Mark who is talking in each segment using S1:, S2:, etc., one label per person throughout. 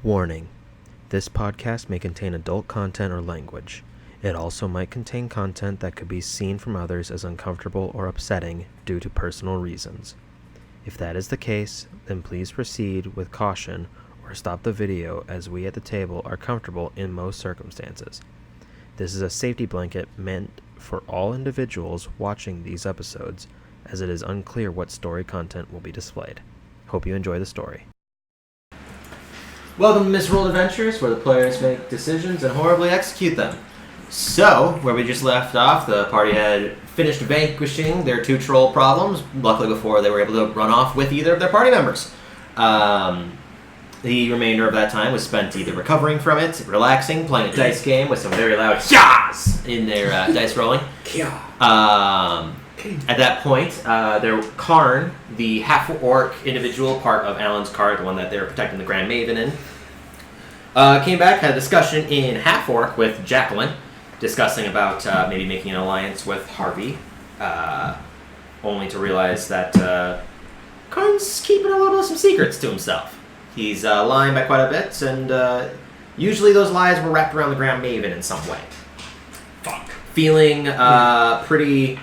S1: Warning: this podcast may contain adult content or language. It also might contain content that could be seen from others as uncomfortable or upsetting due to personal reasons. If that is the case, then please proceed with caution or stop the video, as we at the table are comfortable in most circumstances. This is a safety blanket meant for all individuals watching these episodes, as it is unclear what story content will be displayed. Hope you enjoy the story.
S2: Welcome to Misrolled Adventures, where the players make decisions and horribly execute them. So, where we just left off, the party had finished vanquishing their two troll problems, luckily before they were able to run off with either of their party members. The remainder of that time was spent either recovering from it, relaxing, playing a dice game with some very loud yas in their dice rolling. At that point, Karn, the half-orc individual, part of Alan's card, the one that they were protecting the Grand Maven in, came back, had a discussion in half-orc with Jacqueline, discussing about maybe making an alliance with Harvey, only to realize that Karn's keeping a little some secrets to himself. He's lying by quite a bit, and usually those lies were wrapped around the Grand Maven in some way.
S3: Fuck.
S2: Feeling pretty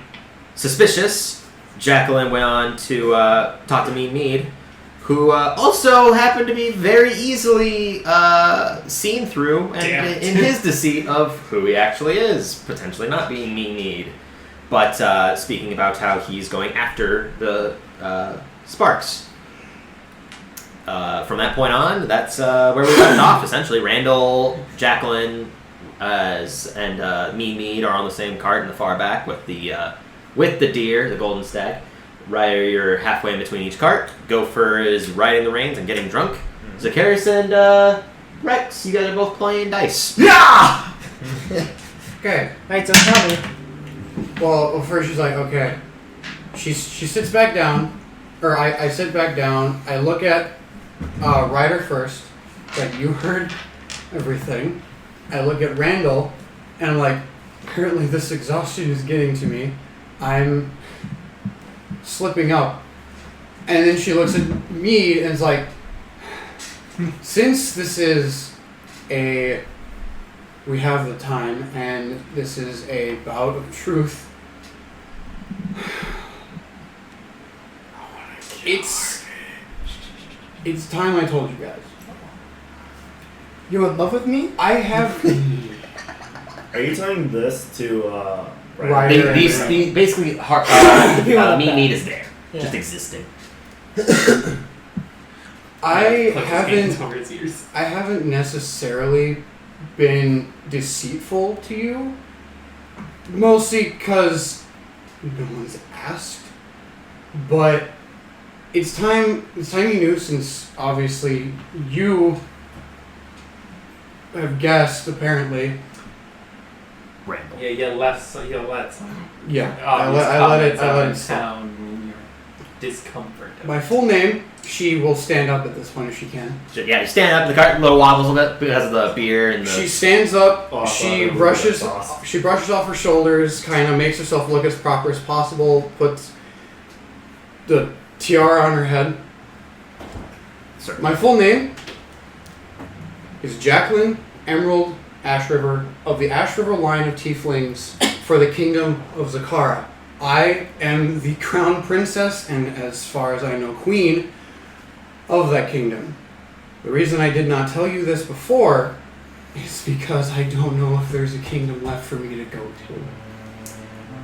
S2: suspicious, Jacqueline went on to talk to Mead, who also happened to be very easily seen through and in his deceit of who he actually is, potentially not being Mead, but speaking about how he's going after the Sparks. From that point on, that's where we left off, essentially. Randall, Jacqueline, and Mead are on the same cart in the far back with the deer, the golden stag. Ryder, you're halfway in between each cart. Gopher is riding the reins and getting drunk. Zacharias and Rex, you guys are both playing dice.
S3: Yeah!
S4: Okay.
S3: Alright, so tell me.
S4: Well, first she's like, okay. She sits back down, or I sit back down. I look at Ryder first. Like, you heard everything. I look at Randall, and I'm like, apparently this exhaustion is getting to me. I'm slipping up. And then she looks at me and is like, since this is we have the time and this is a bout of truth, it's time I told you guys.
S3: You're in love with me?
S4: I have...
S5: Are you telling this to
S4: Ryder?
S2: Basically, Mead is there, just existing.
S4: I haven't necessarily been deceitful to you, mostly because no one's asked. But it's time you knew, since obviously you have guessed, apparently.
S2: Randall.
S3: Yeah, you let some.
S4: Yeah, I let it
S3: sound in your discomfort.
S4: My full name. She will stand up at this point if she can.
S2: Yeah, you stand up. The cart little wobbles a bit because of the beer and the.
S4: She stands up.
S5: Oh,
S4: She brushes off her shoulders. Kind of makes herself look as proper as possible. Puts the tiara on her head.
S2: Certainly.
S4: My full name is Jacqueline Emerald Ash River of the Ash River line of tieflings for the Kingdom of Zakara. I am the crown princess and, as far as I know, queen of that kingdom. The reason I did not tell you this before is because I don't know if there's a kingdom left for me to go to.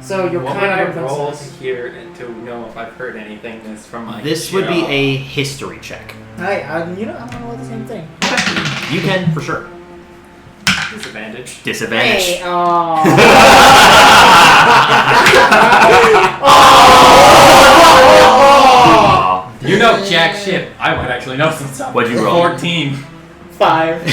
S3: So you're
S6: what
S3: kind
S6: would
S3: of
S6: I roll to hear and to know if I've heard anything this from my
S2: This would be a history check.
S3: I'm gonna roll the same thing.
S2: You can, for sure.
S6: disadvantage.
S2: Disadvantage.
S3: Hey, oh.
S6: You know jack shit. I might actually know some stuff.
S2: What'd you roll?
S6: 14.
S3: 5.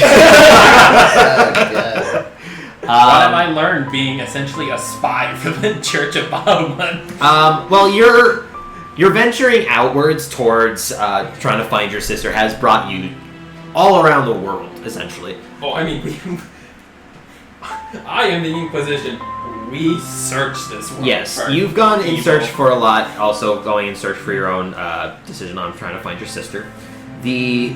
S6: What have I learned being essentially a spy for the Church of Bahamut?
S2: Well, you're venturing outwards towards trying to find your sister has brought you all around the world, essentially.
S6: Oh, I mean, I am the Inquisition. We search this world.
S2: Yes,
S6: for
S2: you've gone in
S6: evil.
S2: search for a lot, also going in search for your own decision on trying to find your sister. The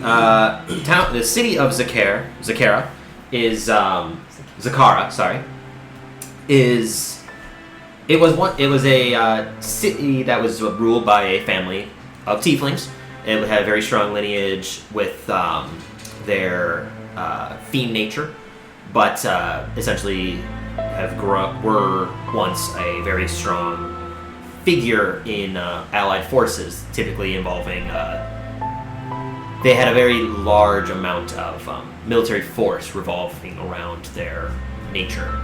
S2: the city of Zakara is Zakara. Sorry, it was a city that was ruled by a family of tieflings. It had a very strong lineage with their fiend nature, but essentially were once a very strong figure in allied forces, typically involving. They had a very large amount of military force revolving around their nature,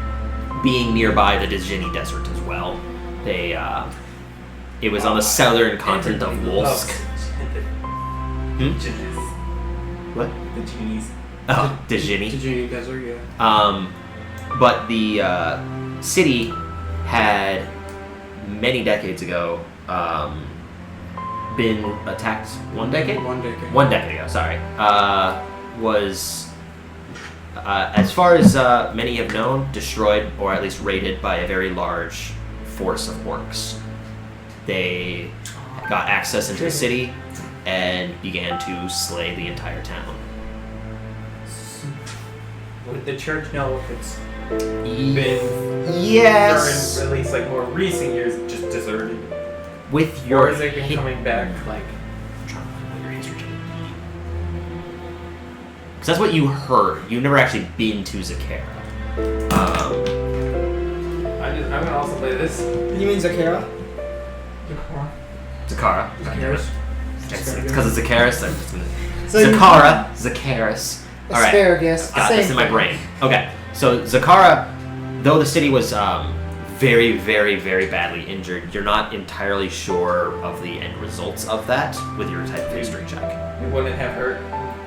S2: being nearby the Dijini Desert as well. It was on the southern continent of Wolsk. What?
S6: The genies.
S2: Oh, Dijini.
S4: Dijini Desert, yeah.
S2: But the city had many decades ago been attacked. 1 decade?
S4: 1 decade.
S2: 1 decade ago. Sorry. Was as far as many have known, destroyed or at least raided by a very large force of orcs. They got access into the city and began to slay the entire town.
S6: Would the church know if it's
S2: Yes.
S6: or at least like more recent years just deserted?
S2: With your
S6: Or has it been coming back like
S2: your history check. Because that's what you heard. You've never actually been to Zakara.
S6: I'm gonna also play this.
S3: You mean Zakara?
S2: Zakara.
S4: Zakaris.
S2: It's because it's Zakaris.
S3: So you-
S2: Zakaris. All right.
S3: Asparagus.
S2: Got
S3: Same
S2: this in my
S3: thing.
S2: brain. Okay, so Zakara, though the city was very, very, very badly injured, you're not entirely sure of the end results of that with your type of history check.
S6: It wouldn't have hurt.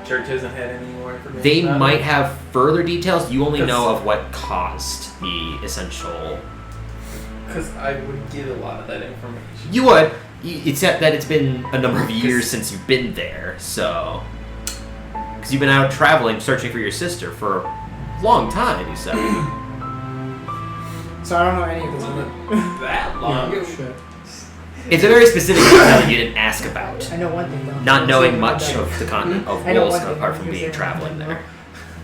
S6: Church hasn't had any more information.
S2: They
S6: about
S2: might
S6: it.
S2: have further details. You only
S6: Because-
S2: know of what caused the essential.
S6: Because I would get a lot of that information.
S2: You would, except that it's been a number of years since you've been there, so. Because you've been out traveling, searching for your sister for a long time, you said.
S3: So I don't know any of this.
S6: Wasn't that long.
S4: Oh, shit.
S2: It's a very specific detail that you didn't ask about.
S3: I know one thing though.
S2: Not knowing much of the continent of
S3: I know
S2: Wolsk
S3: one thing,
S2: apart from
S3: because
S2: being
S3: they-
S2: traveling there.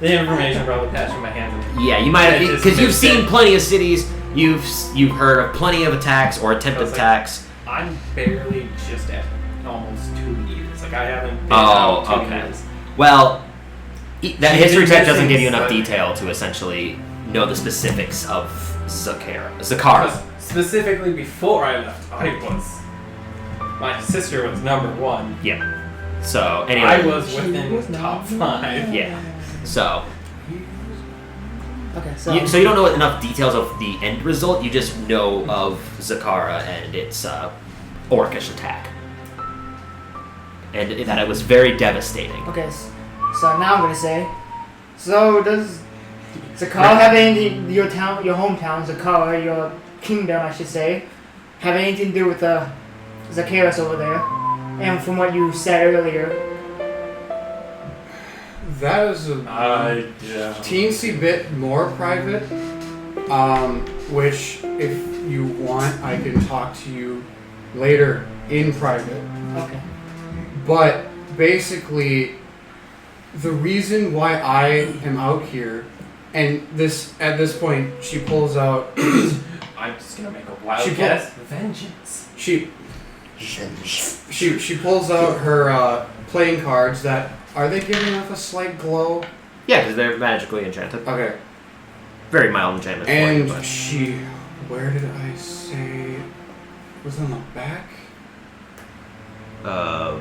S6: The information probably passed through my hands.
S2: Yeah, you might have,
S6: I just
S2: because you've
S6: missed
S2: seen
S6: it.
S2: plenty of cities. You've heard of plenty of attacks or attempted
S6: I was like-
S2: attacks.
S6: I'm barely just at almost 2 years. Like I haven't been
S2: Oh,
S6: out 2
S2: okay.
S6: years.
S2: Well, that
S6: She's
S2: history
S6: been
S2: check doesn't
S6: missing,
S2: give you enough
S6: but-
S2: detail to essentially know the specifics of Zakara.
S6: Because specifically before I left, my sister was number 1.
S2: Yeah. So anyway,
S6: I was
S3: She
S6: within
S3: was
S6: top
S3: not-
S6: 5.
S2: yeah. So
S3: Okay, so
S2: you don't know enough details of the end result. You just know of Zakara and its orcish attack, and that it was very devastating.
S3: okay, so now I'm gonna say, so does Zakara have anything? Your town, your hometown, Zakara, your kingdom, I should say, have anything to do with the Zakaris over there? And from what you said earlier,
S4: That is a
S6: Yeah.
S4: teensy bit more private, which if you want, I can talk to you later in private.
S3: okay.
S4: But basically, the reason why I am out here, and at this point, she pulls out.
S6: I'm just gonna make a wild
S4: She
S6: guess. Vengeance.
S4: She pulls out her playing cards. That are they giving off a slight glow?
S2: Yeah, because they're magically enchanted.
S4: Okay.
S2: Very mild enchantment.
S4: And
S2: for you,
S4: she, where did I say? Was it on the back?
S2: but, of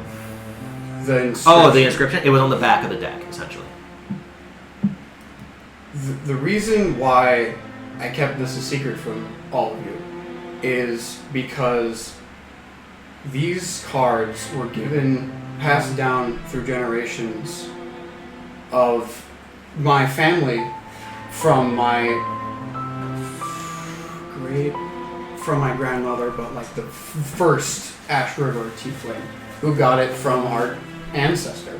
S4: The inscription.
S2: oh, the inscription. It was on the back of the deck, essentially.
S4: The reason why I kept this a secret from all of you is because these cards were passed down through generations of my family from my grandmother, but like the first Ash River tiefling who got it from our ancestor.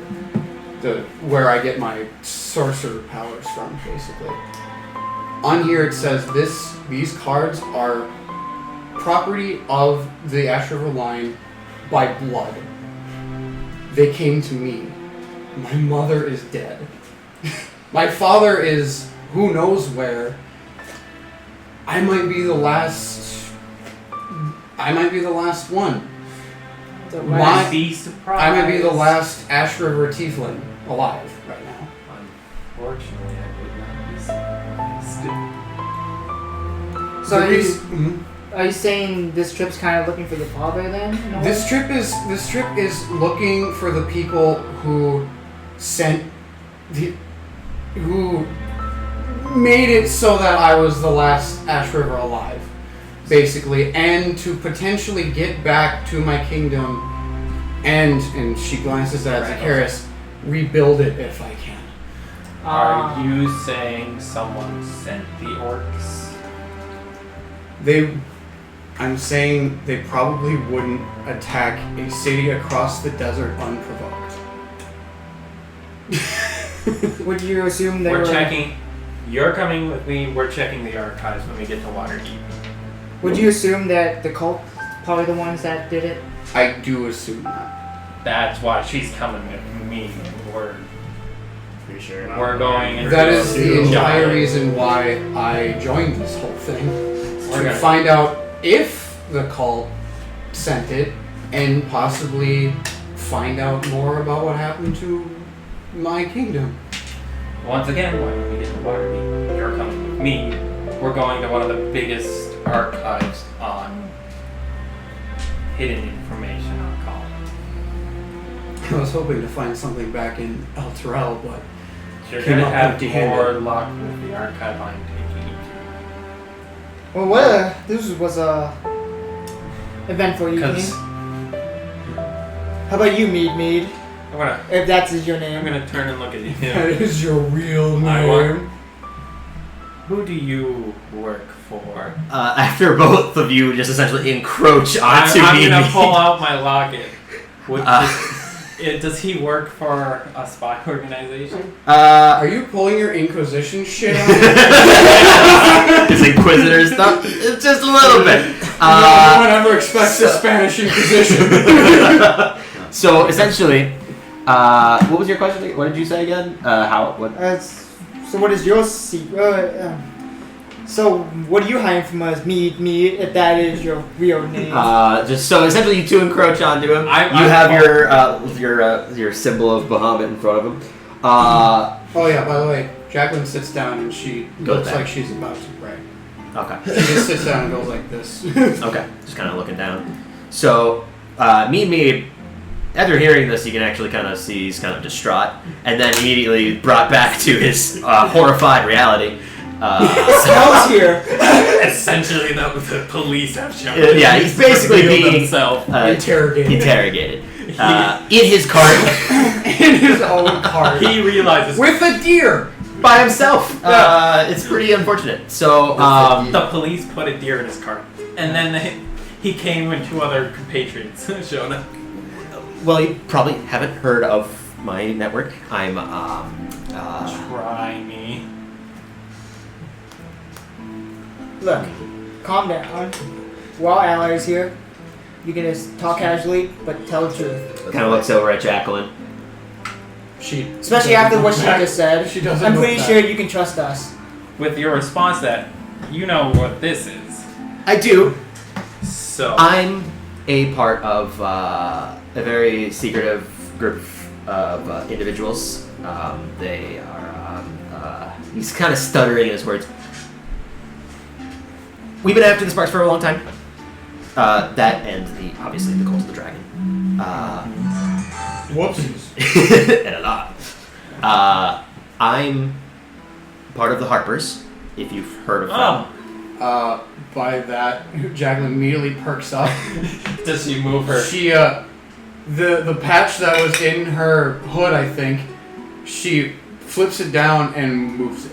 S4: Where I get my sorcerer powers from, basically. On here it says these cards are property of the Ash River line by blood. They came to me My mother is dead. My father is who knows where. I might be the last one.
S6: Why be surprised?
S4: I might be the last Ash River tiefling alive right now.
S6: Unfortunately, I would not be surprised.
S3: So
S4: Mhm.
S3: are you saying this trip's kind of looking for your father then? in a way?
S4: This trip is looking for the people who who made it so that I was the last Ash River alive, basically, and to potentially get back to my kingdom and she glances at Zacchaeus, rebuild it if I can.
S6: Are you saying someone sent the orcs?
S4: I'm saying they probably wouldn't attack a city across the desert unprovoked.
S3: Would you assume they
S6: We're
S3: were?
S6: checking. You're coming with me. We're checking the archives when we get to Waterdeep.
S3: Would you assume that the cult probably the ones that did it?
S4: I do assume that.
S6: That's why she's coming with me.
S5: Pretty sure.
S6: We're going into
S4: That is the entire
S6: giant-
S4: reason why I joined this whole thing.
S6: We're
S4: To
S6: gonna-
S4: find out if the cult sent it and possibly find out more about what happened to my kingdom.
S6: Once again, when we get to Waterdeep, you're coming with me. We're going to one of the biggest archives on hidden information, I'll call it.
S4: I was hoping to find something back in El Terrell, but
S6: You're
S4: Came
S6: going to
S4: up
S6: have
S4: empty-handed.
S6: more luck with the archive I'm taking you
S3: Well, what? This was a event for
S6: to.
S3: you.
S6: Because
S3: How about you, Mead?
S6: I'm
S3: If that's your name.
S6: gonna turn and look at you.
S4: that is your real
S6: I
S4: name.
S6: want- Who do you work for?
S2: After both of you just essentially encroach
S6: I'm
S2: onto me.
S6: gonna pull out my locket.
S2: Uh,
S6: Does he work for a spy organization?
S4: Are you pulling your Inquisition shit out?
S2: His Inquisitor stuff? It's just a little bit.
S4: No one ever expects the Spanish Inquisition.
S2: So essentially, what was your question? What did you say again? What?
S3: So what is your secret? So what are you hiding from us, Mead? If that is your real name.
S2: Just so essentially, you two encroach onto him.
S6: I'm
S2: have your symbol of Bahamut in front of him.
S4: Oh yeah, by the way, Jacqueline sits down and she
S2: Go
S4: looks
S2: back.
S4: like she's about to pray.
S2: Okay.
S4: She just sits down and goes like this.
S2: Okay. Just kind of looking down. So, me. After hearing this, you can actually kind of see he's kind of distraught, and then immediately brought back to his horrified reality.
S3: Smells here.
S6: Essentially, that was the police have shown.
S2: Yeah, he's basically
S6: revealed
S2: being
S6: himself.
S4: Interrogated.
S2: in his cart
S4: In his own car.
S6: He realizes
S4: With a deer!
S2: by himself. It's pretty unfortunate. So,
S6: the police put a deer in his car, and then he came when two other compatriots showed up.
S2: well, you probably haven't heard of my network. I'm
S6: Try me.
S3: Look, calm down. We're all allies here. You can just talk casually, but tell the truth.
S2: kind of looks over at Jacqueline.
S3: Especially after what she just said.
S4: She doesn't
S3: I'm
S4: look
S3: pretty
S4: back.
S3: sure you can trust us.
S6: With your response that you know what this is.
S2: I do.
S6: So
S2: I'm a part of a very secretive group of individuals. They are. He's kind of stuttering in his words. We've been after the sparks for a long time. That and obviously the cult of the dragon.
S4: Whoopsies.
S2: And a lot. I'm part of the Harpers. If you've heard of them.
S4: By that, Jacqueline immediately perks up.
S6: does she move her?
S4: She, the patch that was in her hood, I think, she flips it down and moves it.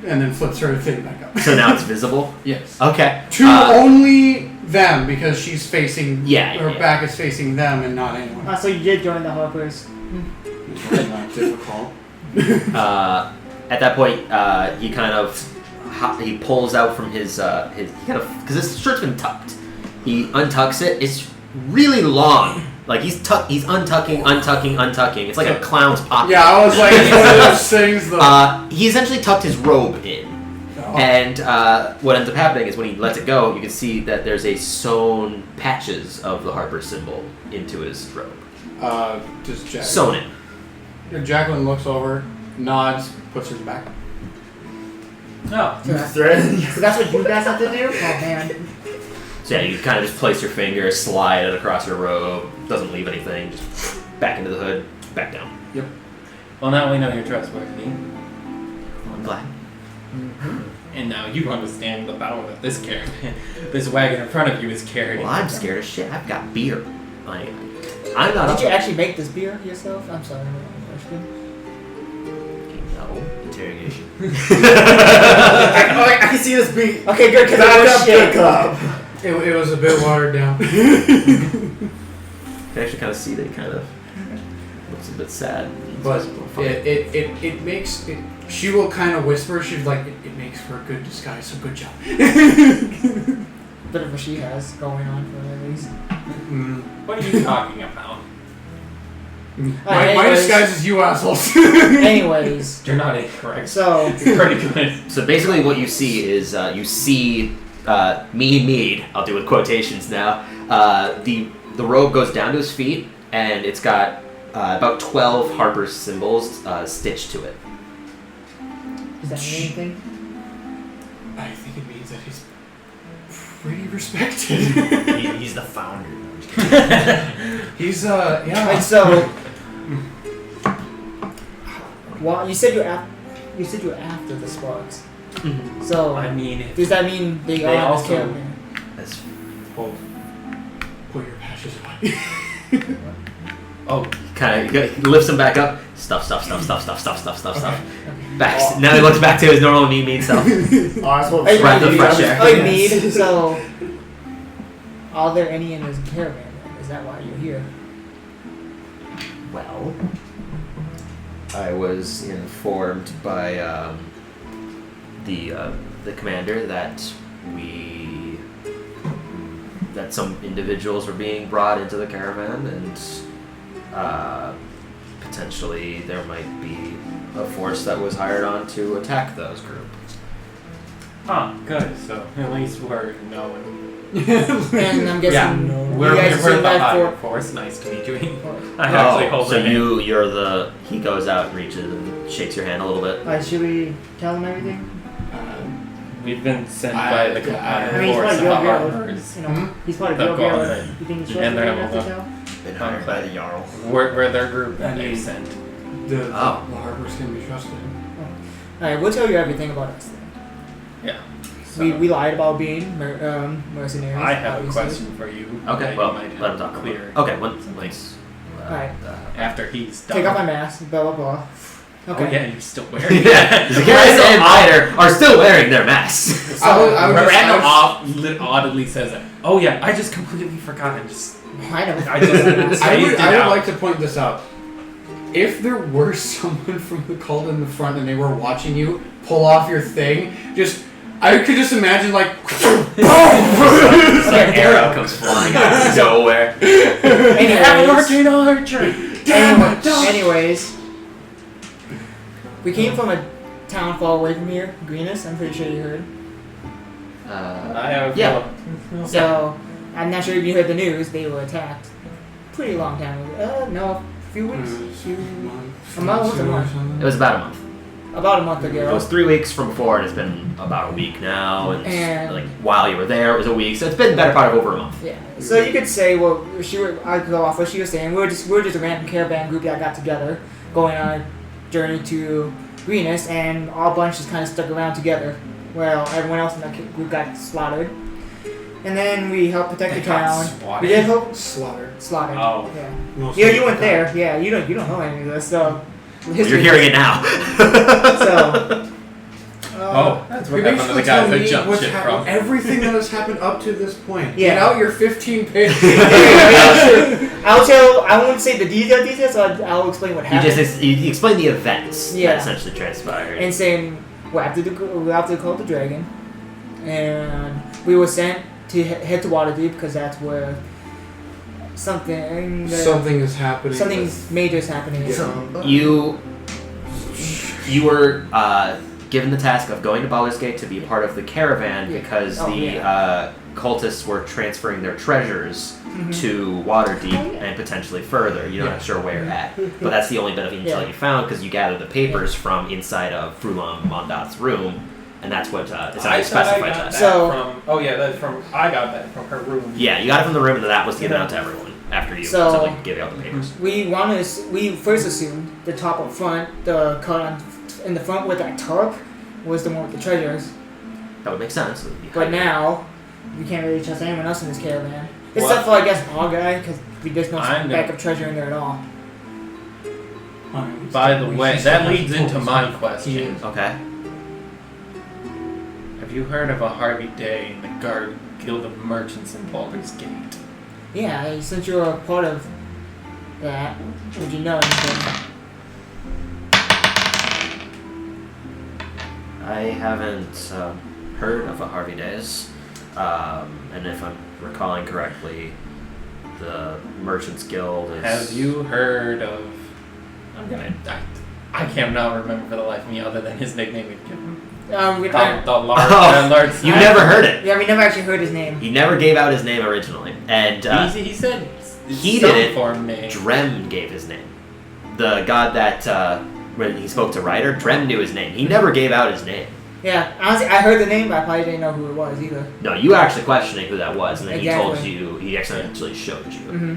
S4: And then flips her thing back up.
S2: So now it's visible.
S4: Yes.
S2: Okay.
S4: To only them, because she's facing,
S2: Yeah,
S4: her
S2: yeah.
S4: back is facing them and not anyone.
S3: So you did join the Harpers.
S4: It's really not difficult.
S2: At that point, he kind of he pulls out from his he kind of because his shirt's been tucked. He untucks it. It's really long, Like he's untucking. It's like a clown's pocket.
S4: Yeah, I was like, one of those things.
S2: He essentially tucked his robe in.
S4: Oh.
S2: And what ends up happening is when he lets it go, you can see that there's a sewn patches of the Harper symbol into his robe.
S4: Just Jack.
S2: Sewn in.
S4: Jacqueline looks over, nods, puts hers back.
S6: No.
S3: So that's what you guys have to do? Oh, man.
S2: So yeah, you kind of just place your finger, slide it across your robe, doesn't leave anything, just back into the hood, back down.
S4: Yep.
S6: Well, now we know you're trustworthy.
S2: I'm glad.
S6: And now you understand the power that this caravan, this wagon in front of you is carrying.
S2: Well, I'm scared as shit. I've got beer. I'm not.
S3: Did you actually make this beer yourself? I'm sorry.
S2: No. Interrogation.
S5: I can see this being
S3: Okay, good, because
S5: back
S3: I
S5: up
S3: was
S5: the cup.
S4: It was a bit watered down.
S2: You can actually kind of see that he kind of looks a bit sad.
S4: But it makes it. She will kind of whisper. She's like, it makes for a good disguise. So good job.
S3: Whatever she has going on for her at least.
S6: What are you talking about?
S4: My
S3: anyways.
S4: disguise is you assholes.
S3: Anyways,
S6: You're not incorrect.
S3: so
S6: It's pretty good.
S2: So basically, what you see is Mead. I'll do with quotations now. The robe goes down to his feet, and it's got about 12 Harper symbols stitched to it.
S3: does that mean anything?
S4: I think it means that he's pretty respected.
S5: He's the founder.
S4: He's yeah.
S3: And so, well, you said you're after the Sparks. So
S6: I mean,
S3: does that mean they are
S6: also-
S3: this caravan?
S2: That's
S6: oh,
S4: Pull your patches away.
S6: oh,
S2: kind of lifts him back up. Stuff.
S3: Okay.
S2: Back. Now he looks back to his normal mean self.
S5: That's what
S3: Hey,
S2: Breath of fresh air.
S3: Oh, you need. So, are there any in this caravan? Is that why you're here?
S2: Well, I was informed by the commander that some individuals were being brought into the caravan, and potentially there might be a force that was hired on to attack those group.
S6: oh, good. So at least we're knowing.
S3: And I'm guessing
S6: We're
S3: you guys
S6: the
S3: assume that
S6: higher
S3: for.
S6: force. Nice to meet you. I actually hold
S2: so
S6: the hand.
S2: you're the. He goes out and reaches and shakes your hand a little bit.
S3: Alright, should we tell him everything?
S6: We've been sent
S4: I-
S6: by the
S4: I-
S6: combined
S3: I mean, he's
S6: force
S3: probably
S6: of
S3: Bill
S6: armors.
S3: You know, he's probably
S6: The
S3: Bill Garrett.
S6: God.
S3: You think he's
S6: And
S3: trustworthy
S6: they're
S3: enough to
S6: all
S3: tell?
S5: Been hired by the Jarl.
S6: We're their group that
S4: I
S6: they
S4: mean-
S6: sent.
S4: The
S2: Oh.
S4: harbors can be trusted.
S3: Alright, we'll tell you everything about us then.
S6: Yeah. So
S3: We lied about being mercenaries.
S6: I have a
S3: obviously.
S6: question for you.
S2: Okay,
S6: that
S2: well,
S6: you might
S2: let him
S6: have
S2: talk.
S6: clear
S2: Okay,
S3: Alright.
S6: after he's done.
S3: Take off my mask, blah blah blah. Okay.
S6: Oh yeah, you're still wearing it.
S2: Yeah, the Garrison and Ryder are still wearing their masks.
S4: I would just-
S6: Random oddly says that. Oh yeah, I just completely forgot. I just
S3: I know.
S6: I just
S4: I
S6: phased
S4: would
S6: it
S4: I would
S6: out.
S4: like to point this out. If there were someone from the cult in the front and they were watching you pull off your thing, I could just imagine like
S2: An arrow comes flying out of nowhere.
S3: Anyways, we came from a town far away from here, Greenus. I'm pretty sure you heard.
S6: I have
S2: Yeah.
S3: So I'm not sure if you heard the news. They were attacked. Pretty long time ago. No, a few weeks. A month.
S2: It was about a month.
S3: About a month
S2: It
S3: ago.
S2: was 3 weeks from before, and it's been about a week now.
S3: And-
S2: like while you were there, it was a week, so it's been the better part of over a month.
S3: Yeah. So you could say, well, I could go off what she was saying. We're just a random caravan group that got together, going on a journey to Greenus, and our bunch just kind of stuck around together. Well, everyone else in that group got slaughtered, and then we helped protect the town. We did help
S4: Slaughtered.
S3: slaughtered.
S6: Oh.
S3: Yeah.
S4: Most
S3: Yeah,
S4: of
S3: you
S4: the
S3: went
S4: time.
S3: there. Yeah, you don't know any of this, so.
S2: Well, you're hearing it now.
S3: So.
S6: Oh, that's
S4: You're
S6: what happened to the
S4: basically
S6: guys
S4: telling
S6: that
S4: me
S6: jumped
S4: what's
S6: shit
S4: happened,
S6: from.
S4: everything that has happened up to this point.
S3: Yeah.
S4: Get out your 15 pages.
S3: I won't say the details, so I'll explain what
S2: You
S3: happened.
S2: you explain the events
S3: Yeah.
S2: that essentially transpired.
S3: And saying we're after the Cult of Dragon, and we were sent to head to Waterdeep because that's where something.
S4: Something is happening.
S3: Something
S4: with-
S3: major is happening.
S4: Yeah.
S2: You were given the task of going to Baldur's Gate to be a part of the caravan
S3: Yeah.
S2: because
S3: Oh,
S2: the
S3: yeah.
S2: cultists were transferring their treasures
S3: Mhm.
S2: to Waterdeep and potentially further. You're not sure where at, but that's the only bit of intel
S3: Yeah.
S2: you found because you gathered the papers from inside of Frulam Mondat's room, and that's what it's
S6: I
S2: not
S6: thought I
S2: specified
S6: got
S2: that.
S6: that
S3: So-
S6: from. Oh yeah, that's from. I got that from her room.
S2: Yeah, you got it from the room, and that was given out to everyone after you
S3: So-
S2: simply gave out the papers.
S3: We first assumed the top up front, the car in the front with that tarp, was the one with the treasures.
S2: That would make sense. It would be
S3: But
S2: hiding.
S3: now, we can't really trust anyone else in this caravan.
S6: What?
S3: Except for, I guess, our guy, because there's no
S6: I'm the-
S3: backup treasure in there at all.
S6: By the way, that leads into my question.
S2: Okay.
S6: Have you heard of a Harvey Day in the Guild of Merchants in Baldur's Gate?
S3: Yeah, since you're a part of that, would you know anything?
S2: I haven't heard of a Harvey Days, and if I'm recalling correctly, the Merchants Guild is.
S6: Have you heard of? I can't now remember for the life of me other than his nickname we've given him.
S3: We,
S6: The large,
S2: Oh,
S6: large.
S2: You never heard it.
S3: yeah, we never actually heard his name.
S2: He never gave out his name originally, and
S6: He said
S2: he
S6: some
S2: did it.
S6: form name.
S2: Drem gave his name. The god that when he spoke to Ryder, Drem knew his name. He never gave out his name.
S3: Yeah, honestly, I heard the name, but I probably didn't know who it was either.
S2: No, you were actually questioning who that was, and then he told
S3: Exactly.
S2: you. He accidentally showed you,
S3: hmm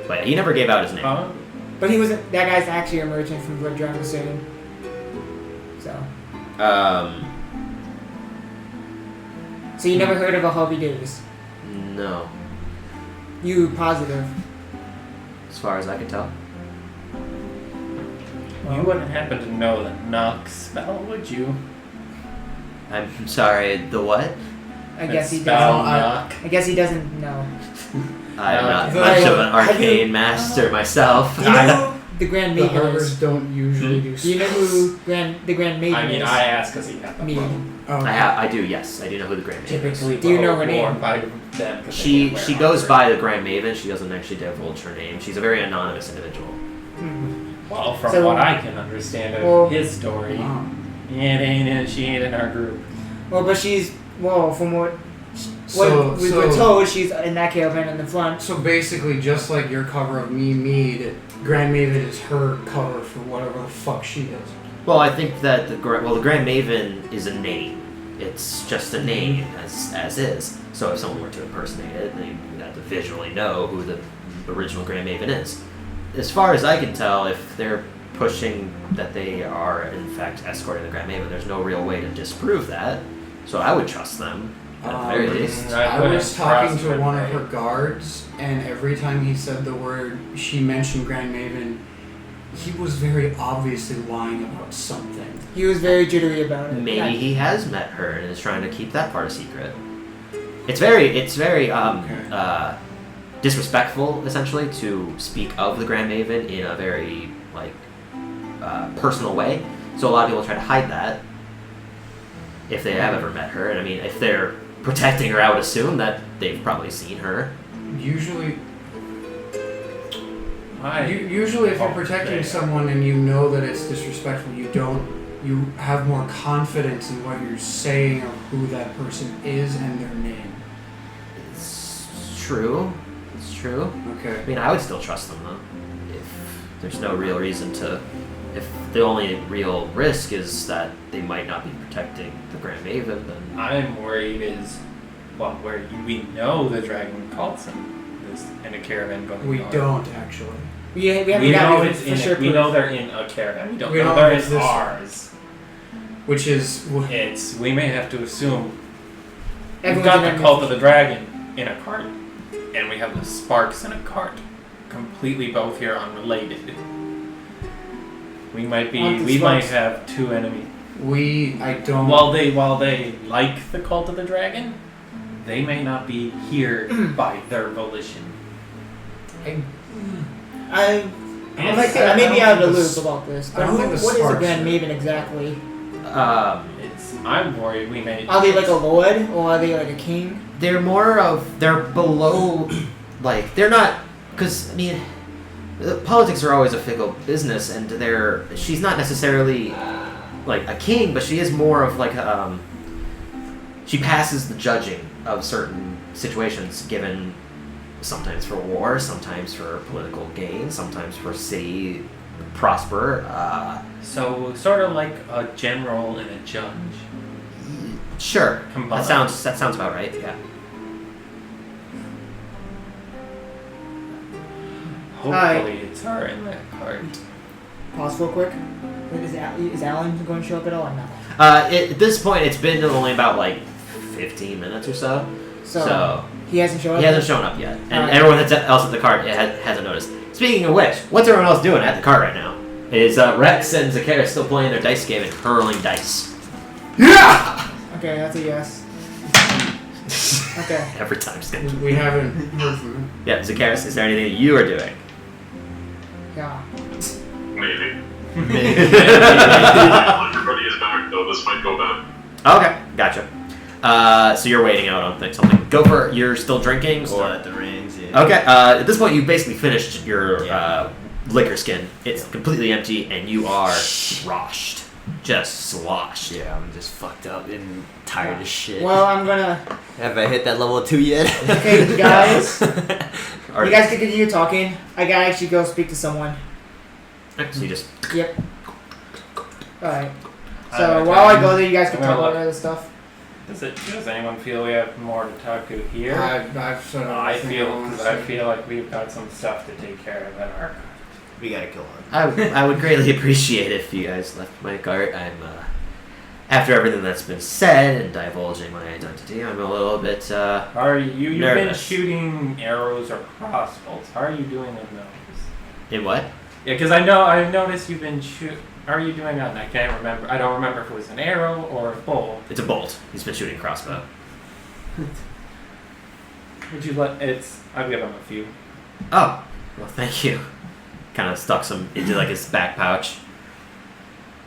S2: but yeah, he never gave out his name.
S3: But he wasn't. That guy's actually a merchant from what John was saying. So you never heard of a Harvey Davis?
S2: No,
S3: You positive?
S2: as far as I can tell.
S6: You wouldn't happen to know the knock spell, would you?
S2: I'm sorry. The what?
S3: I guess he
S6: Spell
S3: doesn't.
S6: knock.
S3: I guess he doesn't know.
S2: I'm not
S6: Uh,
S2: much of an
S3: have you-
S2: arcane master myself.
S3: Do you know who the Grand
S4: The
S3: Maven
S4: Harvers
S3: is?
S4: don't usually do.
S3: Do you know who the Grand Maven
S6: I mean,
S3: is?
S6: I asked because he had the
S3: Me.
S6: phone.
S4: Oh.
S2: I do. Yes, I do know who the Grand Maven is.
S6: Typically,
S3: Do you know her
S6: worn
S3: name?
S6: by them 'cause they
S2: She
S6: can't
S2: she
S6: wear
S2: goes
S6: armor.
S2: by the Grand Maven. She doesn't actually divulge her name. She's a very anonymous individual.
S3: Hmm.
S6: Well, from
S3: So-
S6: what I can understand of
S3: Well-
S6: his story,
S4: Wow.
S6: she ain't in our group.
S3: Well, but from what
S4: So-
S3: we
S4: so-
S3: were told, she's in that caravan in the front.
S4: So basically, just like your cover of Me Mead, Grand Maven is her cover for whatever the fuck she is.
S2: Well, I think that the Grand Maven is a name. It's just a name as is. So if someone were to impersonate it, they would have to visually know who the original Grand Maven is. As far as I can tell, if they're pushing that they are in fact escorting the Grand Maven, there's no real way to disprove that. So I would trust them at the very least.
S6: I
S4: I
S6: couldn't
S4: was talking
S6: trust
S4: to
S6: her,
S4: one of
S6: right?
S4: her guards, and every time he said the word, she mentioned Grand Maven, he was very obviously lying about something.
S3: He was very jittery about it.
S2: Maybe he has met her and is trying to keep that part a secret. It's very
S4: Okay.
S2: disrespectful, essentially, to speak of the Grand Maven in a very personal way. So a lot of people try to hide that if they have ever met her. And I mean, if they're protecting her, I would assume that they've probably seen her.
S4: Usually,
S6: I
S4: usually if you're protecting
S6: Okay.
S4: someone and you know that it's disrespectful, you have more confidence in what you're saying of who that person is and their name.
S2: It's true. It's true.
S4: Okay.
S2: I mean, I would still trust them though. If there's no real reason to, if the only real risk is that they might not be protecting the Grand Maven, then
S6: I'm worried where we know the dragon cults is in a caravan going
S4: We
S6: on.
S4: don't actually.
S3: We haven't
S6: We know
S3: gotten
S6: it's
S3: for
S6: in.
S3: sure
S6: We
S3: proof.
S6: know they're in a caravan. We don't
S4: We
S6: know
S4: don't
S6: they're
S4: know
S6: in
S4: it's this
S6: ours.
S4: Which is
S6: It's we may have to assume we've
S3: Everyone's
S6: got
S3: in
S6: the
S3: that
S6: cult of the dragon in a cart, and we have the sparks in a cart, completely both here unrelated. We might
S3: Want the
S6: we might
S3: Sparks?
S6: have two enemies.
S4: I don't.
S6: While they like the cult of the dragon, they may not be here by their volition.
S3: I may be out of the loop about this,
S4: I
S3: but
S4: don't think the
S3: what is a
S4: Sparks
S3: Grand
S4: are-
S3: Maven exactly?
S6: I'm worried we may.
S3: Are they like a lord or are they like a king?
S2: they're below like they're not, because I mean, politics are always a fickle business, and she's not necessarily like a king, but she is more of like she passes the judging of certain situations, given sometimes for war, sometimes for political gain, sometimes for city prosper.
S6: So sort of like a general and a judge.
S2: Sure,
S6: Combined.
S2: that sounds about right. Yeah.
S6: Hopefully it's her in that card.
S3: Pause real quick. Is Alan going to show up at all or not?
S2: At this point, it's been only about like 15 minutes or so. So
S3: he hasn't shown up.
S2: He hasn't shown up yet, and
S3: Alright.
S2: everyone else at the cart hasn't noticed. Speaking of which, what's everyone else doing at the cart right now? Is Rex and Zacchaeus still playing their dice game and hurling dice?
S4: Yeah!
S3: Okay, that's a yes. Okay.
S2: Every time.
S4: We haven't heard from him.
S2: Yeah, Zacchaeus, is there anything that you are doing?
S3: Yeah.
S7: Maybe.
S2: Maybe.
S7: Everybody is back, though. This might go bad.
S2: Okay, gotcha. So you're waiting out on something. Go for it. You're still drinking?
S8: Still
S2: Or?
S8: at the rings, yeah.
S2: Okay, at this point, you've basically finished your liquor skin. It's completely empty, and you are sloshed. Just sloshed.
S8: Yeah, I'm just fucked up and tired as shit.
S3: Well, I'm gonna.
S8: Have I hit that level 2 yet?
S3: Okay, you guys. You
S2: Are-
S3: guys can continue talking. I gotta actually go speak to someone.
S2: So you just...
S3: Yep. Alright. So while I go there, you guys can talk about other stuff.
S6: Does anyone feel we have more to talk to here?
S4: I've said
S6: I
S4: everything
S6: feel
S4: honestly.
S6: like we've got some stuff to take care of at our.
S8: We gotta kill him.
S2: I would greatly appreciate if you guys left my cart. I'm after everything that's been said and divulging my identity, I'm a little bit
S6: Are you've been
S2: nervous.
S6: shooting arrows or crossbows? How are you doing with those?
S2: In what?
S6: Yeah, because I noticed you've been shoot. How are you doing on? I can't remember. I don't remember if it was an arrow or a bow.
S2: It's a bolt. He's been shooting crossbow.
S6: Would you let? I'll give him a few.
S2: Oh, well, thank you. Kind of stuck some into like his back pouch.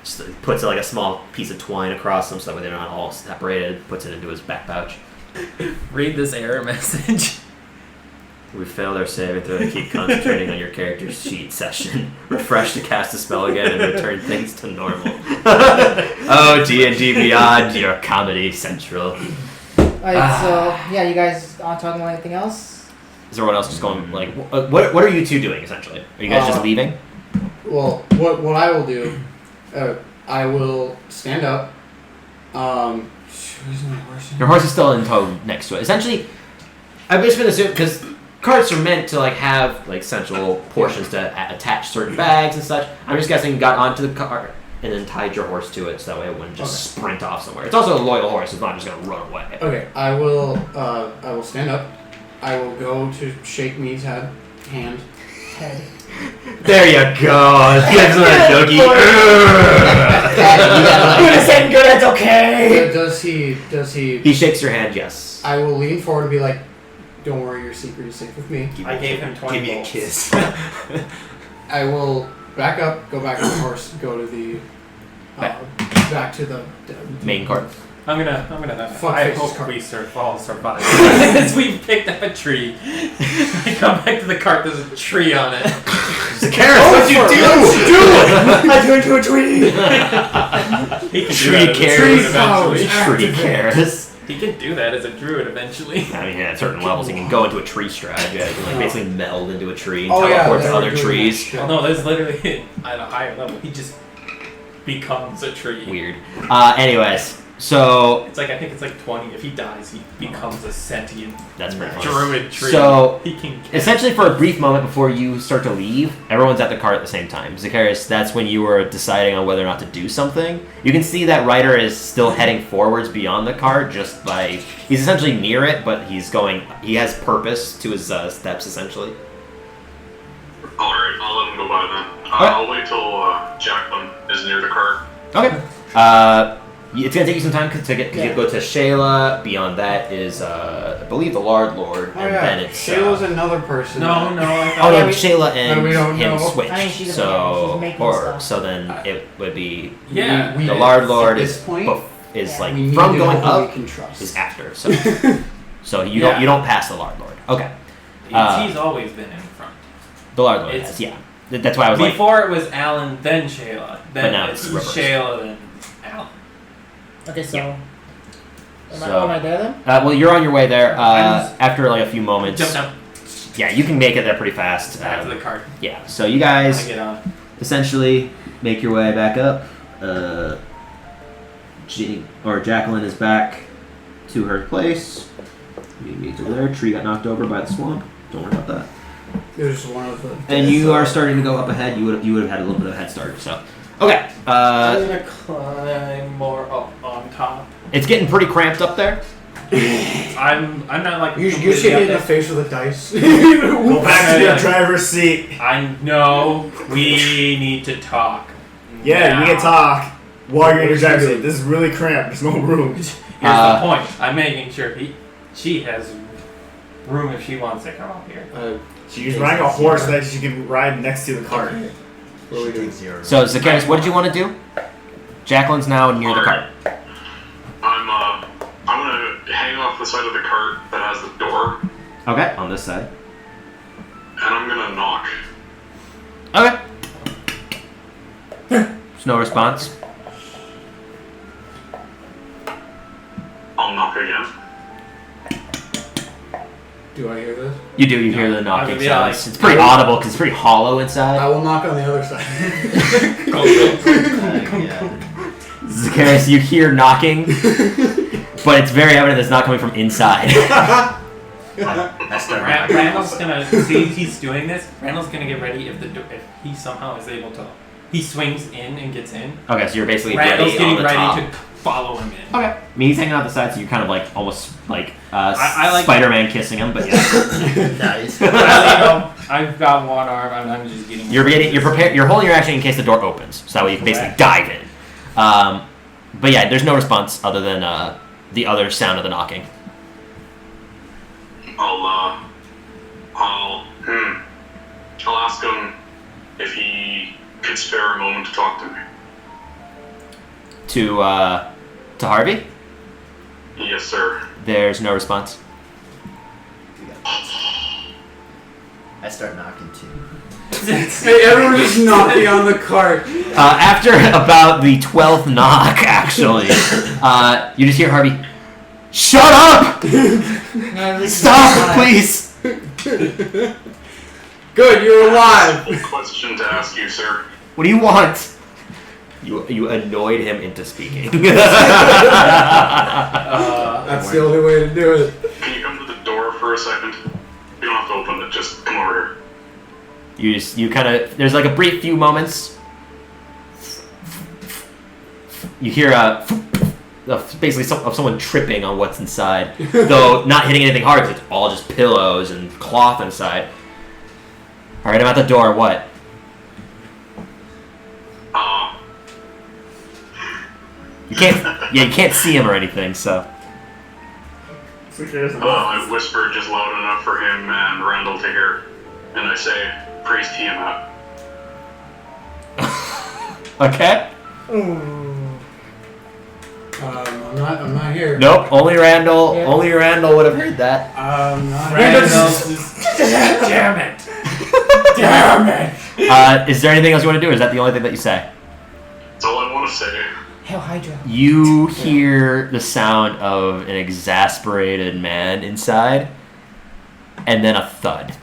S2: Just puts like a small piece of twine across them so that way they're not all separated. Puts it into his back pouch.
S6: Read this error message.
S2: We failed our saving throw to keep concentrating on your character's sheet session. Refresh to cast a spell again and return things to normal. Oh, D&D Beyond, your comedy central.
S3: Alright, so yeah, you guys aren't talking about anything else?
S2: Is everyone else just going like? What are you two doing essentially? Are you guys just leaving?
S4: Well, what I will do, I will stand up. Who's my horse?
S2: Your horse is still in tow next to it. Essentially, I've just been assuming because carts are meant to like have like central portions to attach certain bags and such. I'm just guessing you got onto the cart and then tied your horse to it so that way it wouldn't just sprint off somewhere. It's also a loyal horse; it's not just gonna run away.
S4: Okay, I will stand up. I will go to shake Mead's hand.
S3: Head.
S2: There you go. Gives him a doogie.
S3: Good is saying good, it's okay!
S4: Does he?
S2: He shakes your hand. Yes.
S4: I will lean forward and be like, "Don't worry, your secret is safe with me."
S6: I gave him 20
S8: Give me a
S6: bolts.
S8: kiss.
S4: I will back up, go back to the horse, go to the back to the
S2: Main cart.
S6: I'm gonna.
S4: Fuck
S6: I
S4: faces
S6: hope
S4: cart.
S6: we all survive. As we picked up a tree, I come back to the cart. There's a tree on it.
S2: Zacchaeus, what'd you do?
S3: I turned into a tree!
S6: He can
S2: Tree
S6: do that as a
S2: carrots.
S6: druid eventually.
S2: Tree carrots.
S6: He can do that as a druid eventually.
S2: I mean, yeah, at certain levels, you can go into a tree stride. You can like basically meld into a tree and
S4: Oh, yeah,
S2: teleport
S4: they
S2: to
S4: were
S2: other
S4: doing
S2: trees.
S4: that shit.
S6: Oh no, there's literally at a higher level. He just becomes a tree.
S2: Weird. Anyways, so
S6: It's like I think it's like 20. If he dies, he becomes a sentient
S2: that's pretty funny.
S6: druid tree.
S2: So,
S6: he can
S2: essentially, for a brief moment before you start to leave, everyone's at the cart at the same time. Zacchaeus, that's when you were deciding on whether or not to do something. You can see that Ryder is still heading forwards beyond the cart, just by he's essentially near it, but he has purpose to his steps essentially.
S7: Alright, I'll let him go by then. I'll wait till Jacqueline is near the cart.
S2: Okay. It's gonna take you some time to get because you go to Shayla. Beyond that is, I believe, the Lord,
S4: Oh
S2: and
S4: yeah,
S2: then it's
S4: Shayla's another person.
S6: No, I
S2: oh
S6: thought
S2: no,
S3: we-
S2: Shayla and
S4: we don't
S2: him
S4: know.
S2: switched.
S3: I mean, she's
S2: so
S3: making
S2: or
S3: stuff.
S2: so then it would be
S6: yeah.
S2: the Lord
S4: at
S2: is
S4: this point,
S2: is
S3: Yeah.
S2: like
S4: we need
S2: from
S4: to
S2: going
S4: know who
S2: up
S4: we can trust.
S2: is after. So so you
S6: Yeah.
S2: don't pass the Lord. Okay.
S6: He's always been in front.
S2: The large one
S6: It's-
S2: has, yeah. That's why I was like,
S6: Before it was Alan, then Shayla. Then
S2: But now it's reversed.
S6: Shayla, then Alan.
S3: Okay, so.
S2: Yeah.
S3: Am
S2: So-
S3: I there then?
S2: well, you're on your way there.
S6: I'm just-
S2: After like a few moments,
S6: Jump down.
S2: yeah, you can make it there pretty fast.
S6: After the cart.
S2: Yeah, so you
S6: I
S2: guys
S6: get on.
S2: essentially make your way back up. Jacqueline is back to her place. You meet over there. Tree got knocked over by the swamp. Don't worry about that.
S4: There's just one of the.
S2: And you are starting to go up ahead. You would have had a little bit of a head start. So, okay.
S6: I'm gonna climb more up on top.
S2: It's getting pretty cramped up there.
S6: I'm not like
S4: You
S6: completely
S4: should
S6: up
S4: hit in
S6: there.
S4: the face with a dice.
S5: Go back to your driver's seat.
S6: I know we need to talk.
S5: Yeah,
S6: now.
S5: you can talk while you're in your
S4: What
S5: driver's
S4: you
S5: seat.
S4: do?
S5: This is really cramped. There's no room.
S6: Here's the point. I'm making sure she has room if she wants to come up here.
S5: She's riding a horse that she can ride next to the cart.
S4: What are we doing?
S8: Zero.
S2: So, Zacchaeus, what did you want to do? Jacqueline's now near the cart.
S7: I'm gonna hang off the side of the cart that has the door,
S2: Okay, on this side.
S7: and I'm gonna knock.
S2: Okay. There's no response.
S7: I'll knock again.
S4: Do I hear this?
S2: You do. You hear the
S6: I'm
S2: knocking
S6: gonna be
S2: sounds.
S6: like-
S2: It's pretty audible because it's pretty hollow inside.
S4: I will knock on the other side.
S8: Yeah.
S2: Zacchaeus, you hear knocking, but it's very evident it's not coming from inside.
S8: I start
S6: Randall's gonna see he's doing this. Randall's gonna get ready if he somehow is able to. He swings in and gets in.
S2: Okay, so you're basically
S6: Randall's
S2: ready on
S6: getting
S2: the
S6: ready
S2: top.
S6: to follow him in.
S2: Okay. I mean, he's hanging out the side, so you're kind of like almost like
S6: I like-
S2: Spider-Man kissing him, but yeah.
S8: Nice.
S6: I've got one arm and I'm just getting.
S2: You're prepared. You're holding your action in case the door opens, so that way you can basically dive in. But yeah, there's no response other than the other sound of the knocking.
S7: I'll ask him if he could spare a moment to talk to me.
S2: To Harvey,
S7: Yes, sir.
S2: there's no response.
S8: I start knocking too.
S4: Hey, everyone just knocking on the cart.
S2: After about the 12th knock, actually, you just hear Harvey, "Shut up! Stop, please!"
S4: Good, you're alive.
S7: Simple question to ask you, sir.
S2: What do you want? You annoyed him into speaking.
S4: That's the only way to do it.
S7: Can you come to the door for a second? You don't have to open it, just come over here.
S2: You kind of, there's like a brief few moments. You hear basically of someone tripping on what's inside, though not hitting anything hard because it's all just pillows and cloth inside. All right, I'm at the door. What? You can't. Yeah, you can't see him or anything. So.
S7: I whisper just loud enough for him and Randall to hear, and I say, "Praise Tiamat."
S2: Okay.
S4: I'm not here.
S2: Nope. Only Randall.
S3: Yeah.
S2: Only Randall would have heard that.
S4: I'm not
S6: Randall.
S4: here.
S6: Damn it! Damn it!
S2: Is there anything else you want to do? Or is that the only thing that you say?
S7: That's all I want to say.
S3: Hell Hydra.
S2: You hear the sound of an exasperated man inside, and then a thud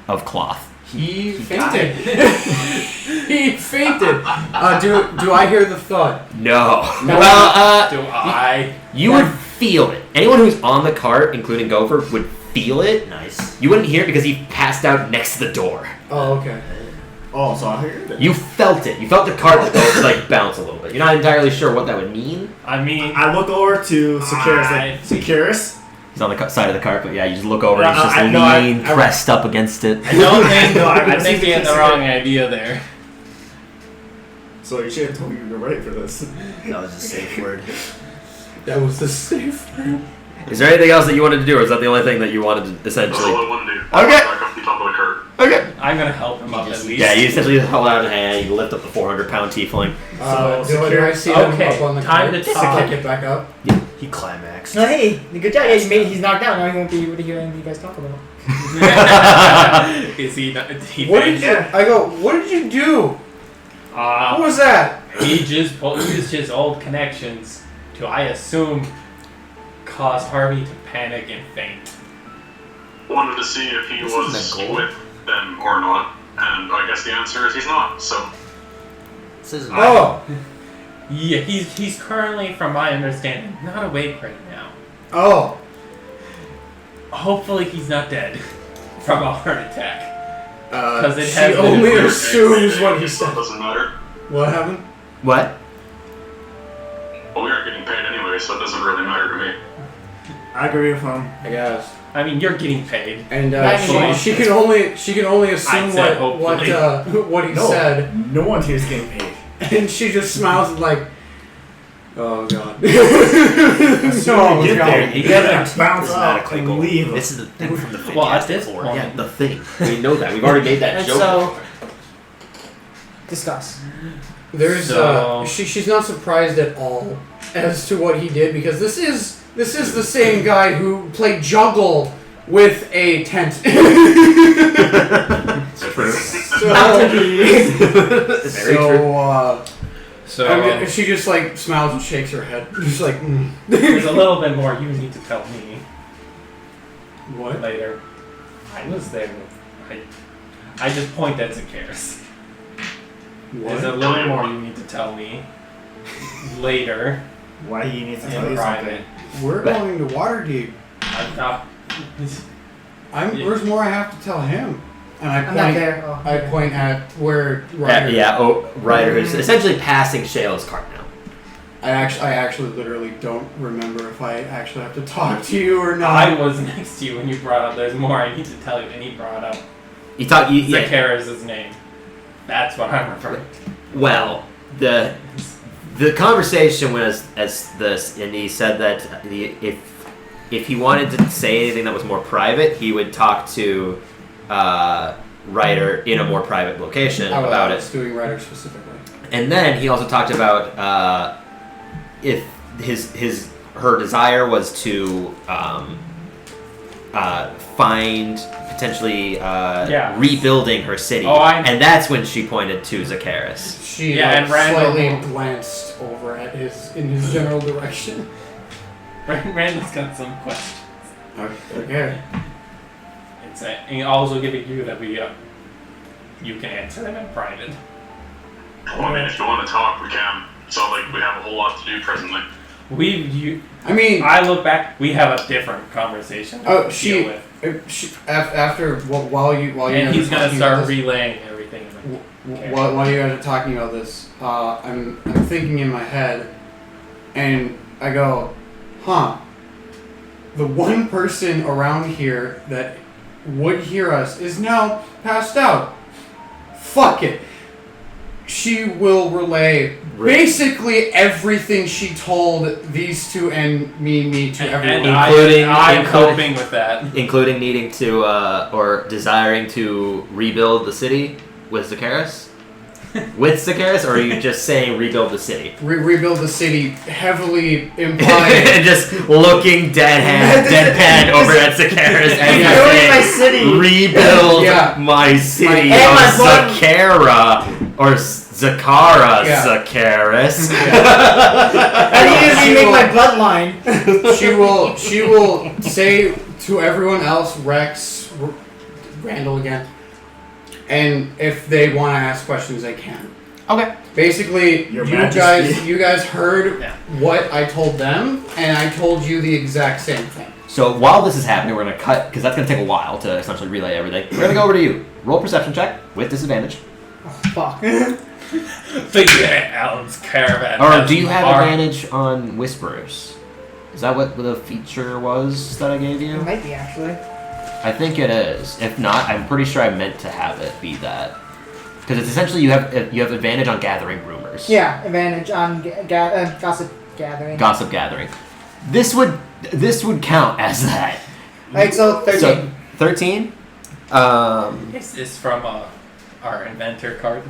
S2: of cloth.
S4: He fainted. He fainted. Do I hear the thud?
S2: No. Well,
S6: Do I?
S2: you would feel it. Anyone who's on the cart, including Gopher, would feel it.
S8: Nice.
S2: You wouldn't hear it because he passed out next to the door.
S4: Oh, okay.
S5: Oh, so I heard it.
S2: You felt it. You felt the cart like bounce a little bit. You're not entirely sure what that would mean.
S6: I mean,
S5: I look over to Securus. Like, Securus?
S2: He's on the side of the cart, but yeah, you just look over and he's just
S5: I know,
S2: lean, pressed up against it.
S6: I don't think
S5: No, I
S6: I think
S5: see
S6: we had the
S5: the
S6: wrong idea there.
S5: So you should have told me you were ready for this.
S8: That was a safe word.
S4: That was the safe word.
S2: Is there anything else that you wanted to do, or is that the only thing that you wanted to
S7: That's all
S2: essentially?
S7: I want to do.
S2: Okay.
S7: Back up the top of the cart.
S2: Okay.
S6: I'm gonna help him up at least.
S2: Yeah, you essentially hold out a hand, you lift up the 400-pound tiefling.
S4: Do I see them
S6: Okay,
S4: up on the
S6: time
S4: cart?
S6: to talk.
S4: Kick it back up.
S8: He climaxed.
S3: No, hey, good job. Yeah, he's knocked out. Now he won't be able to hear anything you guys talk about.
S6: Is he not? He
S4: What did
S6: fainted?
S4: you? I go. What did you do? What was that?
S6: He just used his old connections to, I assume, cause Harvey to panic and faint.
S7: Wanted to see if he
S8: This
S7: was
S8: isn't a goal.
S7: with them or not, and I guess the answer is he's not. So
S8: This isn't
S4: Oh.
S6: Yeah, he's currently, from my understanding, not awake right now.
S4: Oh.
S6: Hopefully he's not dead from a heart attack. Because it
S4: She
S6: has been
S4: only
S6: approved.
S4: assumes what he
S7: That
S4: said.
S7: doesn't matter.
S4: What happened?
S2: What?
S7: Well, we aren't getting paid anyway, so it doesn't really matter to me.
S5: I agree with him.
S4: I guess.
S6: I mean, you're getting paid.
S4: And
S3: Actually,
S4: she can only assume
S6: I'd say
S4: what he
S5: No,
S4: said,
S5: no one here's getting paid.
S4: and she just smiles and like, oh god.
S5: As soon as you get there, you gotta bounce
S8: This is not a
S5: up
S8: quick
S5: and
S8: goal.
S5: leave.
S8: This is the thing from the
S6: Well, at
S8: Fantastic
S6: this
S8: Four.
S6: point-
S2: Yeah, the thing. We know that. We've already made that
S3: And
S2: joke.
S3: so, discuss.
S4: There's
S6: So-
S4: she's not surprised at all as to what he did because this is the same guy who played juggle with a tent.
S2: True.
S4: So,
S2: Very true.
S6: So
S4: I mean, she just like smiles and shakes her head, just like.
S6: there's a little bit more you need to tell me
S4: What?
S6: later. I was there. I just point at Zacchaeus. There's a little more you need to tell me later
S5: Why he needs to tell
S6: in
S5: you
S6: private.
S5: something.
S4: We're going to Waterdeep.
S6: I thought.
S4: There's more I have to tell him, and
S3: I'm not there. Oh,
S4: I point at where Ryder.
S2: Ryder is essentially passing Shayla's cart now.
S4: I actually literally don't remember if I actually have to talk to you or not.
S6: I was next to you when you brought up there's more I need to tell you, and he brought up
S2: Yeah.
S6: Zacchaeus' name. That's what I'm referring to.
S2: Well, the conversation was as this, and he said that if he wanted to say anything that was more private, he would talk to Ryder in a more private location about it.
S4: Doing Ryder specifically.
S2: And then he also talked about if her desire was to find potentially rebuilding her city.
S6: Oh,
S2: and that's when she pointed to Zacchaeus.
S4: She
S6: and Randall
S4: slightly glanced over at in his general direction.
S6: Randall's got some questions.
S4: Okay.
S6: And also giving you that you can answer them in private.
S7: Well, I mean, if you want to talk, we can. It's not like we have a whole lot to do presently.
S6: I look back. We have a different conversation. To deal with.
S4: After while you
S6: And he's gonna
S4: talking
S6: start
S4: about this-
S6: relaying everything.
S4: While you guys are talking about this, I'm thinking in my head, and I go, huh? The one person around here that would hear us is now passed out. Fuck it. She will relay basically everything she told these two and me to everyone.
S6: I'm coping with that.
S2: Including needing to, or desiring to rebuild the city with Zacchaeus? With Zacchaeus, or are you just saying rebuild the city?
S4: Rebuild the city, heavily implied.
S2: And just looking deadpan over at Zacchaeus and
S3: Rebuilding my city.
S2: rebuild my city
S3: And
S2: of
S3: my blood.
S2: Zakara, or Zakara Zacchaeus.
S3: I need to remake my bloodline.
S4: She will say to everyone else, Rex, Randall again, and if they want to ask questions, they can.
S2: Okay.
S4: Basically,
S5: Your
S4: you
S5: Majesty.
S4: guys heard what I told them, and I told you the exact same thing.
S2: So while this is happening, we're going to cut, because that's going to take a while to essentially relay everything. We're going to go over to you. Roll perception check with disadvantage.
S3: Fuck.
S6: Alan's caravan.
S2: Or
S6: has
S2: do you have
S6: our-
S2: advantage on Whisperers? Is that what the feature was that I gave
S3: It
S2: you?
S3: might be actually.
S2: I think it is. If not, I'm pretty sure I meant to have it be that. Because it's essentially you have advantage on gathering rumors.
S3: Yeah, advantage on gossip gathering.
S2: Gossip gathering. This would count as that.
S3: Like so, 13.
S2: So 13.
S6: Is this from our inventor card?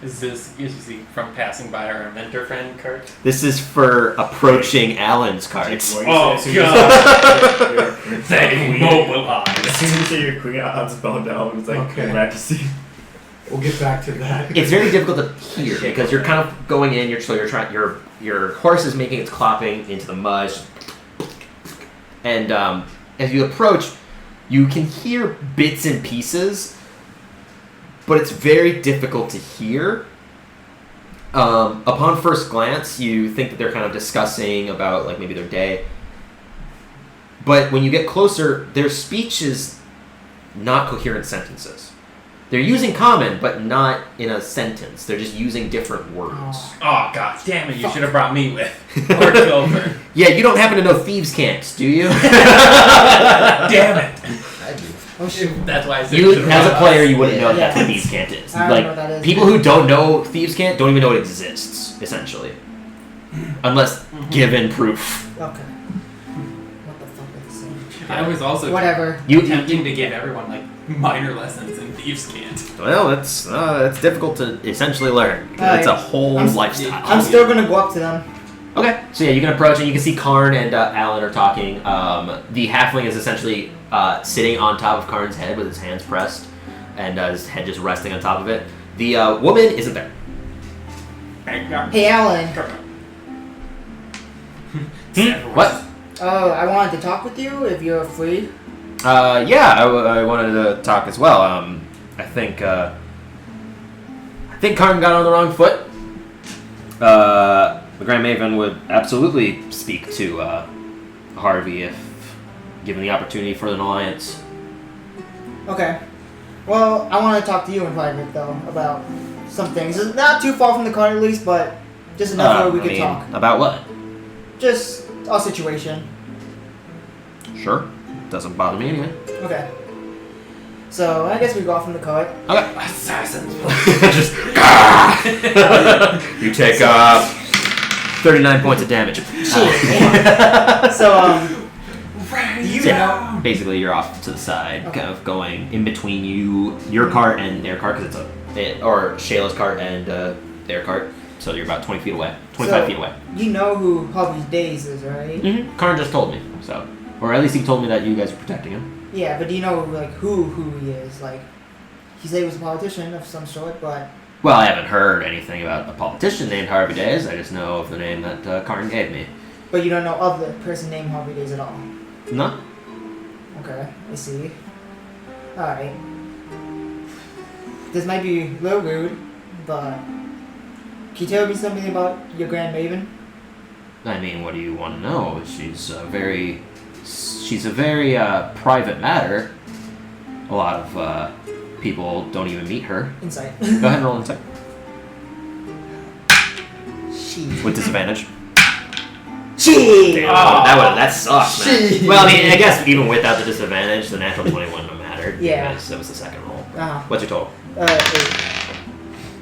S6: Is this usually from passing by our inventor friend cart?
S2: This is for approaching Alan's carts.
S6: Oh,
S5: As soon
S6: God.
S5: as
S6: They mobilize.
S5: as soon as you say your queen, odds bow down. It's like,
S4: Okay.
S5: Majesty.
S4: We'll get back to that.
S2: It's very difficult to hear because you're kind of going in. You're trying. Your horse is making its clopping into the mud, and as you approach, you can hear bits and pieces, but it's very difficult to hear. Upon first glance, you think that they're kind of discussing about like maybe their day, but when you get closer, their speech is not coherent sentences. They're using common, but not in a sentence. They're just using different words.
S6: Oh, god damn it, you should have brought me with. Or Gilbert.
S2: Yeah, you don't happen to know thieves' can't, do you?
S6: Damn it.
S8: I do.
S3: Oh shoot.
S6: That's why I said
S2: You,
S6: should've
S2: as a
S6: brought
S2: player,
S6: us.
S2: you wouldn't know
S3: Yeah.
S2: that's what thieves' can't is.
S3: I don't
S2: Like
S3: know what that is.
S2: people who don't know thieves' can't don't even know it exists, essentially, unless given proof.
S3: Okay. What the fuck are they saying?
S6: I was also
S3: Whatever.
S2: You,
S6: attempting to give everyone like minor lessons in thieves' can't.
S2: well, it's difficult to essentially learn because it's a
S3: Alright.
S2: whole
S3: I'm-
S2: lifestyle.
S3: I'm still gonna go up to them.
S2: Okay, so yeah, you can approach and you can see Karn and Alan are talking. The halfling is essentially sitting on top of Karn's head with his hands pressed and his head just resting on top of it. The woman isn't there.
S3: Hey, Alan.
S2: What?
S3: Oh, I wanted to talk with you if you're free.
S2: Yeah, I wanted to talk as well. I think Karn got on the wrong foot. The Grand Maven would absolutely speak to Harvey if given the opportunity for an alliance.
S3: Okay. Well, I want to talk to you in private though about some things. It's not too far from the car at least, but just enough where we
S2: I
S3: can
S2: mean,
S3: talk.
S2: About what?
S3: Just our situation.
S2: Sure. Doesn't bother me anyway.
S3: Okay. So I guess we go off from the cart.
S2: Okay.
S6: Assassins.
S2: Just you take 39 points of damage.
S3: So do you know?
S2: Basically, you're off to the side,
S3: Okay.
S2: kind of going in between your cart and their cart, because or Shayla's cart and their cart. So you're about 20 feet away, 25 feet away.
S3: You know who Harvey's Days is, right?
S2: Mm-hmm. Karn just told me, so, or at least he told me that you guys are protecting him.
S3: Yeah, but do you know like who he is? Like, he said he was a politician of some sort, but
S2: Well, I haven't heard anything about a politician named Harvey Days. I just know of the name that Karn gave me.
S3: you don't know of the person named Harvey Days at all.
S2: No.
S3: Okay, I see. Alright. This might be a little rude, but can you tell me something about your Grand Maven?
S2: I mean, what do you want to know? She's a very private matter. A lot of people don't even meet her.
S3: Insight.
S2: Go ahead and roll insight
S3: She.
S2: with disadvantage.
S3: She.
S2: Damn, that sucks, man.
S3: Shit.
S2: Well, I mean, I guess even without the disadvantage, the natural 20 wouldn't have mattered.
S3: Yeah.
S2: Because that was the second roll.
S3: Uh-huh.
S2: What's your total?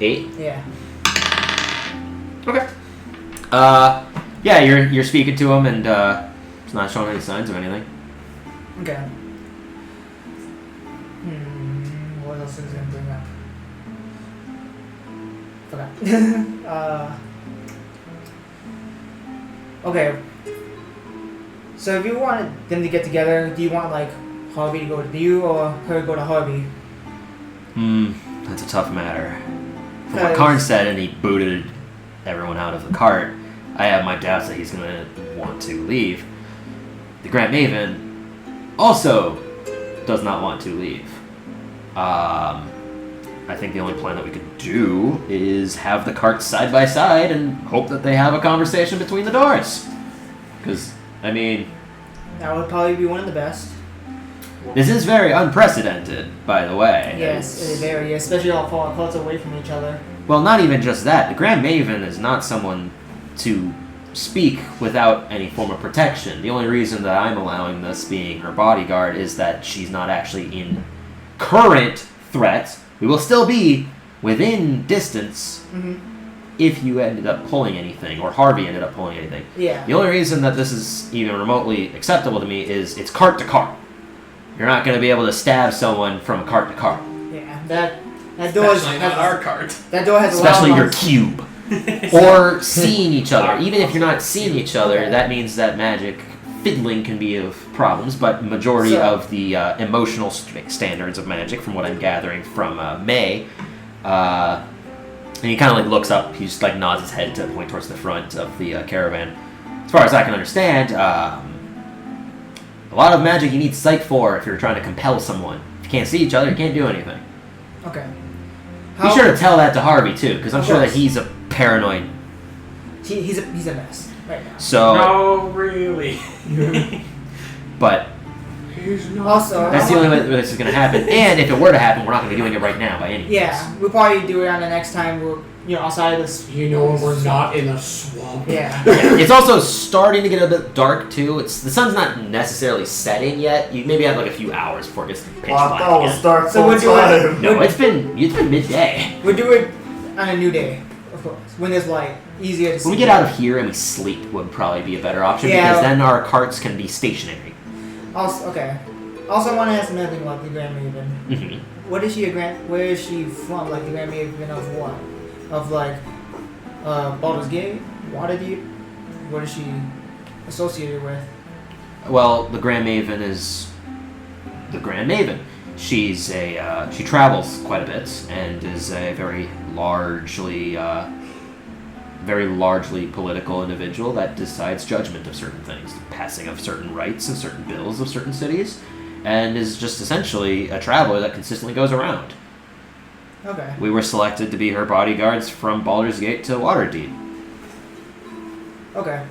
S3: 8.
S2: 8.
S3: Yeah.
S2: Okay. Yeah, you're speaking to him, and it's not showing any signs of anything.
S3: Okay. What else is gonna bring up? Forgot. Okay. So if you wanted them to get together, do you want like Harvey to go to you or her to go to Harvey?
S2: That's a tough matter. From what
S3: Because-
S2: Karn said, and he booted everyone out of the cart, I have my doubts that he's gonna want to leave. The Grand Maven also does not want to leave. I think the only plan that we could do is have the carts side by side and hope that they have a conversation between the doors. Because, I mean,
S3: That would probably be one of the best.
S2: this is very unprecedented, by the way.
S3: Yes, it is very, especially how far close away from each other.
S2: Well, not even just that. The Grand Maven is not someone to speak without any form of protection. The only reason that I'm allowing this being her bodyguard is that she's not actually in current threat. We will still be within distance if you ended up pulling anything, or Harvey ended up pulling anything.
S3: Yeah.
S2: The only reason that this is even remotely acceptable to me is it's cart to cart. You're not going to be able to stab someone from cart to cart.
S3: Yeah, that That door
S6: Especially not our cart.
S3: That door has
S2: Especially
S3: a lot
S2: your
S3: of
S2: cube. Or seeing each other. Even if you're not seeing each other, that means that magic fiddling can be of problems, but majority of the emotional standards of magic, from what I'm gathering from May, and he kind of like looks up, he just like nods his head to point towards the front of the caravan. As far as I can understand, a lot of magic you need sight for if you're trying to compel someone. If you can't see each other, you can't do anything.
S3: Okay.
S2: Be sure to tell that to Harvey too, because I'm
S3: Of
S2: sure that
S3: course.
S2: he's a paranoid.
S3: He's a mess right now.
S2: So,
S6: No, really.
S2: but
S3: Also,
S2: that's the only way that this is going to happen. And if it were to happen, we're not going to be doing it right now by any means.
S3: yeah, we'll probably do it on the next time. We're outside of this.
S4: You know we're not in a swamp.
S3: Yeah.
S2: It's also starting to get a bit dark too. The sun's not necessarily setting yet. You maybe have like a few hours before it gets pitch
S5: Well, I
S2: black
S5: thought it was
S2: again.
S5: dark
S3: So
S5: full
S3: we're doing-
S5: time.
S2: No, it's been midday.
S3: We'll do it on a new day, of course, when there's light, easier to see.
S2: When we get out of here and we sleep would probably be a better option
S3: Yeah.
S2: because then our carts can be stationary.
S3: Also, okay. Also, I want to ask another thing about the Grand Maven.
S2: Mm-hmm.
S3: Where is she from? Like the Grand Maven of what? Of like, Baldur's Gate, Waterdeep. What is she associated with?
S2: Well, the Grand Maven is the Grand Maven. She's she travels quite a bit and is a very largely political individual that decides judgment of certain things, passing of certain rights and certain bills of certain cities, and is just essentially a traveler that consistently goes around.
S3: Okay.
S2: We were selected to be her bodyguards from Baldur's Gate to Waterdeep.
S3: Okay.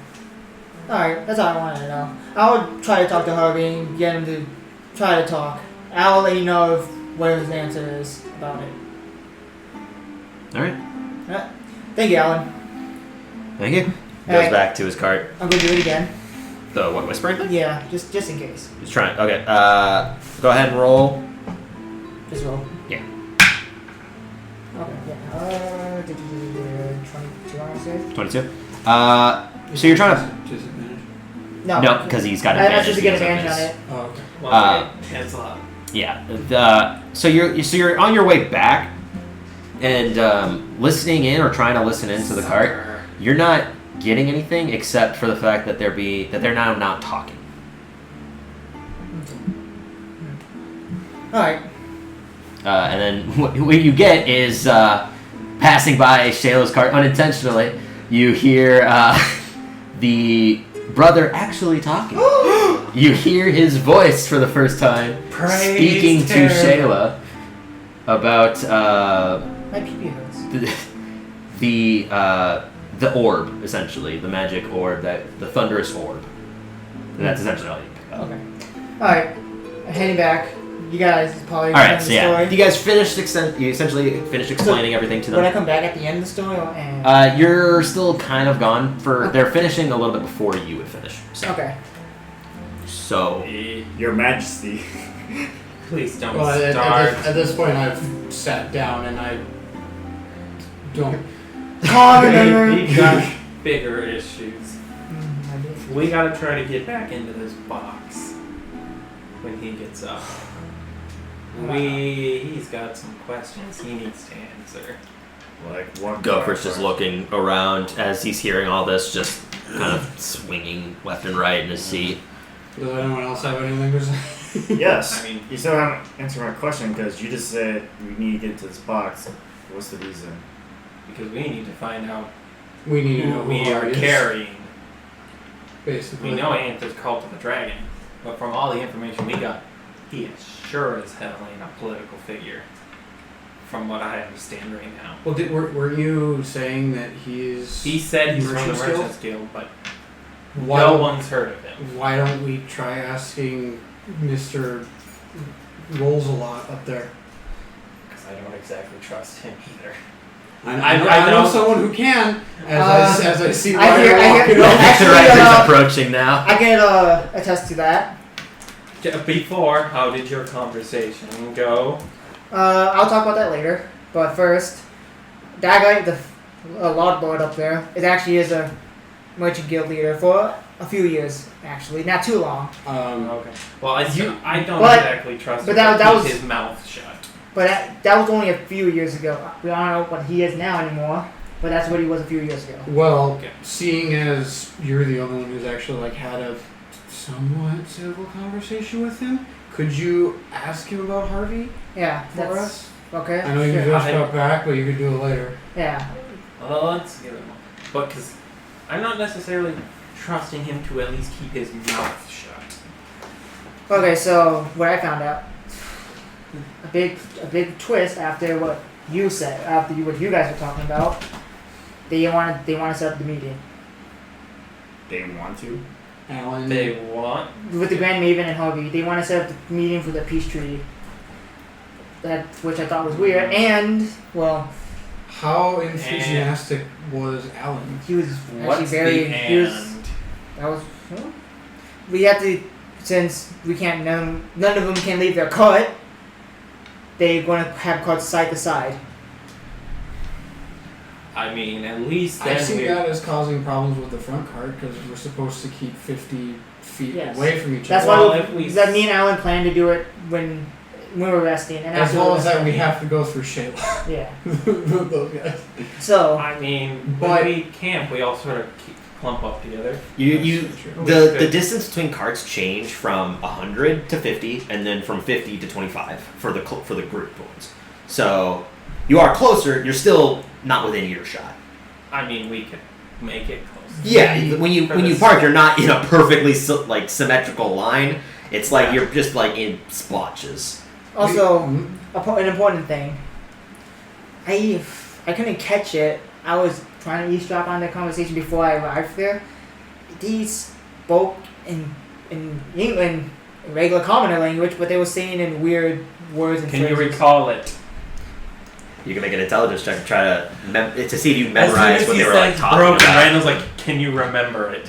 S3: Alright, that's all I wanted to know. I would try to talk to Harvey and get him to try to talk. I'll let you know what his answer is about it.
S2: Alright.
S3: Alright. Thank you, Alan.
S2: Thank you. Goes
S3: Alright.
S2: back to his cart.
S3: I'm gonna do it again.
S2: The what, whispering thing?
S3: Yeah, just in case.
S2: He's trying. Okay. Go ahead and roll.
S3: Just roll.
S2: Yeah.
S3: Okay, yeah. 22, I want to say?
S2: 22. So you're trying to...
S4: Disadvantage.
S2: No, because he's got
S3: I
S2: advantage.
S3: have to get
S2: because of
S3: advantage on
S2: his-
S3: it.
S4: Oh, okay.
S6: Well, it's a lot.
S2: Yeah. So you're on your way back, and listening in or trying to listen into the cart. You're not getting anything except for the fact that they're now not talking.
S3: Alright.
S2: And then what you get is passing by Shayla's cart unintentionally. You hear the brother actually talking. You hear his voice for the first time,
S6: Praise
S2: speaking to
S6: him.
S2: Shayla about
S3: My pee-pee hurts.
S2: the orb, essentially the magic orb, the thunderous orb. And that's essentially all you pick up.
S3: Okay. Alright. Heading back. You guys probably
S2: All right,
S3: explain
S2: so
S3: the
S2: yeah,
S3: story.
S2: you guys you essentially finished explaining everything to
S3: Would I
S2: them.
S3: come back at the end of the story? And
S2: You're still kind of gone they're finishing a little bit before you would finish. So.
S3: okay.
S2: So
S5: Your Majesty.
S6: Please don't
S4: Well,
S6: start.
S4: at this point, I've sat down and I don't.
S6: We got bigger issues.
S3: I did.
S6: We gotta try to get back into this box when he gets up. He's got some questions he needs to answer.
S5: Like one.
S2: Gopher's just looking around as he's hearing all this, just kind of swinging left and right in his seat.
S4: Does anyone else have anything to say?
S5: Yes.
S6: I mean-
S5: You still haven't answered my question because you just said we need to get into this box. What's the reason?
S6: Because we need to find out
S4: We need to know
S6: who we
S4: who
S6: are
S4: it is,
S6: carrying.
S4: basically.
S6: We know Anthony's cult of the dragon, but from all the information we got, he is sure as hell ain't a political figure. From what I understand right now.
S4: Well, were you saying that he's?
S6: He said he's from the
S4: Merchants Guild?
S6: Merchants Guild, but
S4: Why
S6: no
S4: don't-
S6: one's heard of him.
S4: Why don't we try asking Mr. Rolls a lot up there?
S6: Because I don't exactly trust him either.
S4: I know
S6: know-
S4: someone who can. As I see
S3: I
S4: Ryder
S3: hear-
S4: walking up.
S3: Actually,
S2: Director's approaching now.
S3: I can attest to that.
S6: Before, how did your conversation go?
S3: I'll talk about that later. But first, that guy, the Lord Lord up there, is a merchant guild leader for a few years, actually, not too long.
S6: Okay. Well, I don't
S3: But-
S6: exactly trust
S3: but
S6: him
S3: that
S6: to
S3: was-
S6: keep his mouth shut.
S3: But that was only a few years ago. We don't know what he is now anymore, but that's what he was a few years ago.
S4: Well,
S6: Okay.
S4: seeing as you're the only one who's actually like had a somewhat civil conversation with him, could you ask him about Harvey
S3: Yeah,
S4: for
S3: that's
S4: us?
S3: okay.
S4: I know you
S3: sure.
S4: just got back, but you could do it later.
S3: Yeah.
S6: Well, let's give him. But because I'm not necessarily trusting him to at least keep his mouth shut.
S3: Okay, so what I found out, a big twist after what you said, after what you guys were talking about. They want to set up the meeting
S5: They want to.
S4: Alan,
S6: They want.
S3: with the Grand Maven and Harvey. They want to set up the meeting for the peace treaty. Which I thought was weird, and well,
S4: how enthusiastic was Alan?
S3: he was actually
S6: What's
S3: very.
S6: the
S3: He was.
S6: and?
S3: That was. We have to, since we can't. None of them can leave their cart. They're going to have carts side to side.
S6: I mean, at least
S4: I
S6: then
S4: see
S6: we.
S4: that as causing problems with the front cart because we're supposed to keep 50 feet
S3: Yes.
S4: away from each
S3: That's
S4: other.
S6: Well,
S3: why
S6: if we
S3: that me and Alan planned to do it when we were resting, and
S4: As
S3: after
S4: well
S3: we
S4: as that, we
S3: rested-
S4: have to go through Shayla.
S3: Yeah.
S4: Those guys.
S3: So
S6: I mean,
S4: But-
S6: when we camp, we all sort of clump up together.
S2: The distance between carts change from 100 to 50, and then from 50 to 25 for the group ones. So you are closer. You're still not within earshot.
S6: I mean, we could make it close.
S2: Yeah, when you park, you're not in a perfectly symmetrical line. It's like you're just like in splotches.
S3: also
S4: Mhm.
S3: an important thing. I couldn't catch it. I was trying to eavesdrop on the conversation before I arrived there. They spoke in England, regular commoner language, but they were saying in weird words and
S6: Can you
S3: phrases.
S6: recall it?
S2: You can make an intelligence check to try to see if you
S6: As
S2: memorize
S6: soon
S2: what
S6: as
S2: they
S6: he
S2: were like
S6: said
S2: talking
S6: broken,
S2: about.
S6: Randall's like, "Can you remember it?"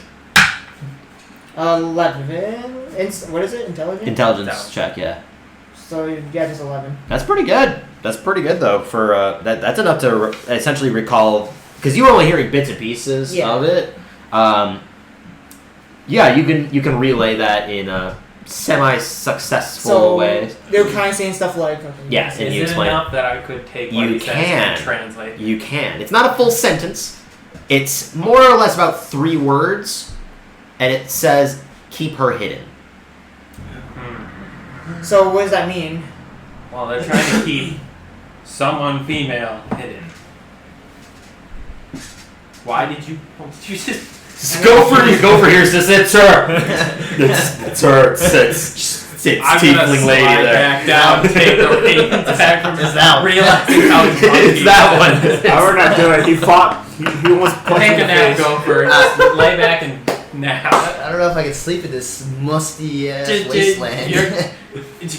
S3: 11. What is it? Intelligence?
S2: Intelligence check, yeah.
S3: So yeah, just 11.
S2: That's pretty good. That's pretty good though. For that's enough to essentially recall because you were only hearing bits and pieces
S3: Yeah.
S2: of it. Yeah, you can relay that in a semi-successful
S3: So
S2: way.
S3: they were kind of saying stuff like, okay,
S2: Yeah.
S6: Is
S2: And you
S6: it
S2: explain it.
S6: enough that I could take what
S2: You
S6: he says
S2: can.
S6: and translate?
S2: You can. It's not a full sentence. It's more or less about 3 words, and it says keep her hidden.
S6: Hmm.
S3: So what does that mean?
S6: Well, they're trying to keep someone female hidden. Why did you just?
S2: Go for here, sis. It's her. It's her. It's
S6: I'm gonna
S2: tiefling
S6: slide
S2: lady there.
S6: back down, take the reins back from his
S8: that one?
S6: realizing how he's
S2: It's that one.
S5: I would not do it. He fought. He almost punched
S6: Take
S5: me
S6: a
S5: in the
S6: nap,
S5: face.
S6: go for it. Just lay back and nap.
S8: I don't know if I can sleep in this musty ass
S6: Just-
S8: wasteland.
S6: you're-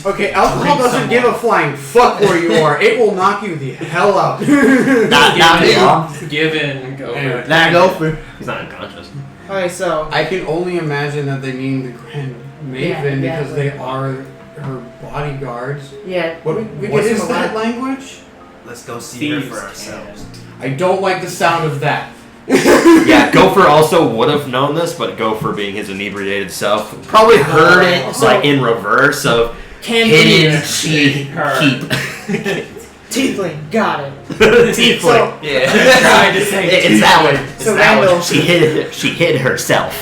S4: Okay, alcohol
S6: Drink
S4: doesn't give a flying fuck where you are. It will knock you the hell out.
S8: not me.
S6: Give in and go for
S4: Anyway.
S6: it.
S8: Nah, go for it.
S2: He's not unconscious.
S3: Okay, so
S4: I can only imagine that they mean the Grand Maven
S3: Yeah,
S4: because they are her bodyguards.
S3: yeah,
S4: What
S3: give
S4: is
S3: him a
S4: that
S3: lot-
S4: language?
S8: Let's go see her
S6: Thieves
S8: for ourselves.
S4: I don't like the sound of that.
S2: Yeah, Gopher also would have known this, but Gopher, being his inebriated self, probably heard it like in reverse of
S3: Can
S2: hidden
S3: be
S2: she
S6: Her.
S2: keep.
S3: tiefling. Got it.
S2: Tiefling.
S3: So,
S8: Yeah.
S6: Trying to say
S2: It's that one. It's
S3: So
S2: that one.
S3: Randall-
S2: She hid herself.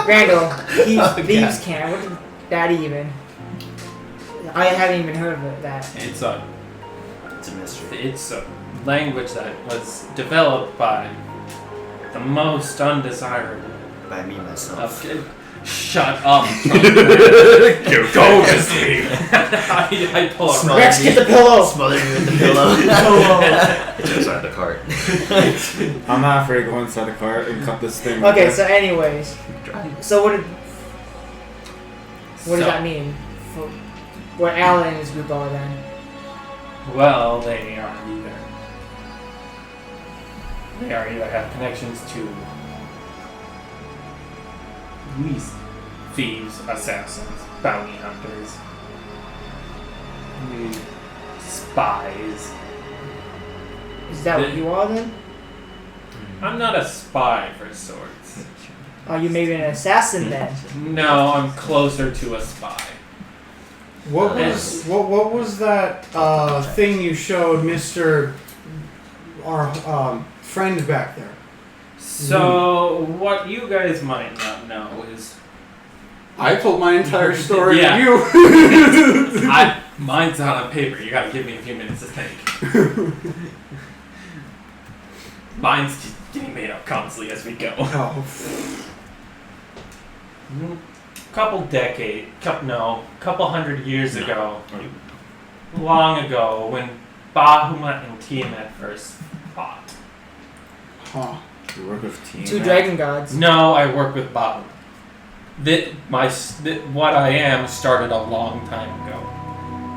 S3: Randall,
S8: Oh,
S3: thieves can. What did that even? I haven't even heard of that.
S6: It's
S8: It's a mystery.
S6: a language that was developed by the most undesirable
S8: By me myself.
S6: of. Shut up. Go to sleep. I pull a
S3: Rex, get the pillow.
S8: Smother me with the pillow.
S2: It's inside the cart.
S5: I'm not afraid to go inside the car and cut this thing.
S3: Okay, so anyways, so what does
S6: So-
S3: that mean? For what Alan and his group are then?
S6: Well, they either have connections to least thieves, assassins, bounty hunters, spies.
S3: Is that what you are then?
S6: I'm not a spy for sorts.
S3: Are you maybe an assassin then?
S6: No, I'm closer to a spy.
S4: What was that thing you showed Mr. our friend back there?
S6: So, what you guys might not know is...
S4: I told my entire story
S6: Yeah.
S4: to you.
S6: Mine's not on paper. You gotta give me a few minutes to think. Mine's just getting made up constantly as we go.
S4: Oh.
S6: Couple hundred years ago, long ago, when Bahamut and Tiamat first fought.
S4: Huh.
S5: You work with team.
S3: Two dragon gods.
S6: No, I work with Bahamut. What I am started a long time ago.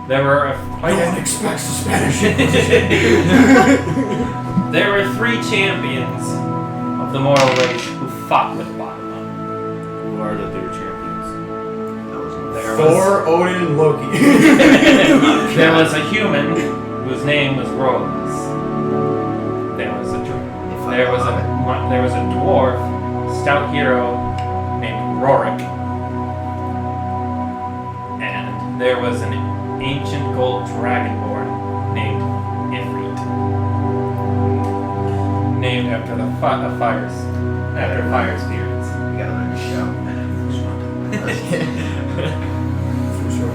S6: There were
S4: No one expects the Spanish
S6: There were 3 champions of the mortal race who fought with Bahamut.
S5: Who are the 3 champions?
S4: Thor, Odin, and Loki.
S6: There was a human whose name was Rose. There was a dwarf, stout hero named Rorik, and there was an ancient gold dragonborn named Ifrit, named after the fire spirits.
S8: You gotta learn to show.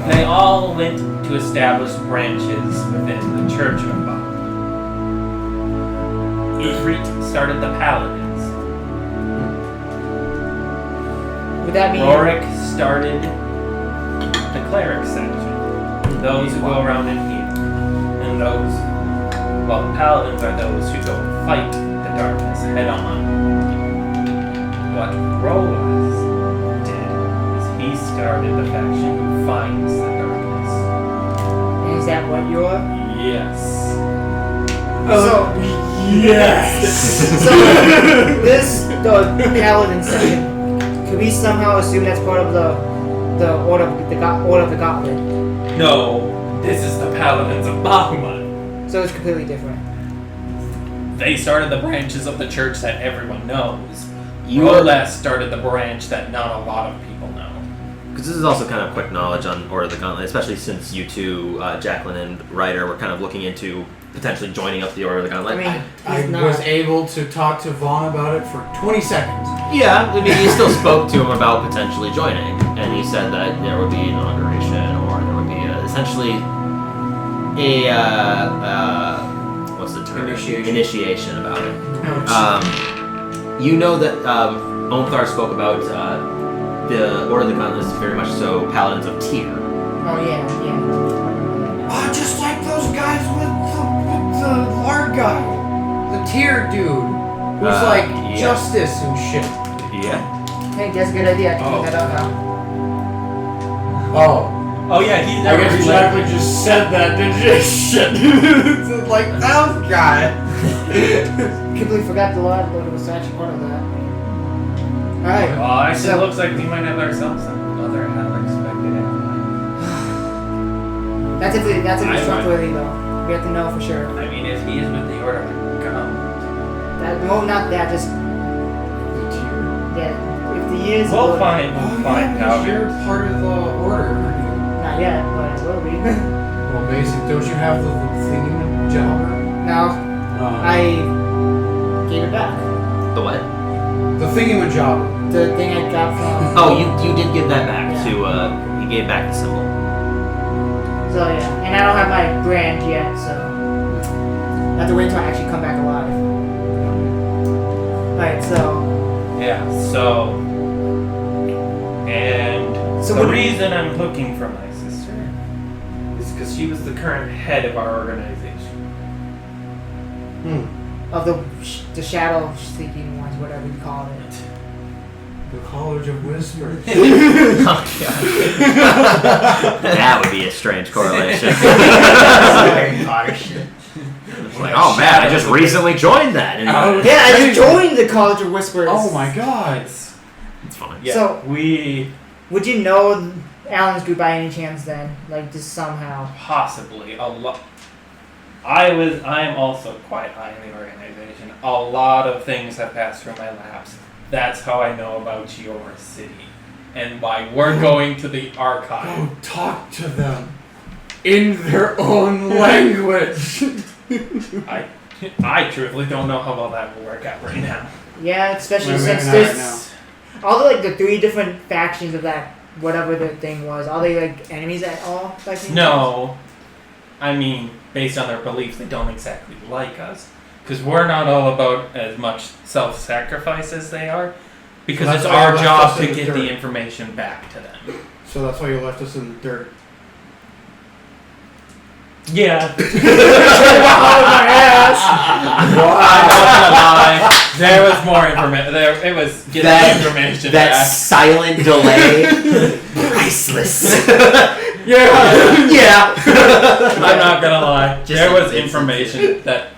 S6: They all went to establish branches within the Church of Bahamut. Ifrit started the paladins.
S3: Would that mean
S6: Rorik started the cleric section. Those who go around and heal. And those, well, paladins are those who go fight the darkness head on. What Roas did is he started the faction who finds the darkness.
S3: is that what you're?
S6: Yes.
S3: So this the paladin section. Could we somehow assume that's part of the order of the gauntlet?
S6: No, this is the paladins of Bahamut.
S3: So it's completely different.
S6: They started the branches of the church that everyone knows.
S2: You are-
S6: Rolas started the branch that not a lot of people know.
S2: Because this is also kind of quick knowledge on Order of the Gauntlet, especially since you two, Jacqueline and Ryder, were kind of looking into potentially joining up the Order of the Gauntlet.
S3: I mean,
S4: I
S3: he's not.
S4: was able to talk to Vaughn about it for 20 seconds.
S2: Yeah, I mean, you still spoke to him about potentially joining, and he said that there would be an inauguration, or there would be essentially what's the term? Initiation about it. You know that Omthar spoke about the Order of the Gauntlet is very much so paladins of Tyr.
S3: Oh yeah.
S4: Oh, just like those guys with the lard guy. The tier dude. Who's like
S2: yeah.
S4: justice and shit.
S2: Yeah.
S3: Hey, that's a good idea. I can pick that up now.
S4: Oh.
S6: Oh yeah, he's
S4: I guess Jacqueline just said that, didn't you? Shit. It's like, that guy.
S3: Completely forgot the lot, but it was actually part of that. Alright.
S6: Well, actually,
S3: So-
S6: it looks like we might have ourselves another unexpected ally.
S3: That's if
S6: I
S3: it's
S6: would-
S3: trustworthy though. We have to know for sure.
S6: I mean, if he is with the Order of the Gauntlet.
S3: Well, not that, just
S4: The tier.
S3: yeah. If the years
S6: We'll
S3: will-
S6: find out.
S4: You're part of the order, aren't you?
S3: Not yet, but it will be.
S4: Well, basic. Don't you have the thingy-jobber?
S3: No, I gave it back.
S2: The what?
S4: The thingy-majobber.
S3: The thing I got from.
S2: Oh, you did give that back to, you gave back the symbol.
S3: So yeah, and I don't have my brand yet, so I have to wait until I actually come back alive. Alright, so
S6: Yeah, so. And
S3: So
S6: the
S3: what-
S6: reason I'm looking for my sister is because she was the current head of our organization.
S3: of the shadow seeking ones, whatever you call it.
S4: The College of Whispers.
S2: Oh, God. That would be a strange correlation.
S8: Harry Potter shit.
S2: Like, oh man, I just recently joined that. And
S3: Yeah, I just joined the College of Whispers.
S4: Oh my god.
S2: it's fine.
S6: Yeah,
S3: So-
S6: we
S3: Would you know Alan's group by any chance then? Like just somehow.
S6: possibly a lot. I am also quite high in the organization. A lot of things have passed through my laps. That's how I know about your city. and why we're going to the archive.
S4: Go talk to them in their own language.
S6: I truthfully don't know how well that will work out right now.
S3: Yeah, especially
S4: Maybe
S3: since
S4: not
S3: there's all the 3 different factions of that whatever the thing was. Are they like enemies at all?
S6: No. I mean, based on their beliefs, they don't exactly like us. Because we're not all about as much self-sacrifice as they are. Because
S4: So
S6: it's
S4: that's why
S6: our
S4: you left
S6: job
S4: us
S6: to
S4: in the
S6: get
S4: dirt.
S6: the information back to them.
S4: So that's why you left us in the dirt.
S6: Yeah.
S3: Oh my ass!
S6: I'm not gonna lie. There was more information. It was getting information
S2: That
S6: back.
S2: silent delay. Priceless.
S6: Yeah. I'm not gonna lie.
S2: Just
S6: There was
S2: like
S6: information that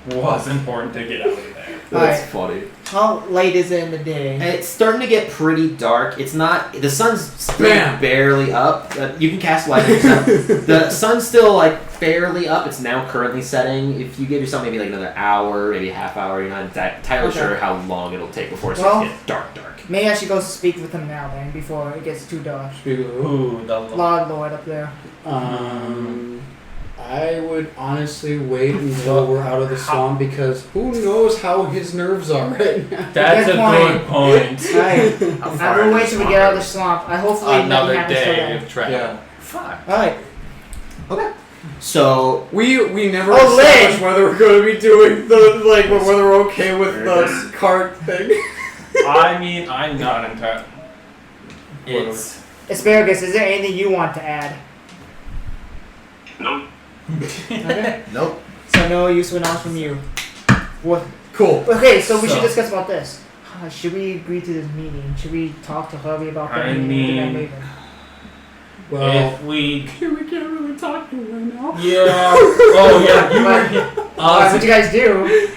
S6: was important to get out of there.
S3: Alright.
S2: funny.
S3: How late is it in the day?
S2: It's starting to get pretty dark. It's not. The sun's still
S4: Bam.
S2: barely up. You can cast light on yourself. The sun's still like fairly up. It's now currently setting. If you give yourself maybe like another hour, maybe a half hour, you're not entirely
S3: Okay.
S2: sure how long it'll take before it starts to get dark.
S3: Maybe I should go speak with him now then, before it gets too dark.
S4: Speak of who?
S6: Ooh, the
S3: Lord up there.
S4: I would honestly wait until we're out of the swamp because who knows how his nerves are right now.
S6: That's a
S3: Good
S6: good point.
S3: Alright.
S7: How
S3: I
S7: far
S3: will
S7: is
S3: wait
S7: the
S3: till we
S7: swamp?
S3: get out of the swamp. I hopefully
S6: Another
S3: nothing happens till
S6: day
S3: then.
S6: of travel.
S4: Yeah.
S6: Fuck.
S3: Alright.
S2: Okay. So
S4: We never
S3: Oh,
S4: established
S3: Lynn!
S4: whether we're going to be doing the whether we're okay with the cart thing.
S6: I mean, I'm not entirely. It's.
S3: Asparagus, is there anything you want to add?
S7: Nope.
S3: Okay.
S2: nope.
S3: So no useful knowledge from you. What?
S4: Cool.
S3: Okay, so we should
S6: So-
S3: discuss about this. Should we agree to this meeting? Should we talk to Harvey about that
S6: I
S3: meeting?
S6: mean-
S4: Well,
S6: If we.
S4: we can't really talk to him right now.
S6: Yeah. Oh, yeah. You were here.
S3: What you guys do?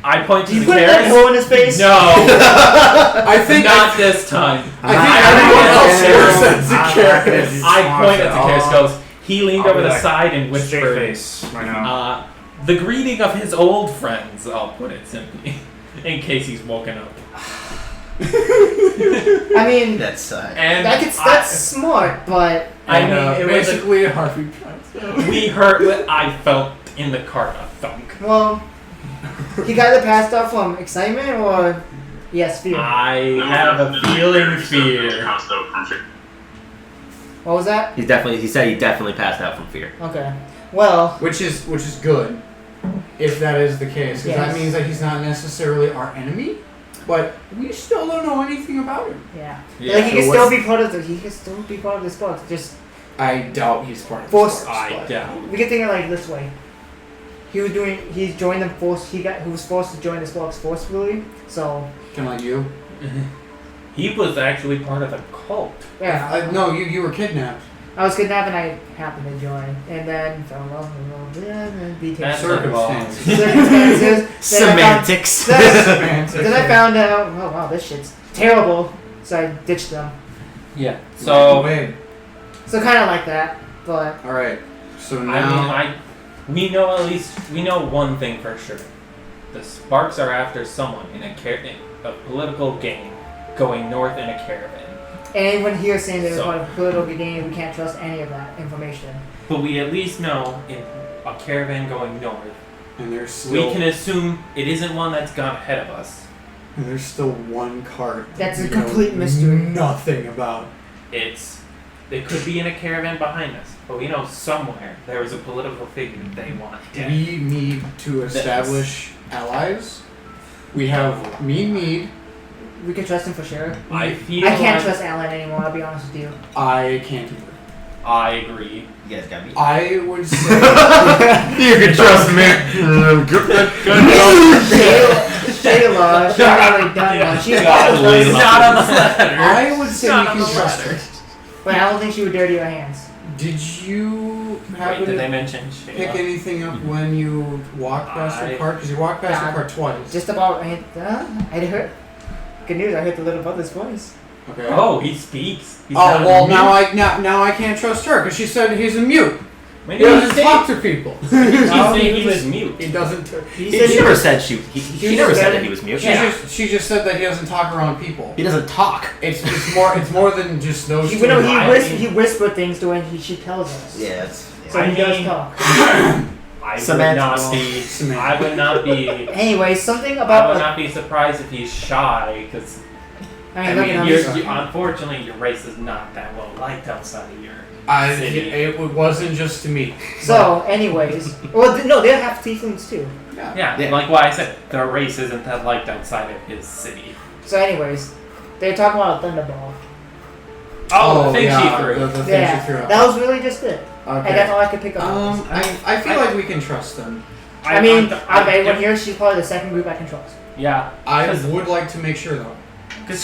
S6: I point to
S3: Do you
S6: the
S3: put that
S6: carrots.
S3: hole in his face?
S6: No.
S4: I think
S6: Not this time.
S4: I think everyone else here sends the
S5: I'm not
S4: carrots.
S5: gonna do
S6: I point at the
S5: I'll-
S6: carrots, goes. He leaned
S5: I'll
S6: over
S5: be
S6: the
S5: like,
S6: side and
S5: Straight
S6: whispered.
S5: face right now.
S6: The greeting of his old friends, I'll put it simply, in case he's woken up.
S3: I mean,
S8: That's
S6: And
S3: that's smart, but
S6: I know it was.
S4: Basically, Harvey.
S6: We heard. I felt in the cart a thunk.
S3: well, he kind of passed out from excitement or yes, fear.
S6: I
S7: No,
S6: have
S7: no,
S6: a
S7: no,
S6: feeling
S7: no,
S6: fear.
S7: Passed out from fear.
S3: What was that?
S2: He said he definitely passed out from fear.
S3: Okay. Well,
S4: Which is good, if that is the case, because
S3: Yes.
S4: that means that he's not necessarily our enemy, but we still don't know anything about him.
S3: yeah.
S6: Yeah.
S3: Like he
S4: so
S3: can still
S4: what's-
S3: be part of the. He can still be part of the squad. Just
S4: I doubt he's part of
S3: Force-
S4: the
S6: I
S4: Sparks,
S6: doubt.
S3: we can think of it like this way. He joined them forced. He was forced to join the squad forcefully. So
S4: Kind of like you.
S6: He was actually part of the cult.
S3: yeah.
S4: No, you were kidnapped.
S3: I was kidnapped and I happened to join, and then fell in love and details.
S6: That's
S4: Circumstances.
S3: Circumstances.
S2: Semantics.
S3: Then I found out. Oh wow, this shit's terrible. So I ditched them.
S6: Yeah. So
S4: Wait.
S3: So kind of like that, but
S4: All right. So
S6: I mean,
S4: now.
S6: we know one thing for sure. The Sparks are after someone in a political game going north in a caravan.
S3: and anyone here saying that it's
S6: So-
S3: part of political game, we can't trust any of that information.
S6: But we at least know in a caravan going north,
S4: And there's still.
S6: we can assume it isn't one that's gone ahead of us.
S4: And there's still one cart.
S3: That's a
S4: we know
S3: complete mystery.
S4: Nothing about.
S6: It could be in a caravan behind us, but we know somewhere there is a political figure they want dead.
S4: We need to establish allies. We have Mead.
S3: We can trust him for sure.
S6: I feel
S3: I can't
S6: like
S3: trust Alan anymore. I'll be honest with you.
S4: I can't either.
S6: I agree.
S8: You guys got me.
S4: I would say.
S2: You can trust me.
S3: Shayla, she's not really done much. She's
S6: Probably
S3: not.
S6: not on the ladder.
S4: I would say we
S6: Not on
S4: can
S6: the
S4: trust
S6: ladder.
S4: her.
S3: But I don't think she would dirty her hands.
S4: Did you
S6: Wait,
S4: happen
S6: did they
S4: to
S6: mention
S4: pick
S6: Shayla?
S4: anything up when you walked past your cart? Because you walked past your cart twice.
S3: Just about. I heard. Good news. I heard the little brother's voice.
S4: Okay.
S6: Oh, he speaks. He's
S4: Oh
S6: not
S4: well,
S6: mute.
S4: now I can't trust her because she said he's a mute.
S6: When
S4: He
S6: did
S4: doesn't talk to people.
S6: he say he was mute?
S4: He doesn't.
S3: He
S2: She
S3: said he
S2: never
S3: was,
S2: said he never said that he was mute.
S4: She just said that he doesn't talk around people.
S2: He doesn't talk.
S4: It's more than just those
S3: he,
S4: two.
S3: no,
S4: lines.
S3: he whispered things to when she tells us.
S8: Yeah, it's.
S3: So
S6: I
S3: he does
S6: mean-
S3: talk.
S6: I
S2: Semantics.
S6: would not be.
S4: Semantics.
S6: I would not be.
S3: Anyway, something
S6: I
S3: about
S6: would
S3: like,
S6: not be surprised if he's shy, because
S3: I mean, look at how
S6: you're,
S3: he's-
S6: unfortunately your race is not that well liked outside of your city.
S4: It wasn't just to me.
S3: So, anyways, well, no, they have tieflings too.
S6: Yeah,
S2: Yeah.
S6: like what I said, their race isn't that liked outside of his city.
S3: So, anyways, they're talking about a thunderball.
S6: Oh, the thing
S4: yeah,
S6: she threw.
S4: The thing she
S3: Yeah,
S4: threw out.
S3: that was really just it, and that's
S4: Okay.
S3: all I could pick up. on this.
S4: I feel like we can trust them.
S3: I mean, out of everyone here, she's probably the second group I can trust.
S6: Yeah,
S4: I would like to make sure though.
S6: because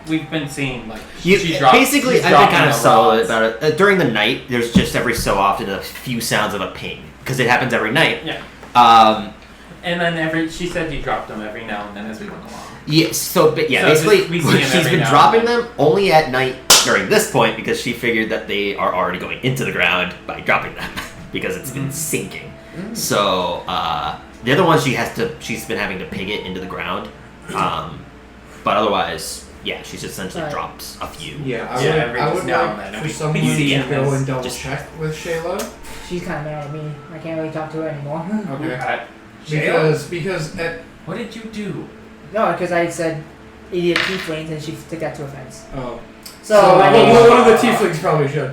S6: we've been seeing like
S2: Basically,
S6: she's
S2: I've been
S6: dropping
S2: kind of
S6: the
S2: subtle
S6: rods.
S2: about it. During the night, there's just every so often a few sounds of a ping because it happens every night.
S6: Yeah,
S2: Um,
S6: and then she said you dropped them every now and then as we went along.
S2: yes. So, but yeah,
S6: So
S2: basically,
S6: we see 'em
S2: she's
S6: every
S2: been
S6: now
S2: dropping
S6: and then.
S2: them only at night during this point because she figured that they are already going into the ground by dropping them because it's been sinking. So the other ones she's been having to pig it into the ground. But otherwise, yeah, she's essentially
S3: Right.
S2: drops a few.
S4: Yeah,
S6: Yeah,
S4: I
S6: every
S4: would
S6: just now and
S4: like
S6: then.
S4: for
S6: We
S4: someone
S6: see
S4: to
S6: it
S4: go
S6: as
S4: and double
S2: just-
S4: check with Shayla
S3: She's kind of mad at me. I can't really talk to her anymore.
S4: Okay.
S6: Shayla?
S4: because at,
S6: What did you do?
S3: No, because I said idiot tieflings, and she took that to offense.
S4: oh.
S3: So, I mean,
S4: one of the tieflings probably should.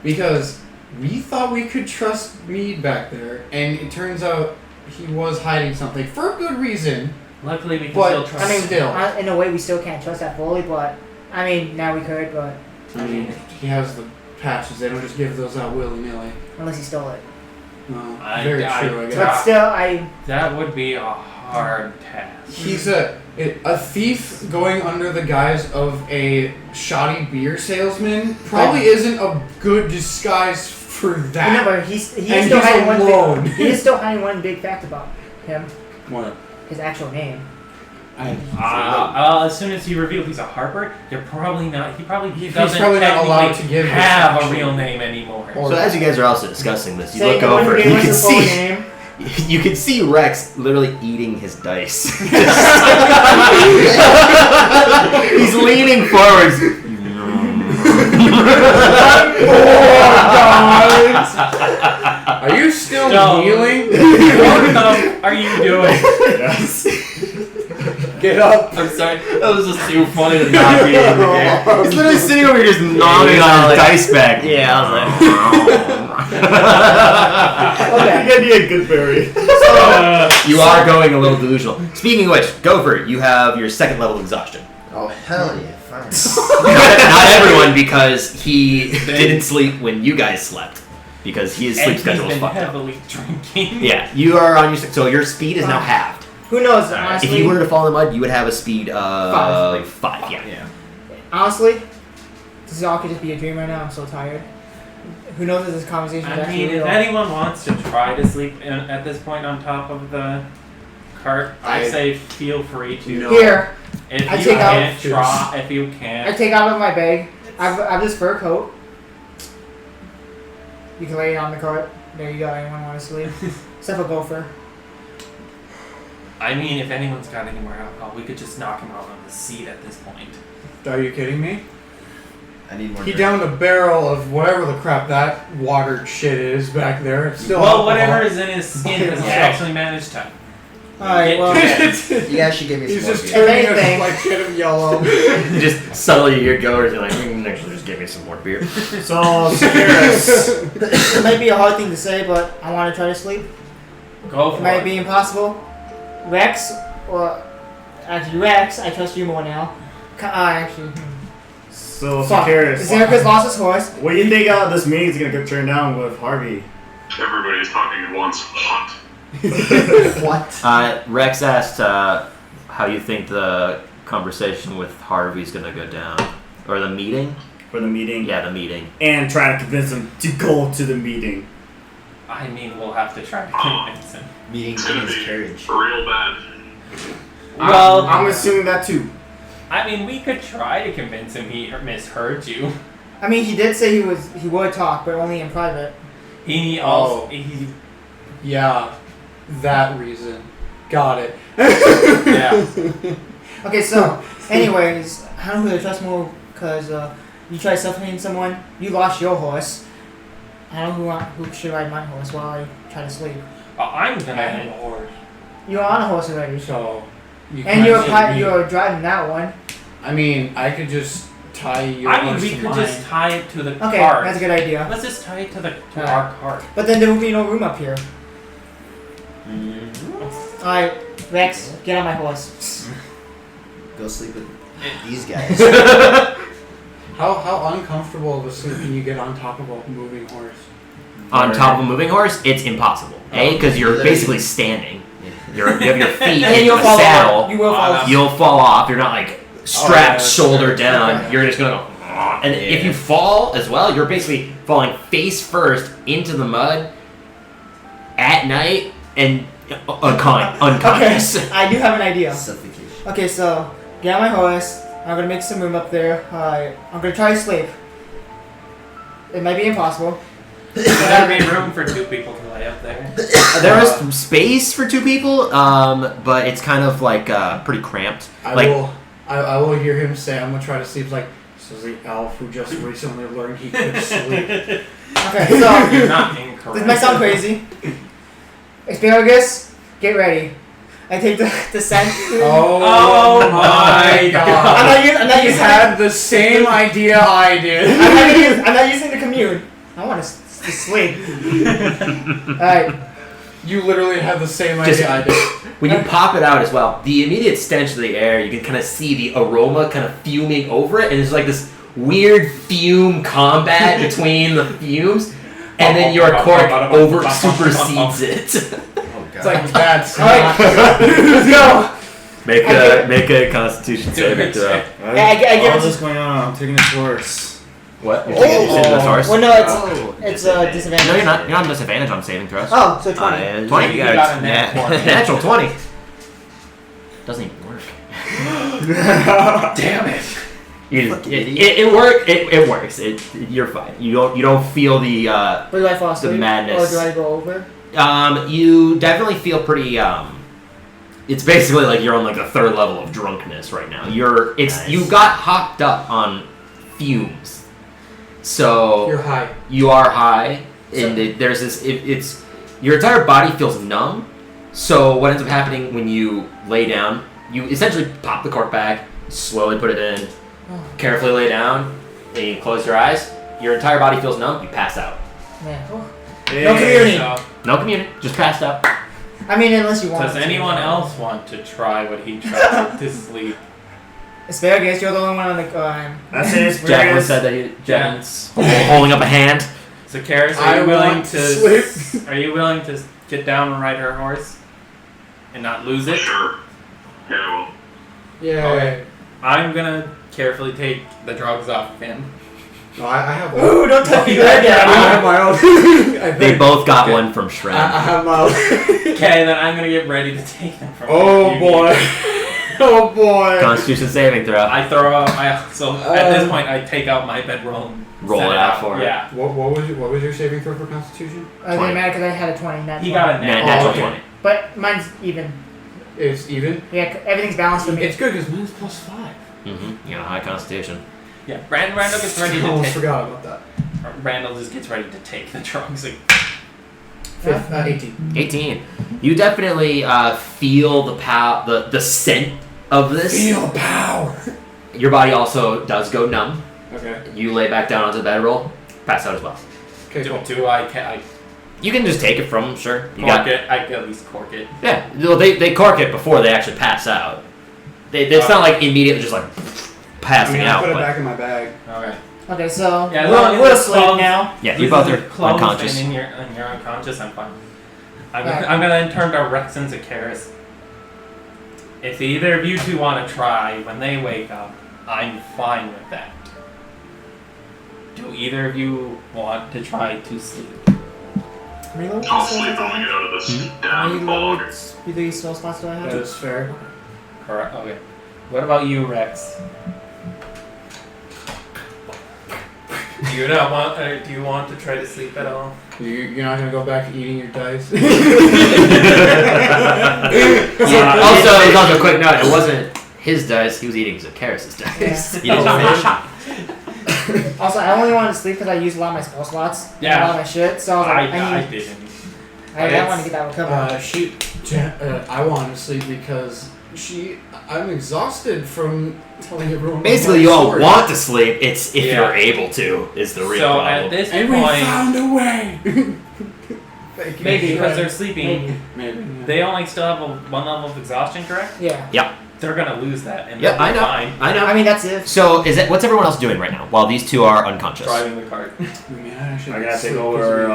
S4: Because we thought we could trust Mead back there, and it turns out he was hiding something for a good reason.
S6: Luckily, we can
S4: But,
S6: still trust.
S3: I mean,
S4: Still.
S3: in a way, we still can't trust that fully, but I mean, now we could, but
S4: I mean, he has the patches. They don't just give those out willy nilly.
S3: unless he stole it.
S4: Very true, I
S3: But
S4: guess.
S3: still,
S6: that would be a hard task.
S4: He's a thief going under the guise of a shoddy beer salesman. Probably isn't a good disguise for that.
S3: remember, he's
S4: And
S3: still
S4: he's
S3: hiding one
S4: alone.
S3: big. He is still hiding one big fact about him,
S4: What?
S3: his actual name.
S6: As soon as he revealed he's a Harper, you're probably not. He probably
S4: He's
S6: doesn't
S4: probably not allowed
S6: technically
S4: to give his
S6: have a
S4: actual-
S6: real name anymore.
S4: Or-
S2: So as you guys are also discussing this, you
S3: Saying
S2: look
S3: the one who
S2: over.
S3: gave
S2: You
S3: us
S2: can
S3: his full
S2: see.
S3: name.
S2: You can see Rex literally eating his dice. He's leaning forwards.
S4: Are you still
S6: No.
S4: kneeling?
S6: What the are you doing?
S4: Get up.
S2: I'm sorry. That was just too funny to not be in the game. He's literally sitting over here just nodding on his dice bag. Yeah, I was
S3: Okay.
S8: You gotta be a good berry.
S2: like, you are going a little delusional. Speaking of which, Gopher, you have your second level exhaustion.
S8: Oh hell yeah! Fine.
S2: Not everyone, because he didn't sleep when you guys slept. Because his
S6: And
S2: sleep
S6: he's
S2: schedule was
S6: been
S2: fucked up.
S6: heavily drinking.
S2: Yeah, you are on your so your speed is now halved.
S3: Who knows?
S6: Alright,
S3: Honestly,
S2: If you were to fall in the mud, you would have a speed of 5. Yeah.
S3: honestly, this all could just be a dream right now. I'm so tired. Who knows if this conversation is
S6: I
S3: actually
S6: mean, if
S3: real?
S6: anyone wants to try to sleep at this point on top of the cart, I say feel free to.
S3: Here,
S6: If
S3: I
S6: you
S3: take out-
S6: can't try, if you
S3: I
S6: can't,
S3: take out of my bag. I have this fur coat. You can lay it on the cart. There you go. Anyone want to sleep? Except for Gopher.
S6: I mean, if anyone's got any more alcohol, we could just knock him out on the seat at this point.
S4: Are you kidding me?
S8: I need more.
S4: He
S8: drink.
S4: downed a barrel of whatever the crap that watered shit is back there. It's still
S6: Well,
S4: alcohol.
S6: whatever is in his skin has
S8: Yeah.
S6: actually managed to.
S3: Alright, well,
S8: You guys should give me
S4: He's
S8: some more
S4: just
S8: beer.
S4: turning
S3: anything.
S4: it like shit of yellow.
S2: Just subtly your goers are like, actually just give me some more beer.
S8: So Sorcerers.
S3: it might be a hard thing to say, but I want to try to sleep.
S6: Go
S3: It
S6: for
S3: might
S6: it.
S3: be impossible. Rex, or actually Rex, I trust you more now. Actually,
S5: So
S3: fuck.
S5: Sorcerers.
S3: Xericus lost his horse.
S5: What do you think this meeting's gonna get turned down with Harvey?
S7: Everybody's talking at once. Hot.
S8: What?
S2: Rex asked how you think the conversation with Harvey's gonna go down, or the meeting.
S5: For the meeting?
S2: Yeah, the meeting.
S5: And trying to convince him to go to the meeting.
S6: I mean, we'll have to try to convince him.
S8: Meeting
S7: It's
S8: in
S7: gonna
S8: his
S7: be
S8: carriage.
S7: real bad.
S6: Well,
S5: I'm assuming that too.
S6: I mean, we could try to convince him he misheard you.
S3: I mean, he did say he would talk, but only in private.
S6: He also he
S4: Yeah, that reason. Got it.
S6: yeah.
S3: Okay, so, anyways, I don't really trust more because you try suffocating someone, you lost your horse. I don't know who should ride my horse while I try to sleep.
S6: I'm gonna have a horse.
S3: You're on a horse already.
S4: So,
S3: And you're driving that one.
S4: I mean, I could just tie your
S6: I mean,
S4: horse
S6: we
S4: to
S6: could
S4: mine.
S6: just tie it to the
S3: Okay,
S6: cart.
S3: that's a good idea.
S6: Let's just tie it to
S3: Alright.
S6: our cart.
S3: But then there will be no room up here. Alright, Rex, get on my horse.
S8: Go sleep with these guys.
S4: How uncomfortable of a sleep can you get on top of a moving horse?
S2: On top of a moving horse, it's impossible. Because you're basically standing. You have your feet
S3: And
S2: in
S3: you'll
S2: the
S3: fall
S2: saddle.
S3: off. You will fall off.
S2: You'll fall off. You're not like strapped
S6: that's
S2: shoulder
S6: true.
S2: down.
S3: Okay.
S2: You're just gonna go. And if you fall as well, you're basically falling face first into the mud at night and unconscious.
S3: Okay, I do have an idea.
S8: Suffocation.
S3: Okay, so get on my horse. I'm gonna make some room up there. I'm gonna try to sleep. It might be impossible.
S6: There'll be room for 2 people to lay up there.
S2: There is some space for 2 people, but it's kind of like pretty cramped.
S4: I will hear him say, I'm gonna try to sleep like, this is the elf who just recently learned he could sleep.
S3: Okay, so
S6: You're not incorrect.
S3: this might sound crazy. Asparagus, get ready. I take the scent.
S6: Oh my god.
S3: I'm not
S4: He
S3: using.
S4: had the same idea I did.
S3: I'm not using the commune. I want to sleep. Alright.
S4: You literally had the same
S2: Just-
S4: idea I did.
S2: When you pop it out as well, the immediate stench of the air, you can kind of see the aroma kind of fuming over it, and it's like this weird fume combat between the fumes, and then your cork over supersedes it.
S8: Oh
S4: It's
S8: god.
S4: like, that's
S3: Alright.
S4: not
S3: Let's go.
S2: Make a Constitution saving throw.
S3: I give
S5: All
S3: it to-
S5: this going on, I'm taking this horse.
S2: What? You're taking the horse?
S3: Well, no, it's a disadvantage.
S2: No, you're not. You're on disadvantage on saving throws.
S3: Oh, so 20.
S2: 20.
S6: You got a nat 20.
S2: Natural 20. Doesn't even work.
S6: Damn it.
S2: It works. It works. You're fine. You don't feel the
S3: But do I fall asleep?
S2: madness.
S3: Or do I go over?
S2: You definitely feel pretty it's basically like you're on like the 3rd level of drunkenness right now.
S8: Nice.
S2: You got hopped up on fumes. So
S4: You're high.
S2: you are high, and there's this. It's your entire body feels numb. So what ends up happening when you lay down, you essentially pop the cork back, slowly put it in, carefully lay down, and you close your eyes. Your entire body feels numb. You pass out.
S3: Yeah. Oh.
S6: No
S3: communing.
S2: No community, just passed out.
S3: I mean, unless you want.
S6: Does
S3: to.
S6: anyone else want to try what he tried to sleep?
S3: Asparagus, you're the only one on the.
S5: That's it,
S2: Jacqueline
S5: Asparagus.
S2: said that Jacqueline's holding up a hand.
S6: So, Karis,
S4: I
S6: are you willing
S4: want
S6: to
S4: sleep.
S6: Are you willing to get down and ride her horse and not lose it?
S7: Sure. Yeah,
S4: Yeah.
S6: Okay. I'm gonna carefully take the drugs off of him.
S4: No, I have one.
S3: Ooh, don't touch me
S4: I
S3: there,
S4: have my own.
S2: They both got one from Shred.
S4: I have my own.
S6: Okay, then I'm gonna get ready to take them from
S4: Oh
S6: you.
S4: boy. Oh boy.
S2: Constitution saving throw.
S6: I throw out at this point I take out my bedroll and
S2: Roll
S6: set
S2: it out for it.
S6: Yeah.
S4: What was your saving throw for Constitution?
S3: It didn't matter because I had a 20. Not
S6: He
S3: 20.
S6: got a net.
S2: Natural
S4: okay.
S2: 20.
S3: But mine's even.
S4: It's even.
S3: Yeah, everything's balanced for me.
S4: It's good because mine's +5.
S2: Mm-hmm. You got a high Constitution.
S6: Yeah. Randall gets ready
S4: I
S6: to
S4: almost
S6: take.
S4: forgot about that.
S6: Randall just gets ready to take the drugs. Like,
S4: 18.
S2: 18. You definitely feel the scent of this.
S4: Feel power.
S2: Your body also does go numb.
S4: Okay.
S2: You lay back down onto the bedroll, pass out as well.
S4: Okay. Cool.
S6: do I
S2: You can just take it from them, sure. You
S6: cork it? I can at least cork it.
S2: Yeah, well, they cork it before they actually pass out. It's not like immediately just like passing
S4: I
S2: out.
S4: put it
S2: But
S4: back in my bag.
S6: Okay.
S3: Okay, so
S6: Yeah, as long as
S3: we're
S6: it's
S3: asleep
S6: closed.
S3: now.
S2: yeah, you
S6: This
S2: both
S6: is
S2: are
S6: closed
S2: unconscious.
S6: And you're unconscious, I'm fine.
S3: Alright.
S6: I'm gonna turn to Rex and Zakaris. If either of you two want to try when they wake up, I'm fine with that. Do either of you want to try to sleep?
S3: Reload
S7: I'll sleep when we get out of this damn fog.
S3: the spell spots do I have?
S4: That is fair.
S6: Correct. Okay. What about you, Rex? Do you not want? Do you want to try to sleep at all?
S4: You're not gonna go back to eating your dice.
S2: Also, it was also a quick note. It wasn't his dice. He was eating Zacchaeus' dice. He didn't finish.
S3: Also, I only wanted to sleep because I used a lot of my spell slots. And
S6: Yeah.
S3: a lot of my shit. So I was like,
S6: I didn't.
S3: I want to get that recovered.
S4: I want to sleep because I'm exhausted from telling everyone.
S2: Basically,
S4: about
S2: you all
S4: story.
S2: want to sleep. It's if
S6: Yeah.
S2: you're able to is the real
S6: So
S2: problem.
S6: at this
S4: And we
S6: point,
S4: found a way. Thank you.
S6: maybe because they're sleeping,
S4: Maybe.
S6: they only still have one level of exhaustion, correct?
S3: Yeah.
S6: They're gonna lose that, and
S2: Yep,
S6: they'll
S2: I
S6: be
S2: know.
S6: fine.
S2: I know.
S3: I mean, that's it.
S2: So what's everyone else doing right now while these two are unconscious?
S6: Driving the cart.
S5: I gotta take over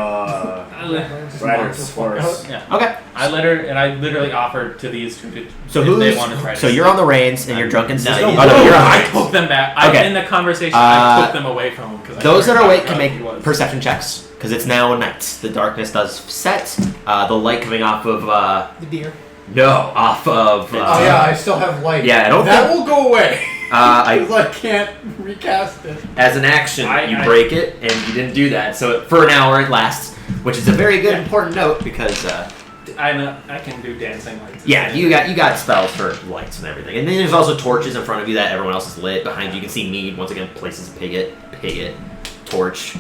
S5: Ryder's force.
S6: Yeah.
S2: Okay.
S6: I literally offered to these two to,
S2: So
S6: if they want to try to
S2: So you're
S6: sleep.
S2: on the reins and you're drunk and
S8: No,
S2: sleep.
S8: you-
S2: Oh no, you're
S6: I
S2: on.
S6: took them back.
S2: Okay.
S6: In the conversation, I took them away from him.
S2: Those that are awake can make perception checks because it's now night. The darkness does set. The light coming off of
S3: The deer.
S2: off of.
S4: Oh yeah, I still have light.
S2: Yeah, I don't
S4: that
S2: think-
S4: will go away.
S2: I
S4: Because I can't recast it.
S2: as an action you
S6: I-
S2: break it and you didn't do that. So for an hour it lasts, which is a very good important note because.
S6: I can do dancing lights.
S2: Yeah, you got spells for lights and everything, and then there's also torches in front of you that everyone else is lit. Behind you, you can see Mead once again places Pigget, torch,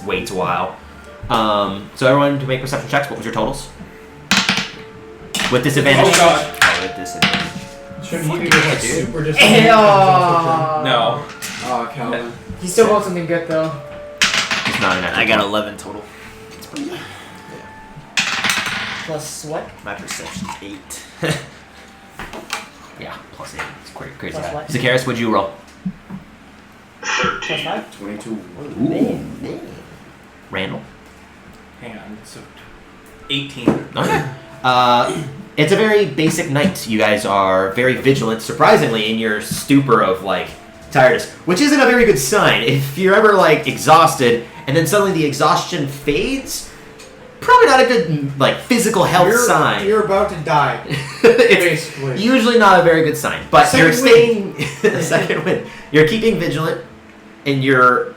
S2: waits a while. So everyone to make perception checks. What was your totals? With disadvantage.
S6: Oh god.
S8: With disadvantage.
S4: Shouldn't he be like super disadvantaged?
S6: No.
S4: Oh, Calvin.
S3: He still wants something good though.
S2: It's not an
S8: I got 11 total. It's pretty good.
S3: Plus what?
S8: My perception's 8.
S2: Yeah, plus 8. It's crazy.
S3: Plus what?
S2: Zacchaeus, what'd you roll?
S3: +5?
S5: 22.
S2: Ooh. Randall.
S6: Hang on. So 18.
S2: Okay. It's a very basic night. You guys are very vigilant, surprisingly, in your stupor of like tiredness, which isn't a very good sign. If you're ever like exhausted and then suddenly the exhaustion fades, probably not a good like physical health sign.
S4: You're about to die.
S2: It's
S4: Basically.
S2: usually not a very good sign. But you're
S4: Second
S2: staying the second wind. You're keeping vigilant, and you're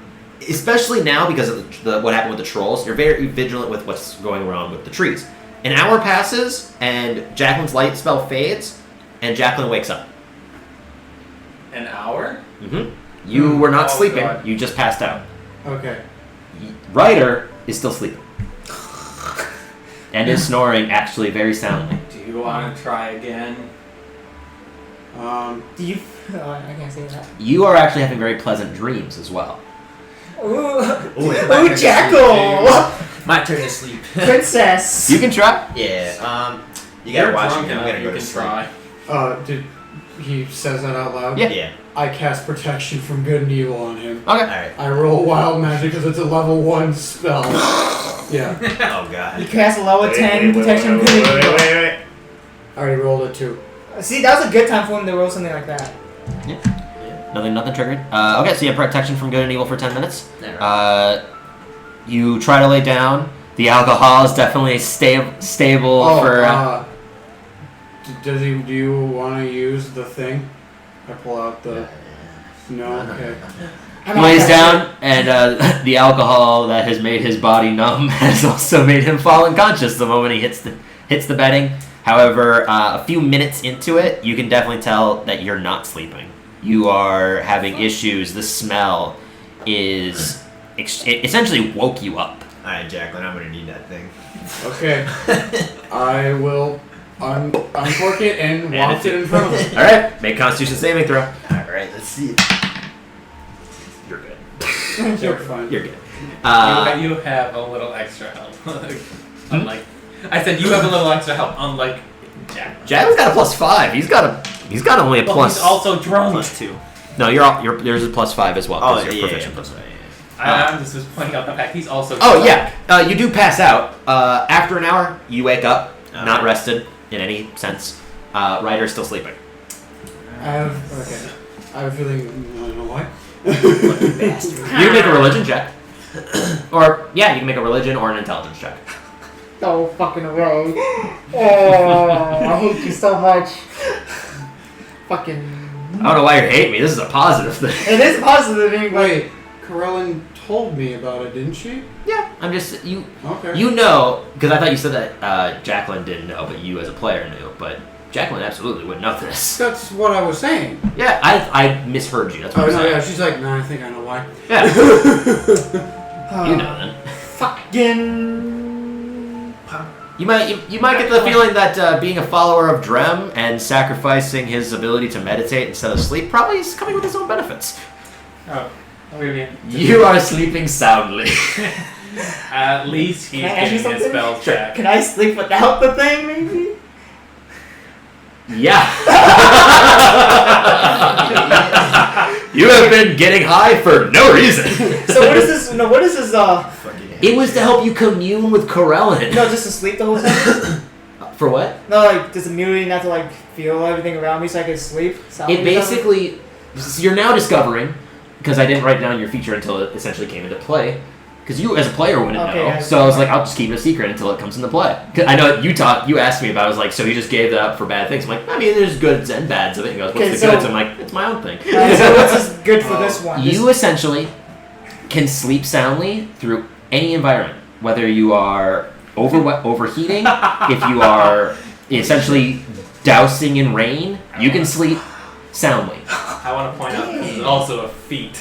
S2: especially now because of what happened with the trolls. You're very vigilant with what's going on with the trees. An hour passes, and Jacqueline's light spell fades, and Jacqueline wakes up.
S6: An hour?
S2: Mm-hmm. You were not
S6: Oh,
S2: sleeping.
S6: God.
S2: You just passed out.
S4: Okay.
S2: Ryder is still sleeping. And is snoring actually very soundly.
S6: Do you want to try again?
S3: Do you? Oh, I can't say that.
S2: You are actually having very pleasant dreams as well.
S3: Ooh,
S8: it's my turn to
S3: Jackal!
S8: My turn to sleep.
S3: Princess.
S2: You can try.
S8: Yeah. You
S6: You're
S8: gotta watch
S6: drunk
S8: me. I'm
S6: enough,
S8: gonna
S6: you
S8: go to
S6: can
S8: sleep.
S6: try.
S4: Did he says that out loud?
S2: Yeah.
S8: Yeah.
S4: I cast protection from good and evil on him.
S2: Okay.
S8: Alright.
S4: I roll wild magic because it's a level 1 spell. Yeah.
S8: Oh
S3: You
S8: god.
S3: cast a level 10 protection.
S4: I already rolled it too.
S3: See, that was a good time for him to roll something like that.
S2: Nothing triggered. Okay, so you have protection from good and evil for 10 minutes.
S8: Alright.
S2: You try to lay down. The alcohol is definitely stable for.
S4: Do you want to use the thing? I pull out the. No. Okay.
S3: I'm
S2: He
S3: not
S2: lays
S3: that
S2: down, and the alcohol that has made his body numb has also made him fall unconscious the moment he hits the bedding. However, a few minutes into it, you can definitely tell that you're not sleeping. You are having issues. The smell is it essentially woke you up.
S8: Alright, Jacqueline, I'm gonna need that thing.
S4: Okay. I will uncork it and waft it in front of him.
S2: All right, make Constitution saving throw.
S8: Alright, let's see.
S2: You're good.
S4: You're fine.
S2: You're good.
S6: You have a little extra help. Unlike, I said you have a little extra help. Unlike Jack.
S2: Jad's got a +5. He's got only a
S6: But
S2: plus.
S6: he's also drunk.
S8: +2.
S2: No, yours is +5 as well. 'cause
S8: Oh,
S2: you're
S8: yeah,
S2: proficient.
S8: plus 5.
S6: I'm just was pointing out the fact he's also.
S2: Oh
S6: drunk.
S2: yeah, you do pass out. After an hour, you wake up,
S8: Okay.
S2: not rested in any sense. Ryder's still sleeping.
S4: I have a feeling. I don't know why.
S2: You can make a religion check, or you can make a religion or an intelligence check.
S3: No fucking way. Oh, I hate you so much. Fucking.
S2: I don't know why you hate me. This is a positive thing.
S3: It is positive anyway.
S4: Wait, Corellin told me about it, didn't she?
S2: Yeah, I'm just you.
S4: Okay.
S2: You know, because I thought you said that Jacqueline didn't know, but you as a player knew. But Jacqueline absolutely wouldn't know this.
S4: That's what I was saying.
S2: Yeah, I misheard you. That's what
S4: Oh,
S2: I'm
S4: no,
S2: saying.
S4: yeah, she's like, no, I think I know why.
S2: Yeah, you know then.
S3: Fucking.
S2: You might get the feeling that being a follower of Drem and sacrificing his ability to meditate instead of sleep probably is coming with its own benefits.
S6: Oh, maybe.
S2: You are sleeping soundly.
S6: At least he's
S3: Can I ask you
S6: getting his
S3: something?
S6: spells back.
S3: Can I sleep without the thing, maybe?
S2: Yeah. You have been getting high for no reason.
S3: So what is this? No, what is this?
S2: It was to help you commune with Corellin.
S3: No, just to sleep the whole time.
S2: For what?
S3: No, like just immunity, not to like feel everything around me, so I can sleep.
S2: It basically, so you're now discovering, because I didn't write down your feature until it essentially came into play, because you as a player wouldn't
S3: Okay,
S2: know.
S3: yeah.
S2: So I was like, I'll just keep it a secret until it comes into play. 'Cause I know you asked me about it. I was like, so you just gave that up for bad things? I'm like, I mean, there's goods and bads of it. He goes, what's
S3: Okay,
S2: the
S3: so-
S2: goods? I'm like, it's my own thing.
S3: So what's this good for this one?
S2: You essentially can sleep soundly through any environment, whether you are overheating, if you are essentially dousing in rain, you can sleep soundly.
S6: I want to point out this is also a feat.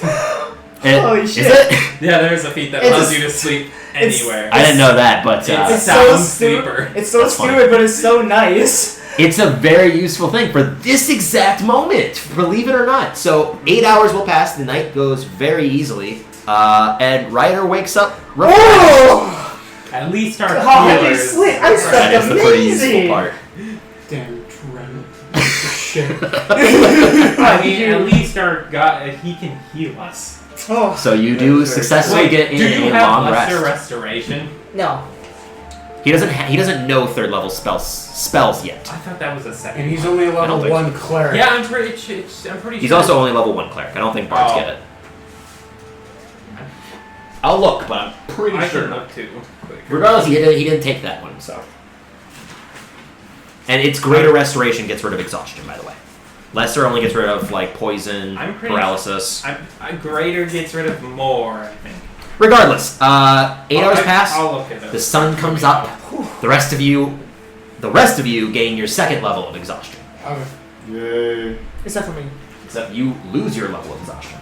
S3: Holy shit.
S2: Is it?
S6: Yeah, there's a feat that
S3: It's
S6: allows
S3: a-
S6: you to sleep
S3: it's-
S6: anywhere.
S2: I didn't know that, but
S6: It's
S3: It's
S6: Sound
S3: so
S6: sleeper.
S3: stupid. It's so
S2: That's funny.
S3: stupid, but it's so nice.
S2: it's a very useful thing for this exact moment, believe it or not. So 8 hours will pass, the night goes very easily, and Ryder wakes up refreshed.
S3: Oh!
S6: At least our
S3: How did you
S6: healers.
S3: sleep? I slept
S2: That is the pretty useful
S3: amazing.
S2: part.
S4: Damn, Trent. Shit.
S6: I mean, at least our god, he can heal us.
S3: Oh
S2: So you do successfully get
S6: do
S2: in
S6: you
S2: a
S6: have
S2: long
S6: lesser
S2: rest.
S6: restoration?
S3: no.
S2: He doesn't know third level spells yet.
S6: I thought that was a second.
S4: And he's only a
S2: I don't
S4: level
S2: think
S4: 1 cleric.
S6: Yeah, I'm pretty sure.
S2: He's also only level 1 cleric. I don't think bards
S6: Oh.
S2: get it. I'll look, but I'm pretty
S6: I
S2: sure.
S6: can look too. Quick.
S2: Regardless, he didn't take that one, so. And its greater restoration gets rid of exhaustion, by the way. Lesser only gets rid of like poison,
S6: I'm pretty-
S2: paralysis.
S6: I'm greater gets rid of more, I think.
S2: Regardless, 8 hours pass.
S6: I'll look at it.
S2: The sun comes up. The rest of you gain your second level of exhaustion.
S4: Okay.
S8: Yay.
S3: Except for me.
S2: Except you lose your level of exhaustion.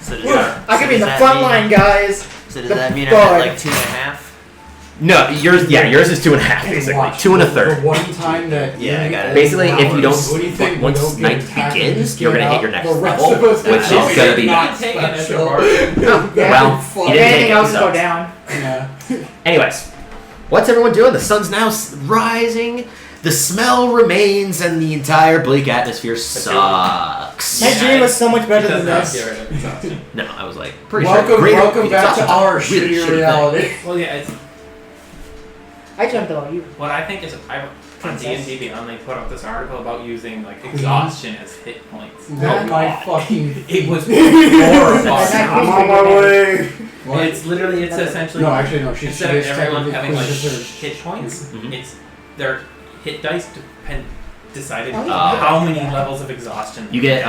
S8: So does
S3: I could be in the
S8: that
S3: front
S8: mean-
S3: line, guys.
S8: So does
S3: The
S8: that mean I
S3: bug.
S8: had like 2.5?
S2: No, yours is 2.5 basically,
S4: Watch,
S2: 2 and a
S4: The
S2: third.
S4: one time that
S8: Yeah, I got it.
S2: Basically, if you don't,
S4: What do you think?
S2: once
S4: We don't get
S2: night
S4: attacked and
S2: begins,
S4: just
S2: you're
S4: get
S2: gonna hit
S4: out?
S2: your next
S4: The rest
S2: level,
S4: of us
S2: which
S4: get
S2: is
S4: out.
S2: gonna be.
S6: Not taking it
S4: special.
S6: to heart.
S3: Yeah.
S2: Well,
S4: Fuck.
S2: you
S3: If
S2: didn't take
S3: anything
S2: it,
S3: else
S2: so.
S3: go down.
S4: Yeah.
S2: Anyways, what's everyone doing? The sun's now rising. The smell remains, and the entire bleak atmosphere sucks.
S3: My dream was so much
S6: It
S3: better
S6: does
S3: than
S6: not
S3: this.
S6: get rid of exhaustion.
S2: No, I was like, pretty
S4: Welcome,
S2: sure.
S4: welcome back to
S2: exhaustion
S4: our
S2: is a really
S4: shitty
S2: shitty thing.
S4: reality.
S6: Well, yeah, it's
S3: I jumped on you.
S6: what I think is on D&D Beyond they put out this article about using like exhaustion as hit points.
S4: That my fucking.
S6: It was
S3: I'm
S6: horrifying.
S3: on my way.
S6: It's literally essentially
S4: No, actually, no. She's
S6: instead of everyone having like
S4: Inquisitor.
S6: hit points,
S2: Mhm.
S6: it's their hit dice decided
S3: Oh,
S2: yeah.
S6: how many levels of exhaustion
S2: You get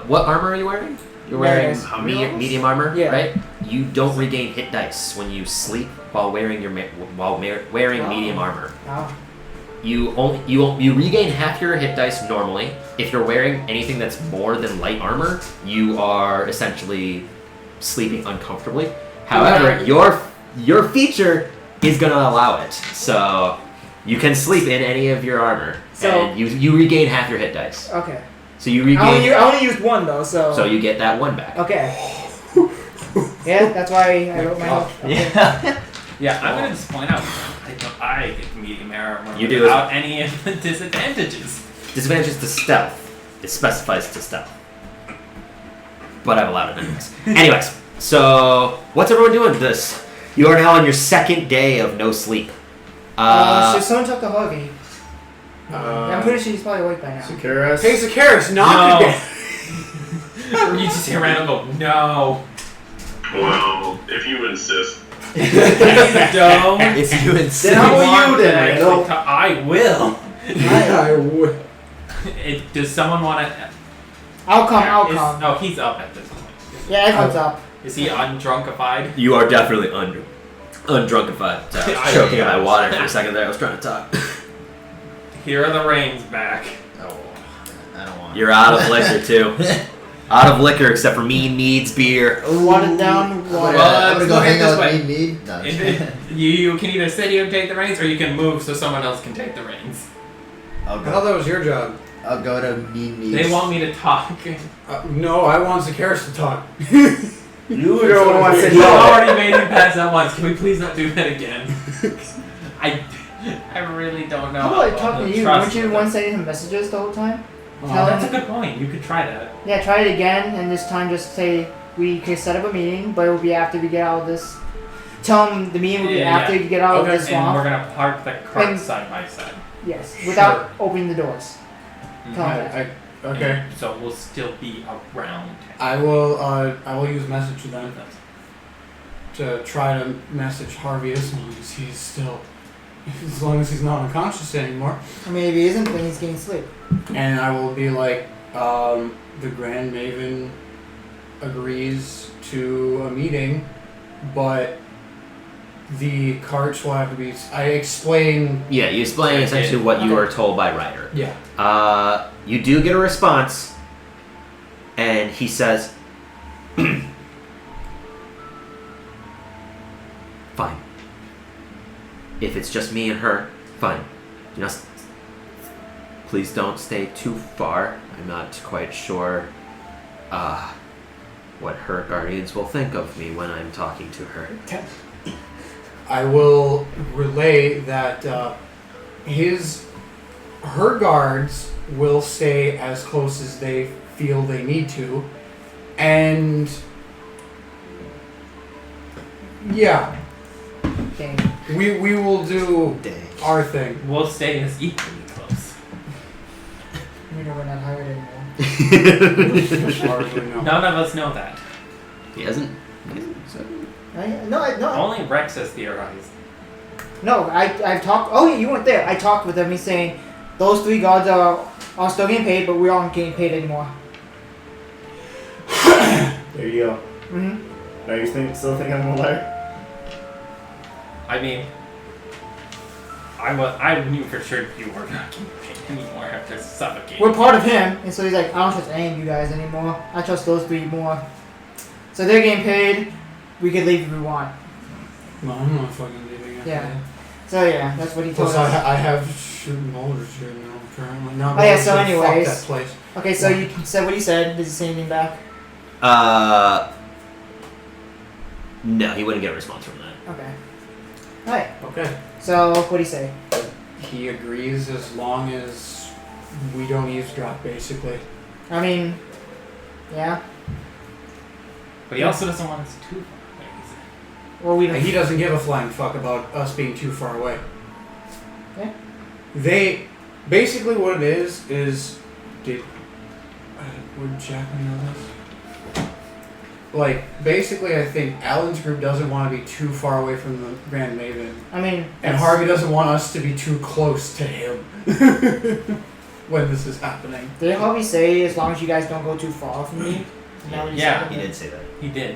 S2: what armor are you wearing? You're wearing
S3: Yes.
S2: medium armor,
S3: Yeah.
S2: right? You don't regain hit dice when you sleep while wearing wearing medium armor.
S3: Oh.
S2: You regain half your hit dice normally. If you're wearing anything that's more than light armor, you are essentially sleeping uncomfortably. However, your feature is gonna allow it, so you can sleep in any of your armor,
S3: So-
S2: and you regain half your hit dice.
S3: Okay.
S2: So you
S3: I
S2: regain,
S3: only used one though, so.
S2: so you get that one back.
S3: Okay. Yeah, that's why I wrote my notes. Okay.
S8: Yeah.
S6: Yeah, I'm gonna just point out I get medium armor
S2: You do
S6: without any of the disadvantages.
S2: Disadvantages to stealth. It specifies to stealth, but I've allowed it anyways. Anyways, so what's everyone doing? You are now on your second day of no sleep.
S3: Should someone talk to Huggy? I'm pretty sure he's probably awake by now.
S8: Sakaras.
S4: Hey, Zakaris, knock
S6: No.
S4: again.
S6: Or you just hear Randall go, no.
S7: Well, if you insist.
S6: Don't.
S8: If you insist.
S4: Then how will you
S6: Want
S4: then,
S6: to actually
S4: Randall?
S6: I will.
S4: I would.
S6: Does someone want to?
S3: I'll come.
S6: Oh, he's up at this point.
S3: Yeah, everyone's up.
S6: Is he undrunkified?
S2: You are definitely undrunkified. Sorry, I was choking on my water for a second there. I was trying to talk.
S6: Here are the reins back.
S8: Oh, I don't want.
S2: You're out of liquor too. Out of liquor except for needs beer.
S3: Watered down water.
S6: Well,
S8: I'm gonna go
S6: look at
S8: hang
S6: this
S8: out
S6: way.
S8: with Need. No, I'm just kidding.
S6: You can either sit here and take the reins, or you can move so someone else can take the reins.
S8: I'll
S4: I thought
S8: go.
S4: that was your job.
S8: I'll go to Need.
S6: They want me to talk.
S4: No, I want Zakaris to talk.
S3: You don't want to sit
S6: You
S3: down.
S6: already made him pass that once. Can we please not do that again? I really don't know.
S3: How about I talk to you?
S6: Trust
S3: Weren't you the
S6: with
S3: one
S6: them.
S3: sending him messages the whole time?
S6: Oh, that's a good point. You could try that.
S3: Yeah, try it again, and this time just say we can set up a meeting, but it will be after we get out of this. Tell him the meeting will be after you get out of this
S6: And we're
S3: swamp.
S6: gonna park the cart
S3: And-
S6: side by side.
S3: Yes, without opening the doors. Tell him that.
S4: Okay.
S6: And so we'll still be around.
S4: I will use message then to try to message Harvey as long as he's not unconscious anymore.
S3: I mean, if he isn't, then he's getting sleep.
S4: And I will be like, the Grand Maven agrees to a meeting, but the carts will have to be. I explain.
S2: Yeah, you explain essentially what you
S3: Okay.
S2: were told by Ryder.
S4: Yeah.
S2: You do get a response, and he says, "Fine. If it's just me and her, fine. Just please don't stay too far. I'm not quite sure what her guardians will think of me when I'm talking to her."
S4: I will relay that her guards will stay as close as they feel they need to, and yeah,
S3: Dang.
S4: we will do
S8: Dang.
S4: our thing.
S6: We'll stay as equally close.
S3: We know we're not hired anymore.
S4: As far as we know.
S6: None of us know that.
S2: He hasn't.
S3: No.
S6: Only Rex has theorized.
S3: No, I've talked. Oh, yeah, you weren't there. I talked with him. He's saying those 3 guards are still getting paid, but we aren't getting paid anymore.
S5: There you go.
S3: Mm-hmm.
S5: Are you still thinking I'm a liar?
S6: I mean, I knew for sure you were not getting paid anymore after suffocating.
S3: We're part of him, and so he's like, I don't trust any of you guys anymore. I trust those 3 more. So they're getting paid. We can leave if we want.
S4: No, I'm not fucking leaving it.
S3: Yeah. So yeah, that's what he told
S4: Plus,
S3: us.
S4: I have shooting boulders here now. Apparently, no.
S3: Oh, yeah, so
S4: fuck
S3: anyways.
S4: that place.
S3: Okay, so you said what he said. Did he say anything back?
S2: No, he wouldn't get a response from that.
S3: Okay. Alright.
S4: Okay.
S3: So what do you say?
S4: He agrees as long as we don't eavesdrop, basically.
S3: I mean, yeah.
S6: But he also doesn't want us too far away.
S3: Well, we don't.
S4: He doesn't give a flying fuck about us being too far away.
S3: Yeah.
S4: They basically what it is did would Jacqueline know this? Like basically, I think Alan's group doesn't want to be too far away from the Grand Maven,
S3: I mean,
S4: and
S3: that's-
S4: Harvey doesn't want us to be too close to him when this is happening.
S3: Did Harvey say as long as you guys don't go too far from me? Is that what he
S6: Yeah.
S3: said?
S8: He did say that.
S6: He did.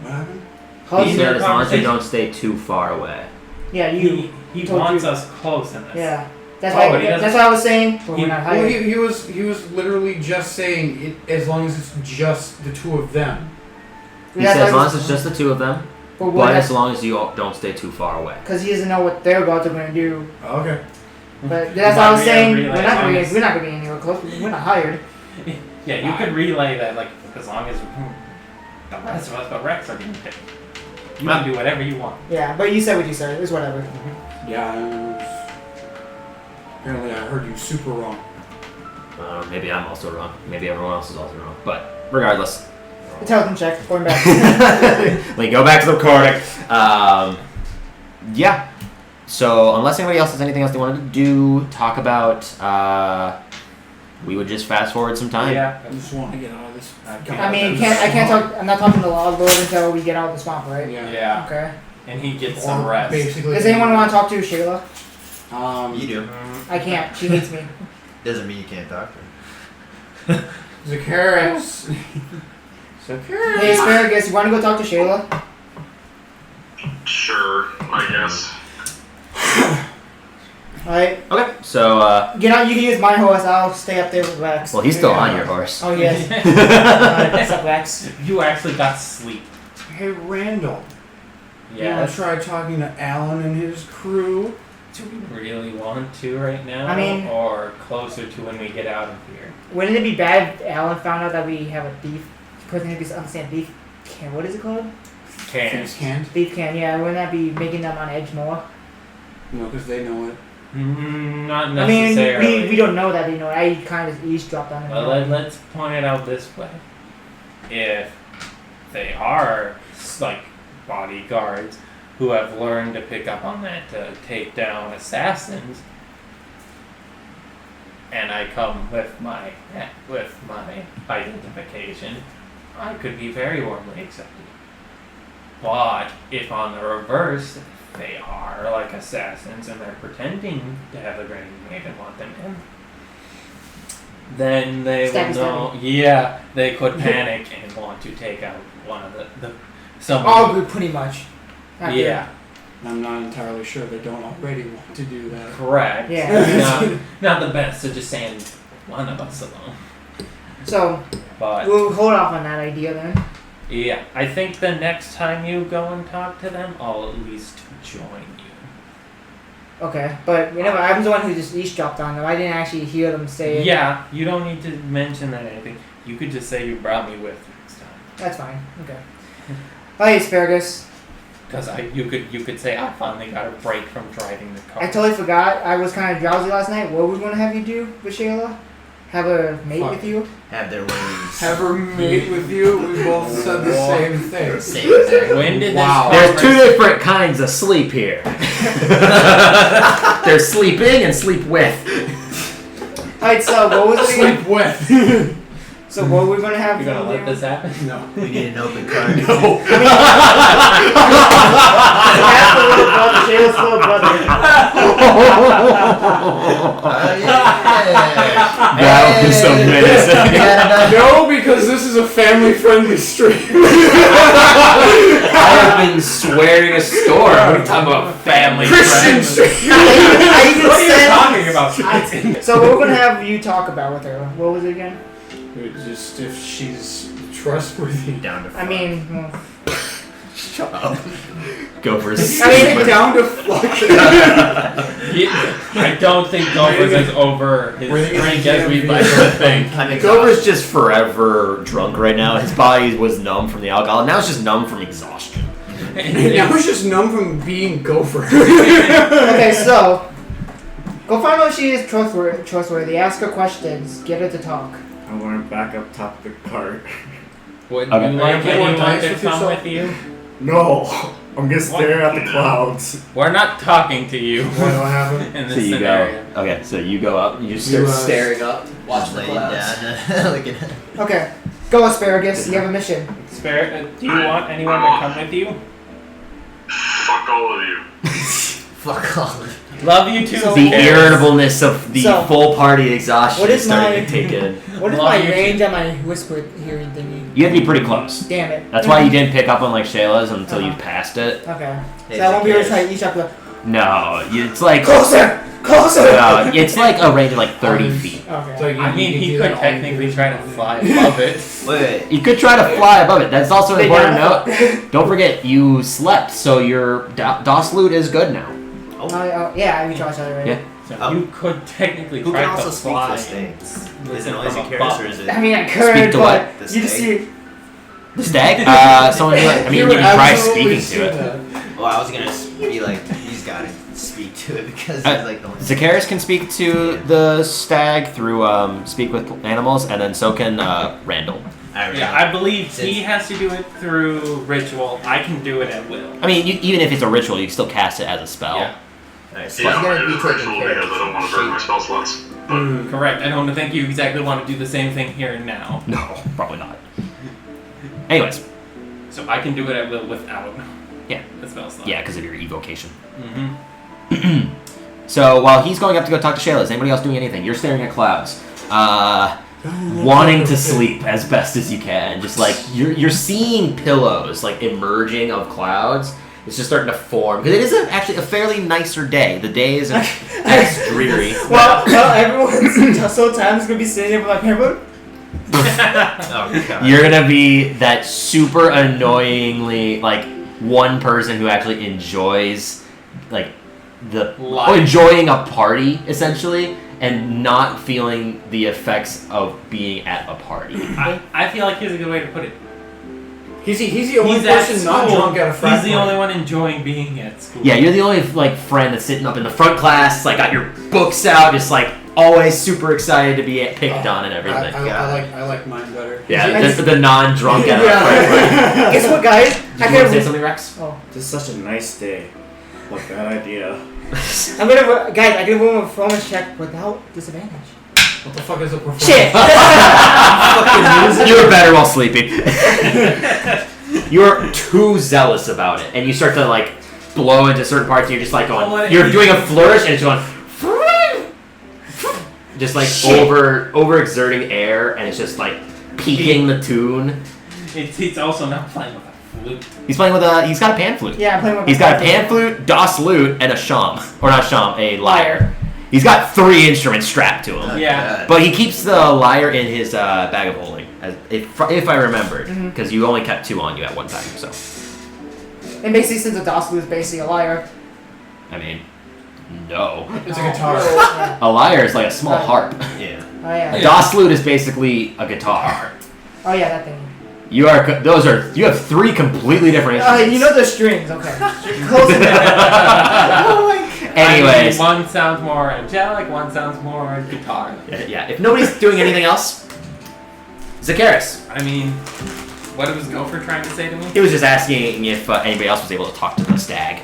S4: What happened?
S3: Harvey
S2: He
S6: These
S2: said
S6: are
S2: as long as you
S6: conversations.
S2: don't stay too far away.
S3: Yeah, you.
S6: He
S3: told
S6: wants
S3: you-
S6: us close in this.
S3: Yeah. That's
S6: Oh,
S3: why.
S6: but he doesn't-
S3: That's what I was saying. But
S6: He-
S3: we're not
S4: Well,
S3: hired.
S4: he was literally just saying it, as long as it's just the two of them.
S2: He said as long as it's just the two of them,
S3: But
S2: but as long as you don't stay too far away.
S3: because he doesn't know what their gods are going to do.
S4: Okay.
S3: But that's what I was saying.
S6: Relay
S3: We're
S6: as
S3: not
S6: long
S3: going
S6: as-
S3: to be anywhere close. We're not hired.
S6: Yeah, you could relay that, like, as long as the rest of us, but Rex are getting paid. You can do whatever you want.
S3: Yeah, but you said what you said. It's whatever.
S4: Yeah. Apparently, I heard you super wrong.
S2: Maybe I'm also wrong. Maybe everyone else is also wrong. But regardless,
S3: Intelligence check. Going back.
S2: we go back to the recording. Yeah. So unless anybody else has anything else they wanted to do, talk about, we would just fast forward some time.
S6: Yeah.
S4: I just want to get out of this.
S3: I mean, I can't talk. I'm not talking to Log Lord until we get out of the swamp, right?
S4: Yeah.
S6: Yeah.
S3: Okay.
S6: And he gets some
S4: Or
S6: rest.
S4: Basically.
S3: Does anyone want to talk to Sheila?
S8: You do.
S3: I can't. She hates me.
S8: Doesn't mean you can't talk to her.
S4: Zakaris.
S3: Hey, Asparagus, you want to go talk to Shayla?
S7: Sure, I guess.
S3: Alright.
S2: Okay, so
S3: You know, you can use my horse. I'll stay up there with Rex.
S2: well, he's still on your horse.
S3: Oh, yes. What's up, Rex?
S6: You actually got sleep.
S4: Hey, Randall. You
S6: Yeah.
S4: want to try talking to Alan and his crew?
S6: Do we really want to right now?
S3: I mean-
S6: or closer to when we get out of here?
S3: Wouldn't it be bad if Alan found out that we have a beef? Person who can understand beef can. What is it called?
S6: Can't.
S4: Can't?
S3: Beef can. Yeah, wouldn't that be making them on edge more?
S4: No, because they know it.
S6: Not
S3: I mean,
S6: necessarily.
S3: we don't know that, you know. I kind of eavesdropped on it.
S6: Well, let's point it out this way. If they are like bodyguards who have learned to pick up on that to take down assassins, and I come with my identification, I could be very warmly accepted. But if on the reverse, they are like assassins and they're pretending to have a Grand Maiden want them in, then they
S3: Stabby,
S6: will know. Yeah, they could panic and want to take out one of the someone.
S3: All good, pretty much. Not good.
S6: Yeah,
S4: I'm not entirely sure they don't already want to do that.
S6: correct.
S3: Yeah.
S6: Not the best. So just saying one of us alone.
S3: So
S6: But
S3: we'll hold off on that idea then.
S6: yeah, I think the next time you go and talk to them, I'll at least join you.
S3: Okay, but you know, I'm the one who just eavesdropped on them. I didn't actually hear them say it.
S6: Yeah, you don't need to mention that anything. You could just say you brought me with next time.
S3: That's fine. Okay. Hey, Asparagus.
S6: Because you could say I finally got a break from driving the car.
S3: I totally forgot. I was kind of drowsy last night. What were we going to have you do with Shayla? Have a mate
S4: Fuck.
S3: with you?
S8: Have their wings.
S4: Have her mate with you? We both said the same thing.
S8: Same exact.
S6: When did
S4: Wow.
S6: this
S2: There's two different kinds of sleep here. There's sleeping and sleep with.
S3: Alright, so what was it again?
S4: Sleep with.
S3: So what were we going to have
S6: You
S3: you
S6: gonna let
S3: do?
S6: this happen?
S4: No.
S8: We need an open card.
S4: No.
S3: That's the little brother. Shayla's little brother.
S2: That was amazing.
S4: No, because this is a family-friendly stream.
S2: I have been swearing a storm. What are you talking about? Family
S4: Christian
S2: friends?
S4: stream.
S3: I even
S6: What are you
S3: said.
S6: talking about?
S3: So what we're going to have you talk about with her? What was it again?
S4: Just if she's trustworthy.
S8: Down to
S3: I mean, well,
S8: shut up.
S2: Go for a
S3: I mean,
S4: Down to fuck.
S6: I don't think Gophers is over his drink as we'd like to think.
S8: I'm exhausted.
S2: Gover's just forever drunk right now. His body was numb from the alcohol. Now it's just numb from exhaustion.
S4: Now it's just numb from being Gopher.
S3: okay, so go find out if she is trustworthy. Ask her questions. Get her to talk.
S5: I want to back up top of the cart.
S6: Would
S2: Okay.
S6: you like
S4: Are you playing
S6: anyone
S4: dice
S6: to
S4: with
S6: come
S4: yourself?
S6: with you?
S5: No! I'm gonna stare at the clouds.
S6: We're not talking to you
S4: What happened?
S6: in
S2: So
S6: this
S2: you
S6: scenario.
S2: go. Okay, so you go up. You just start
S4: You,
S2: staring up.
S8: Watch laying down. Looking at
S3: Okay, go Asparagus. You have a mission.
S6: Spare, do you want anyone to come with you?
S7: Fuck all of you.
S8: fuck off.
S6: Love you too.
S3: So-
S2: The
S6: Spare.
S2: irritableness of the
S3: So,
S2: full party exhaustion
S3: what
S2: is
S3: is
S2: starting
S3: my-
S2: to take in.
S3: What is
S6: Love
S3: my
S6: you
S3: range on my whisper hearing thingy?
S2: You have to be pretty close.
S3: Damn it.
S2: That's why you didn't pick up on like Shayla's until you
S3: Uh-huh.
S2: passed it.
S3: Okay.
S8: Hey,
S3: So I won't be able to
S8: Zacchaeus.
S3: try each other.
S2: No, it's like
S3: Closer! Closer!
S2: it's like a range of like 30 feet.
S3: Okay.
S6: I mean, he
S4: do
S6: could
S4: that all
S6: technically try to fly above it.
S8: Wait.
S2: You could try to fly above it. That's also an
S3: They
S2: important
S3: got
S2: note. Don't forget, you slept, so your DOS loot is good now.
S3: Yeah, I recharged that already.
S2: Yeah.
S6: So you could technically
S8: Who
S6: try
S8: can
S6: to
S8: also speak
S6: fly.
S8: this thing? Is it
S6: Listen
S8: noisy
S6: from
S8: characters
S6: above.
S8: or is it?
S3: I mean, I
S2: Speak
S3: could,
S2: to
S3: but
S2: what?
S8: The
S3: you just
S8: snake?
S3: see.
S2: The stag? Someone who, I mean,
S4: He
S2: you
S4: would
S2: can try
S4: absolutely
S2: speaking to
S4: see
S2: it.
S4: that.
S8: Well, I was gonna be like, he's gotta speak to it because he's like the one.
S2: Zacchaeus can speak to the stag through speak with animals, and then so can Randall.
S6: Yeah, I believe he has to do it through ritual. I can do it at will.
S2: I mean, even if it's a ritual, you can still cast it as a spell.
S6: Yeah.
S8: Alright, so
S7: Yeah,
S8: he's
S7: I
S8: gonna
S7: do
S8: be
S7: the
S8: taking
S7: ritual
S8: care
S7: because I don't want
S8: of
S7: to burn my
S8: sheep.
S7: spell slots.
S6: Correct. I don't think you exactly want to do the same thing here and now.
S2: No, probably not. Anyways,
S6: So I can do it at will without
S2: Yeah.
S6: the spell slot.
S2: yeah, because of your evocation.
S6: Mm-hmm.
S2: So while he's going up to go talk to Shayla, is anybody else doing anything? You're staring at clouds. wanting to sleep as best as you can. Just like you're seeing pillows like emerging of clouds. It's just starting to form because it is actually a fairly nicer day. The day isn't as dreary.
S3: Well, everyone's so time's gonna be sitting there with my camera.
S6: Oh, God.
S2: You're gonna be that super annoyingly like one person who actually enjoys like enjoying a party essentially and not feeling the effects of being at a party.
S6: I feel like here's a good way to put it.
S4: He's the only
S6: He's at
S4: person not
S6: school.
S4: drunk at a frat
S6: He's the
S4: party.
S6: only one enjoying being at school.
S2: Yeah, you're the only like friend that's sitting up in the front class, like got your books out, just like always super excited to be picked on and everything.
S4: I like mine better.
S2: Yeah, the non-drunk at a
S3: Yeah. Guess what, guys?
S2: Did you want to say something, Rex?
S3: Oh.
S5: This is such a nice day. What a bad idea.
S3: I'm gonna, guys. I can roll a performance check without disadvantage.
S4: What the fuck is a performance?
S3: Shit.
S2: You were better while sleeping. You're too zealous about it, and you start to like blow into certain parts. And you're just like going. You're doing a flourish, and it's going. Just like overexerting air, and it's just like peaking the tune.
S6: He's also not playing with a flute.
S2: He's playing with he's got a pan flute.
S3: Yeah, I'm playing with.
S2: He's got a pan flute, DOS lute, and a sham. Or not sham, a lyre. He's got 3 instruments strapped to him.
S6: Yeah.
S2: But he keeps the lyre in his bag of holding, if I remembered, because you only kept 2 on you at one time. So.
S3: And basically, since a DOS flute is basically a lyre.
S2: I mean, no.
S4: It's a guitar.
S3: Yeah.
S2: A lyre is like a small harp.
S8: Yeah.
S3: Oh yeah.
S2: A DOS flute is basically a guitar.
S3: Oh yeah, that thing.
S2: You have 3 completely different instruments.
S3: You know the strings, okay. Close enough.
S2: Anyways.
S6: I mean, one sounds more angelic, one sounds more guitar.
S2: Yeah, if nobody's doing anything else, Zacchaeus.
S6: I mean, what was Gopher trying to say to me?
S2: He was just asking if anybody else was able to talk to the stag.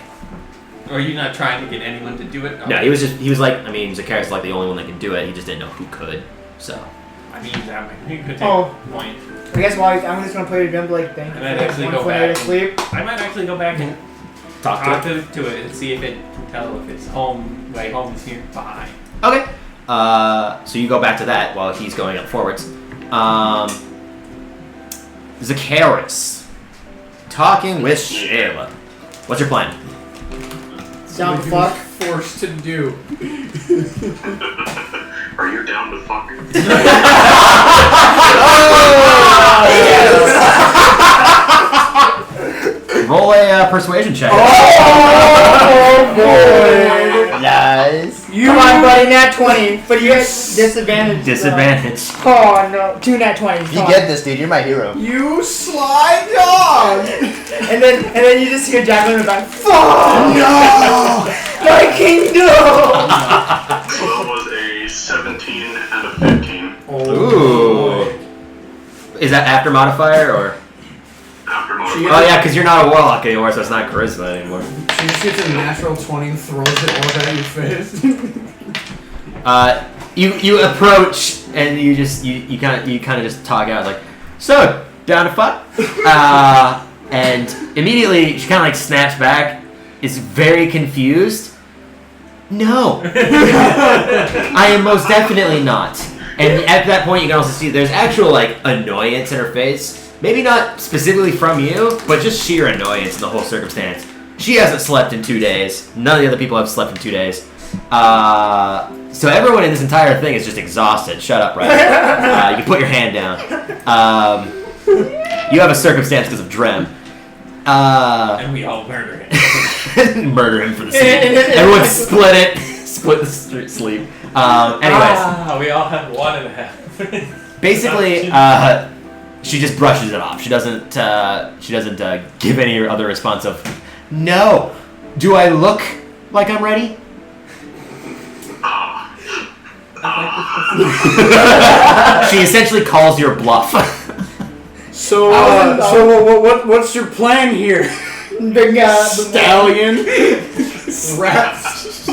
S6: Or are you not trying to get anyone to do it?
S2: No, he was like, I mean, Zacchaeus is like the only one that can do it. He just didn't know who could. So.
S6: I mean, that could take
S3: Oh.
S6: a point.
S3: I guess while I'm just gonna play the drum like thing.
S6: I might actually go
S3: One
S6: back.
S3: to sleep.
S6: I might actually go back and
S2: Talk to
S6: to it and see if it can tell if it's way home is here behind.
S2: Okay. So you go back to that while he's going up forwards. Zacchaeus. Talking with Shayla. What's your plan?
S3: Down the
S4: Something
S3: fuck.
S4: forced to do.
S7: Are you down to fuck?
S2: Roll a persuasion check.
S3: Oh boy!
S8: Nice.
S3: Come on, buddy, nat 20, but you get disadvantage.
S2: Disadvantage.
S3: Oh no, 2 nat 20s.
S8: You get this, dude. You're my hero.
S4: You sly dog!
S3: And then you just hear Jacqueline in the back. Fuck! No! My kingdom!
S7: So it was a 17 and a 15
S2: Ooh. Is that after modifier or?
S7: after
S2: Oh
S7: modifier.
S2: yeah, because you're not a warlock anymore, so it's not charisma anymore.
S4: She just gets a natural 20 and throws it all at your face.
S2: You approach and you kind of just talk out like, so down to fuck, and immediately she kind of like snaps back, is very confused. No, I am most definitely not. And at that point, you can also see there's actual like annoyance in her face. Maybe not specifically from you, but just sheer annoyance in the whole circumstance. She hasn't slept in 2 days. None of the other people have slept in 2 days. So everyone in this entire thing is just exhausted. Shut up, right? You can put your hand down. You have a circumstance because of Drem.
S6: And we all murder him.
S2: Murder him for the sleep. Everyone split the sleep. Anyways,
S6: we all have 1.5.
S2: basically, she just brushes it off. She doesn't give any other response of, no. Do I look like I'm ready? She essentially calls your bluff.
S4: So, what's your plan here?
S3: Big
S4: Stallion? Rats?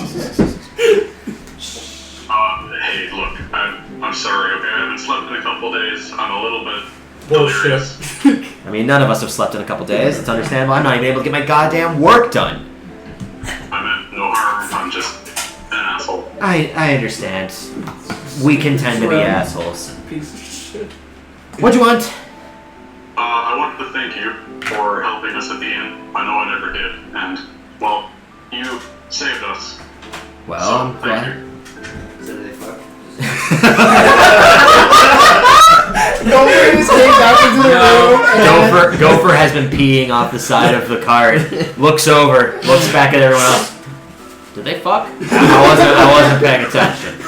S7: Hey, look, I'm sorry, okay? I haven't slept in a couple days. I'm a little bit
S4: Bullshit.
S7: delirious.
S2: I mean, none of us have slept in a couple days. It's understandable. I'm not even able to get my goddamn work done.
S7: I meant no harm. I'm just an asshole.
S2: I understand. We can tend to be assholes.
S4: Piece of shit.
S2: What'd you want?
S7: I wanted to thank you for helping us at the inn. I know I never did, and, well, you saved us.
S2: Well,
S7: So,
S2: I'm
S7: thank
S2: glad.
S7: you.
S8: So do they fuck?
S3: Gopher just came back into the room. And
S2: Gopher has been peeing off the side of the cart. Looks over, looks back at everyone else. Did they fuck? I wasn't paying attention.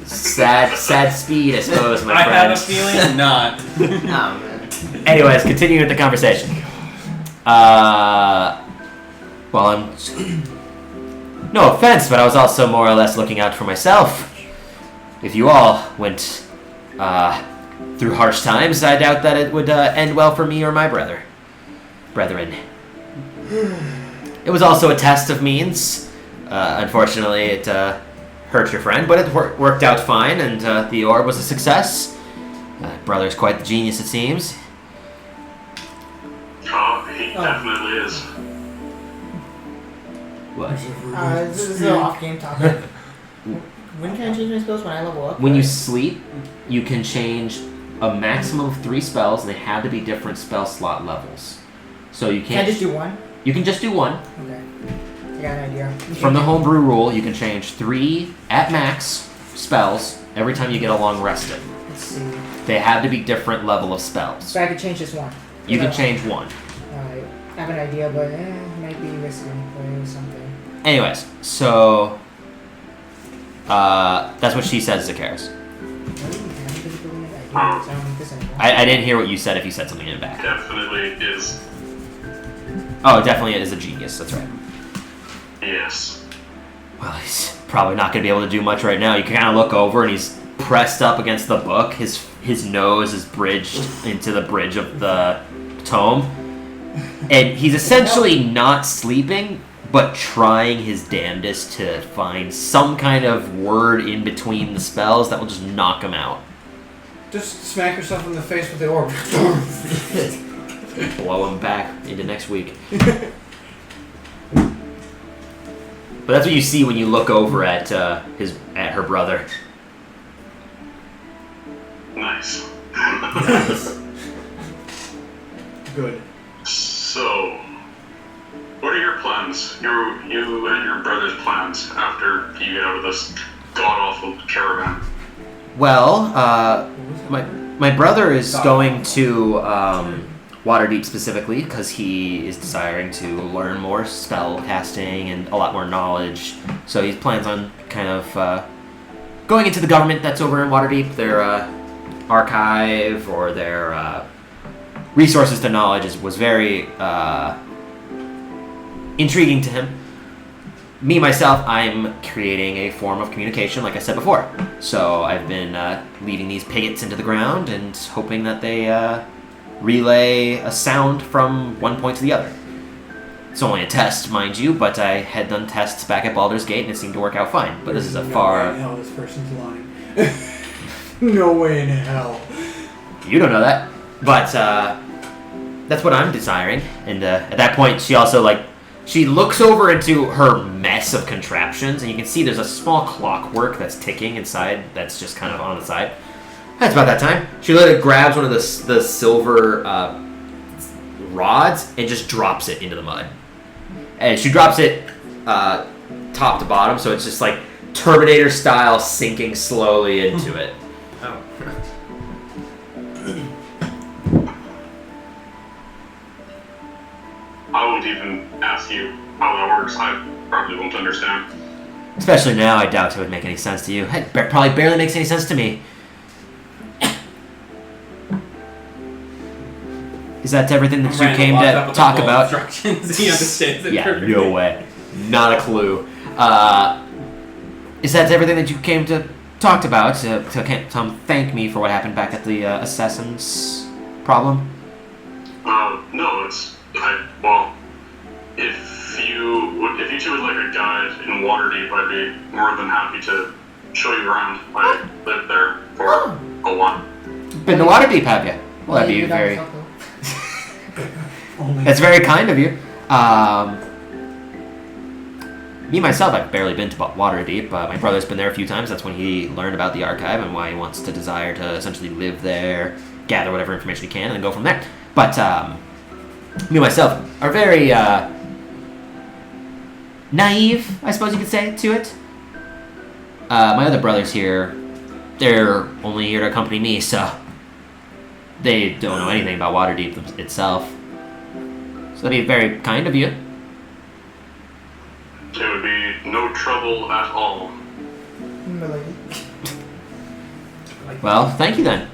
S2: Sad speed, I suppose, my
S6: I
S2: friend.
S6: have a feeling not.
S8: Oh man.
S2: Anyways, continuing with the conversation. Well, I'm. No offense, but I was also more or less looking out for myself. If you all went through harsh times, I doubt that it would end well for me or my brethren. It was also a test of means. Unfortunately, it hurt your friend, but it worked out fine, and the orb was a success. Brother's quite the genius, it seems.
S7: Oh, he definitely is.
S2: What?
S3: this is an off-game topic. When can I change my spells when I level up?
S2: When you sleep, you can change a maximum of 3 spells, and they have to be different spell slot levels. So you
S3: Can I
S2: can't.
S3: just do one?
S2: You can just do one.
S3: Okay. I got an idea.
S2: From the homebrew rule, you can change 3 at max spells every time you get a long rested.
S3: Let's see.
S2: They have to be different level of spells.
S3: So I could change this one.
S2: You can change 1.
S3: Alright. I have an idea, but it might be risky or something.
S2: Anyways, so that's what she says, Zakaris. I didn't hear what you said if you said something in the back.
S7: Definitely is.
S2: Oh, it definitely is a genius, that's right.
S7: Yes.
S2: Well, he's probably not going to be able to do much right now. You can kind of look over and he's pressed up against the book. His nose is bridged into the bridge of the tome. And he's essentially not sleeping, but trying his damnedest to find some kind of word in between the spells that will just knock him out.
S4: Just smack yourself in the face with the orb.
S2: Blow him back into next week. But that's what you see when you look over at her brother.
S7: Nice.
S4: Good.
S7: So, what are your plans? You and your brother's plans after you get out of this god-awful caravan?
S2: Well, my brother is going to Waterdeep specifically because he is desiring to learn more spell casting and a lot more knowledge. So he plans on kind of going into the government that's over in Waterdeep. Their archive or their resources to knowledge was very intriguing to him. Me, myself, I'm creating a form of communication, like I said before. So I've been leading these pigots into the ground and hoping that they relay a sound from one point to the other. It's only a test, mind you, but I had done tests back at Baldur's Gate and it seemed to work out fine. But this is a
S4: No way
S2: far...
S4: in hell this person's lying. No way in hell.
S2: You don't know that. But that's what I'm desiring. And at that point, she also, she looks over into her mess of contraptions, and you can see there's a small clockwork that's ticking inside that's just kind of on the side. That's about that time. She literally grabs one of the silver rods and just drops it into the mud. And she drops it top to bottom, so it's just like Terminator style sinking slowly into it.
S6: Oh.
S7: I won't even ask you how that works. I probably won't understand.
S2: Especially now, I doubt it would make any sense to you. It probably barely makes any sense to me. Is that everything that you
S6: Randall
S2: came
S6: walked up
S2: to
S6: with
S2: talk
S6: the full
S2: about?
S6: Instructions. He understands it
S2: Yeah,
S6: perfectly.
S2: no way. Not a clue. Is that everything that you came to talk about? To thank me for what happened back at the Assassin's problem?
S7: No, well, if you two would like a guide in Waterdeep, I'd be more than happy to show you around. I lived there for a while.
S2: Been to Waterdeep, have you? Well, that'd be very... That's very kind of you. Me, myself, I've barely been to Waterdeep. My brother's been there a few times. That's when he learned about the archive and why he wants to desire to essentially live there, gather whatever information he can, and then go from there. But me, myself, are very naive, I suppose you could say, to it. My other brothers here, they're only here to accompany me, so they don't know anything about Waterdeep itself. So that'd be very kind of you.
S7: It would be no trouble at all.
S2: Well, thank you then.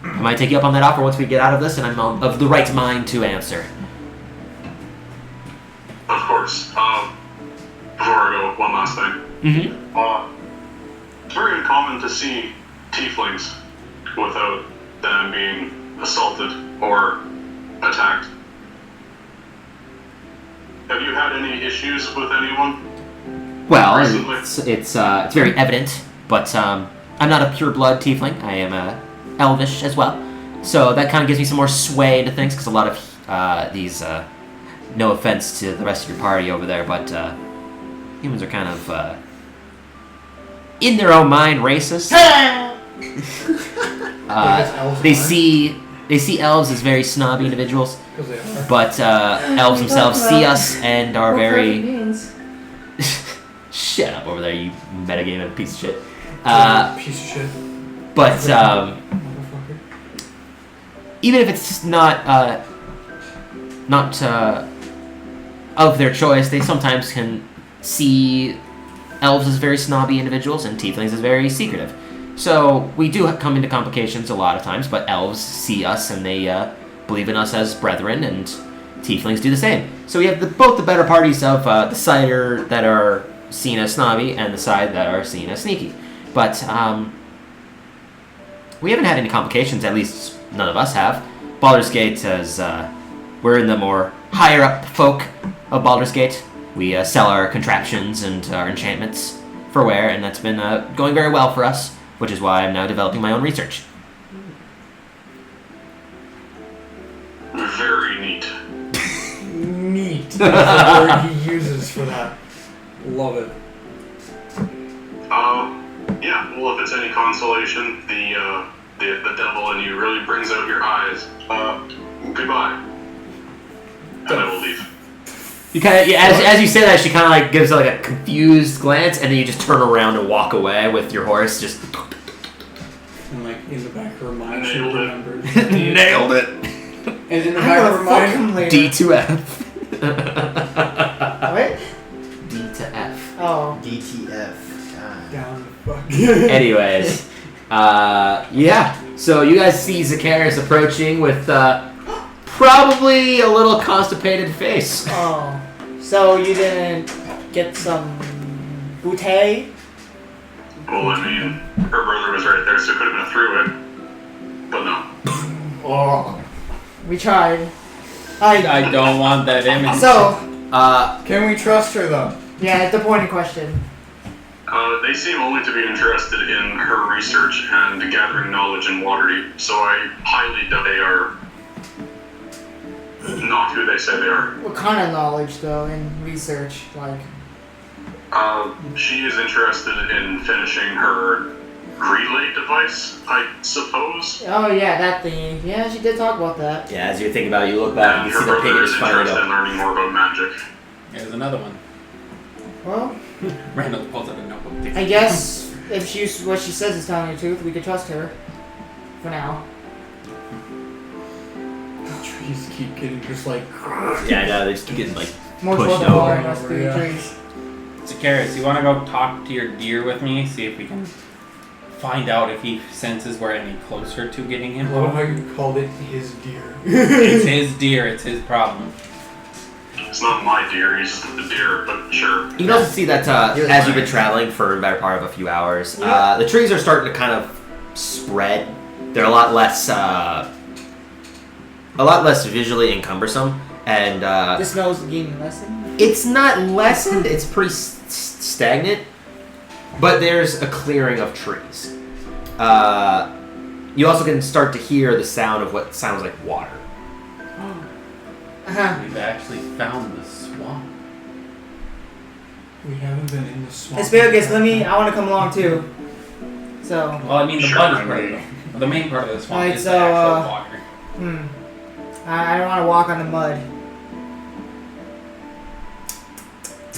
S2: I might take you up on that offer once we get out of this, and I'm of the right mind to answer.
S7: Of course. Before I go, one last thing.
S2: Mm-hmm.
S7: It's very uncommon to see tieflings without them being assaulted or attacked. Have you had any issues with anyone?
S2: Well,
S7: recently?
S2: it's very evident, but I'm not a pure blood tiefling. I am elvish as well, so that kind of gives me some more sway into things. Because a lot of these, no offense to the rest of your party over there, but humans are kind of in their own mind racist. They see elves as very snobby individuals, but elves themselves see us and are very. Shut up over there, you metagame piece of shit.
S4: Piece of shit.
S2: But even if it's not of their choice, they sometimes can see elves as very snobby individuals and tieflings as very secretive. So we do come into complications a lot of times, but elves see us and they believe in us as brethren, and tieflings do the same. So we have both the better parties of the side that are seen as snobby and the side that are seen as sneaky. But we haven't had any complications, at least none of us have. Baldur's Gate is, we're in the more higher up folk of Baldur's Gate. We sell our contraptions and our enchantments for wear, and that's been going very well for us, which is why I'm now developing my own research.
S7: Very neat.
S4: Neat. That's the word he uses for that. Love it.
S7: Yeah, well, if it's any consolation, the devil in you really brings out your eyes. Goodbye. And I will leave.
S2: You kind of, as you say that, she kind of like gives like a confused glance, and then you just turn around and walk away with your horse just.
S4: And like in the back of her mind, she
S7: Nailed it.
S4: remembers.
S2: Nailed it.
S4: And in the back of her mind,
S2: D to F.
S3: What?
S8: D to F.
S3: Oh.
S8: DTF.
S4: down the fuck.
S2: Anyways, yeah. So you guys see Zacchaeus approaching with probably a little constipated face.
S3: Oh. So you didn't get some bouteille?
S7: Well, I mean, her brother was right there, so it could have been a three-way. But no.
S4: Oh.
S3: We tried.
S6: I don't want that image.
S3: So,
S4: Can we trust her though?
S3: yeah, the point in question.
S7: They seem only to be interested in her research and gathering knowledge in Waterdeep, so I highly doubt they are not who they say they are.
S3: What kind of knowledge, though, in research? Like,
S7: She is interested in finishing her relay device, I suppose.
S3: oh yeah, that thing. Yeah, she did talk about that.
S2: Yeah, as you think about it, you look back and
S7: And
S2: you
S7: her
S2: see the
S7: brother is
S2: piggies finally
S7: interested in
S2: up.
S7: learning more about magic.
S6: Here's another one.
S3: Well,
S6: Randall pulls out a notebook.
S3: I guess if what she says is telling the truth, we could trust her. For now.
S4: Trees keep getting just like.
S2: Yeah, I know, they just keep getting like
S3: More
S2: pushed
S3: trouble
S2: over.
S3: following us through the
S4: Yeah.
S3: trees.
S6: Zacchaeus, you want to go talk to your deer with me? See if we can find out if he senses we're any closer to getting him
S4: I love
S6: home.
S4: how you called it his deer.
S6: It's his deer. It's his problem.
S7: It's not my deer, he's just the deer, but sure.
S2: You can also see that
S8: Here's
S2: as you've
S8: mine.
S2: been traveling for the better part of a few hours,
S3: Yeah.
S2: the trees are starting to kind of spread. They're a lot less visually encumbersome, and
S3: The smells gaining lesson.
S2: it's not lessened. It's pretty stagnant, but there's a clearing of trees. You also can start to hear the sound of what sounds like water.
S3: Uh-huh.
S6: We've actually found the swamp.
S4: We haven't been in the swamp.
S3: Asparagus, I want to come along too. So.
S6: Well, I mean, the mud is part of the main part of the swamp
S3: Alright,
S6: is
S3: so,
S6: the actual water.
S3: I don't want to walk on the mud.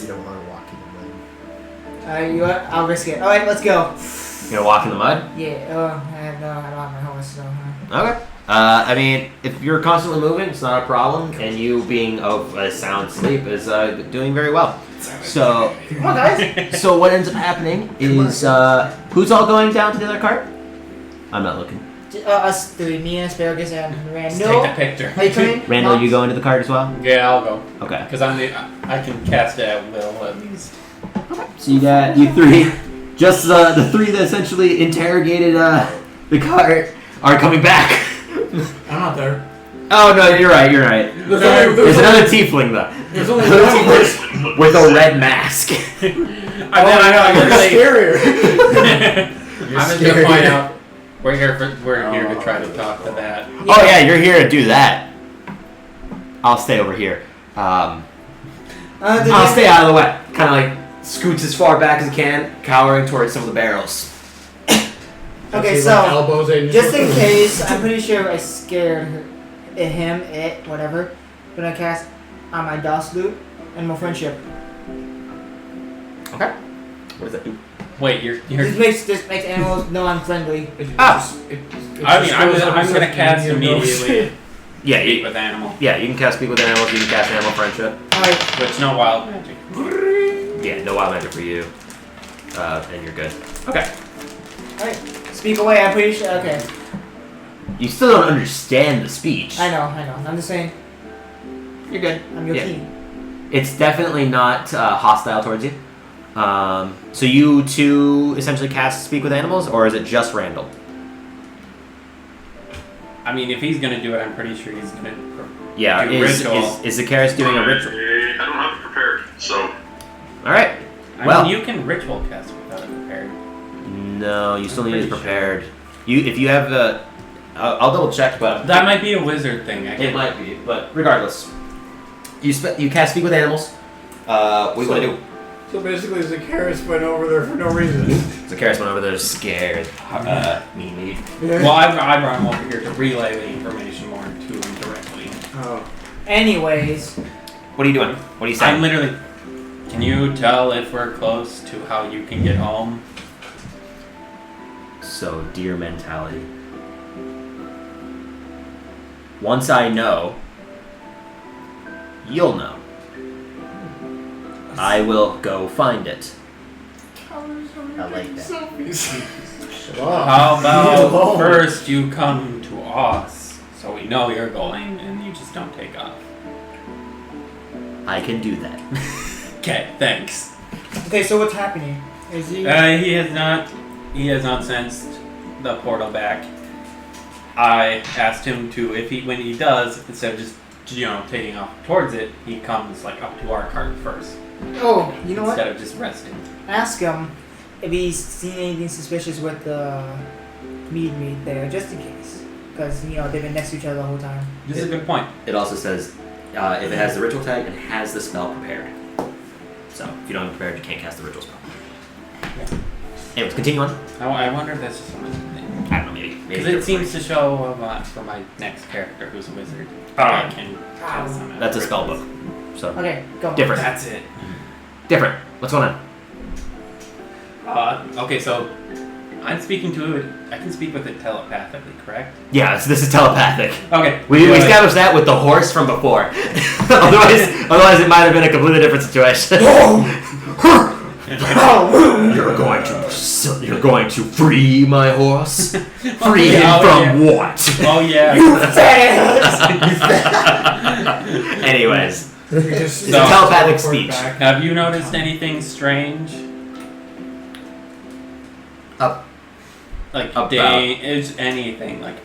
S8: You don't want to walk in the mud.
S3: Alright, you know what? I'll risk it. Alright, let's go.
S2: You gonna walk in the mud?
S3: Yeah, I don't have my horse, so.
S2: Okay. I mean, if you're constantly moving, it's not a problem, and you being of a sound sleep is doing very well. So,
S3: Come on, guys.
S2: so what ends up happening is who's all going down to the other cart? I'm not looking.
S3: Us three, me and Asparagus and
S6: Let's
S3: Randall.
S6: take the picture.
S3: Are you coming?
S2: Randall, you go into the cart as well?
S6: Yeah, I'll go.
S2: Okay.
S6: Because I can cast it at will at least.
S2: So you got you three, just the three that essentially interrogated the cart are coming back.
S4: I'm not there.
S2: Oh no, you're right. There's another tiefling though.
S4: There's only one person.
S2: With a red mask.
S6: I know.
S4: Scarier.
S6: I'm just gonna find out. We're here to try to talk to that.
S2: Oh yeah, you're here to do that. I'll stay over here. I'll stay out of the way. Kind of like scoots as far back as he can, cowering towards some of the barrels.
S3: Okay, so
S4: elbows
S3: just in case, I'm pretty sure I scared whatever. I'm gonna cast on my DOS loop and more friendship.
S2: Okay. What does that do?
S6: Wait, you're.
S3: This makes animals non-friendly.
S6: I'm gonna cast immediately.
S2: Yeah,
S6: Speak with animal.
S2: Yeah, you can cast speak with animals. You can cast animal friendship.
S3: Alright.
S6: Which no wild magic.
S2: Yeah, no wild magic for you, and you're good. Okay.
S3: Alright. Speak away. I'm pretty sure. Okay.
S2: You still don't understand the speech.
S3: I know. I'm just saying.
S2: You're good.
S3: I'm your
S2: Yeah.
S3: team.
S2: It's definitely not hostile towards you. So you two essentially cast speak with animals, or is it just Randall?
S6: I mean, if he's gonna do it, I'm pretty sure he's gonna.
S2: Yeah.
S6: Do
S2: Is
S6: ritual.
S2: Zacchaeus doing a ritual?
S7: I don't have it prepared, so.
S2: All right.
S6: I
S2: Well.
S6: mean, you can ritual cast without it prepared.
S2: No, you still need it
S6: Pretty
S2: prepared. If you have the, I'll double check, but
S6: That might be a wizard thing.
S2: it might be. But regardless, you cast speak with animals. What do you want to do?
S4: So basically, Zacchaeus went over there for no reason.
S2: Zacchaeus went over there scared. Meanly.
S6: Well, I brought him over here to relay the information more to him directly.
S4: Oh.
S3: Anyways.
S2: What are you doing? What are you saying?
S6: I'm literally. Can you tell if we're close to how you can get home?
S2: So, deer mentality. Once I know, you'll know. I will go find it.
S8: I like that.
S6: How about first you come to us so we know you're going and you just don't take off?
S2: I can do that.
S6: Okay, thanks.
S3: Okay, so what's happening? Is he?
S6: He has not sensed the portal back. I asked him to, when he does, instead of just taking off towards it, he comes like up to our cart first.
S3: Oh, you know what?
S6: Instead of just resting.
S3: Ask him if he's seen anything suspicious with the mead there, just in case. Because, they've been next to each other the whole time.
S6: This is a good point.
S2: It also says if it has the ritual tag and has the spell prepared. So, if you don't have it prepared, you can't cast the ritual spell.
S6: Yeah.
S2: Anyways, continue on.
S6: I wonder if that's just something.
S2: I don't know, maybe.
S6: Because it seems to show for my next character who's a wizard.
S2: Alright.
S6: I can cast them.
S2: That's a spell book. So,
S3: Okay, go.
S2: different.
S6: That's it.
S2: Different. What's going on?
S6: Okay, so I'm speaking to it. I can speak with it telepathically, correct?
S2: Yeah, so this is telepathic.
S6: Okay.
S2: We established that with the horse from before. otherwise, it might have been a completely different situation. You're going to free my horse? Free him from what?
S6: Oh yeah.
S2: Anyways, it's
S6: So-
S2: a telepathic speech.
S6: Have you noticed anything strange? Like
S2: About-
S6: is anything like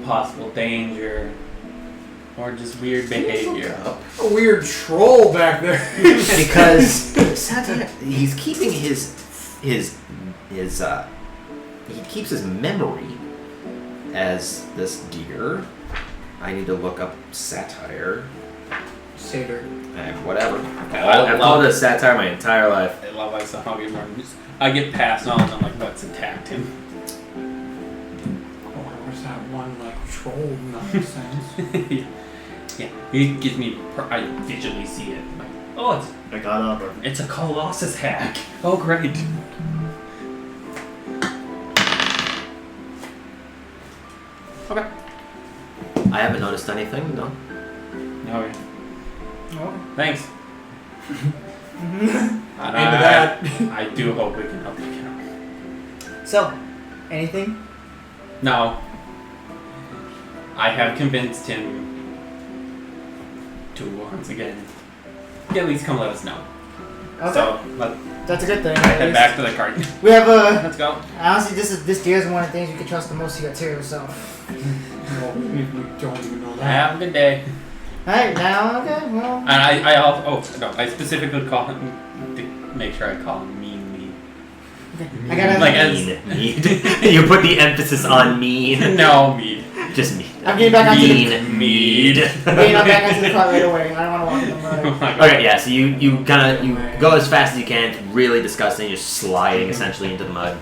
S6: possible danger or just weird behavior?
S4: A weird troll back there.
S2: Because he's keeping he keeps his memory as this deer. I need to look up satire.
S4: Satyr.
S2: Whatever.
S6: I
S2: I've called it a satire my entire life.
S6: I love myself. I get past on. I'm like, what's attacked him?
S4: Oh, where's that one like troll nonsense?
S6: Yeah. It gives me. I visually see it. Like, oh,
S5: I got up.
S6: it's a Colossus hack. Oh, great. Okay.
S2: I haven't noticed anything, no.
S6: Okay.
S3: Oh.
S6: Thanks.
S4: Into that.
S6: I do hope we can help you out.
S3: So, anything?
S6: No. I have convinced him to once again at least come let us know.
S3: Okay.
S6: So
S3: That's a good thing.
S6: I
S3: at
S6: head
S3: least.
S6: back to the cart.
S3: We have a.
S6: Let's go.
S3: Honestly, this deer is one of the things you can trust the most here too. So.
S4: No, we don't even know that.
S6: Have a good day.
S3: Alright, now okay. Well.
S6: And I also I specifically call him to make sure I call him mean mean.
S3: I gotta.
S6: Like
S2: Mean. You put the emphasis on mean.
S6: No mean.
S2: Just mean.
S3: I'm getting back onto the.
S2: Mean.
S3: I'm getting back onto the cart right away. I don't want to walk in the mud.
S2: Okay, yeah, so you go as fast as you can, really disgusting, you're sliding essentially into the mud.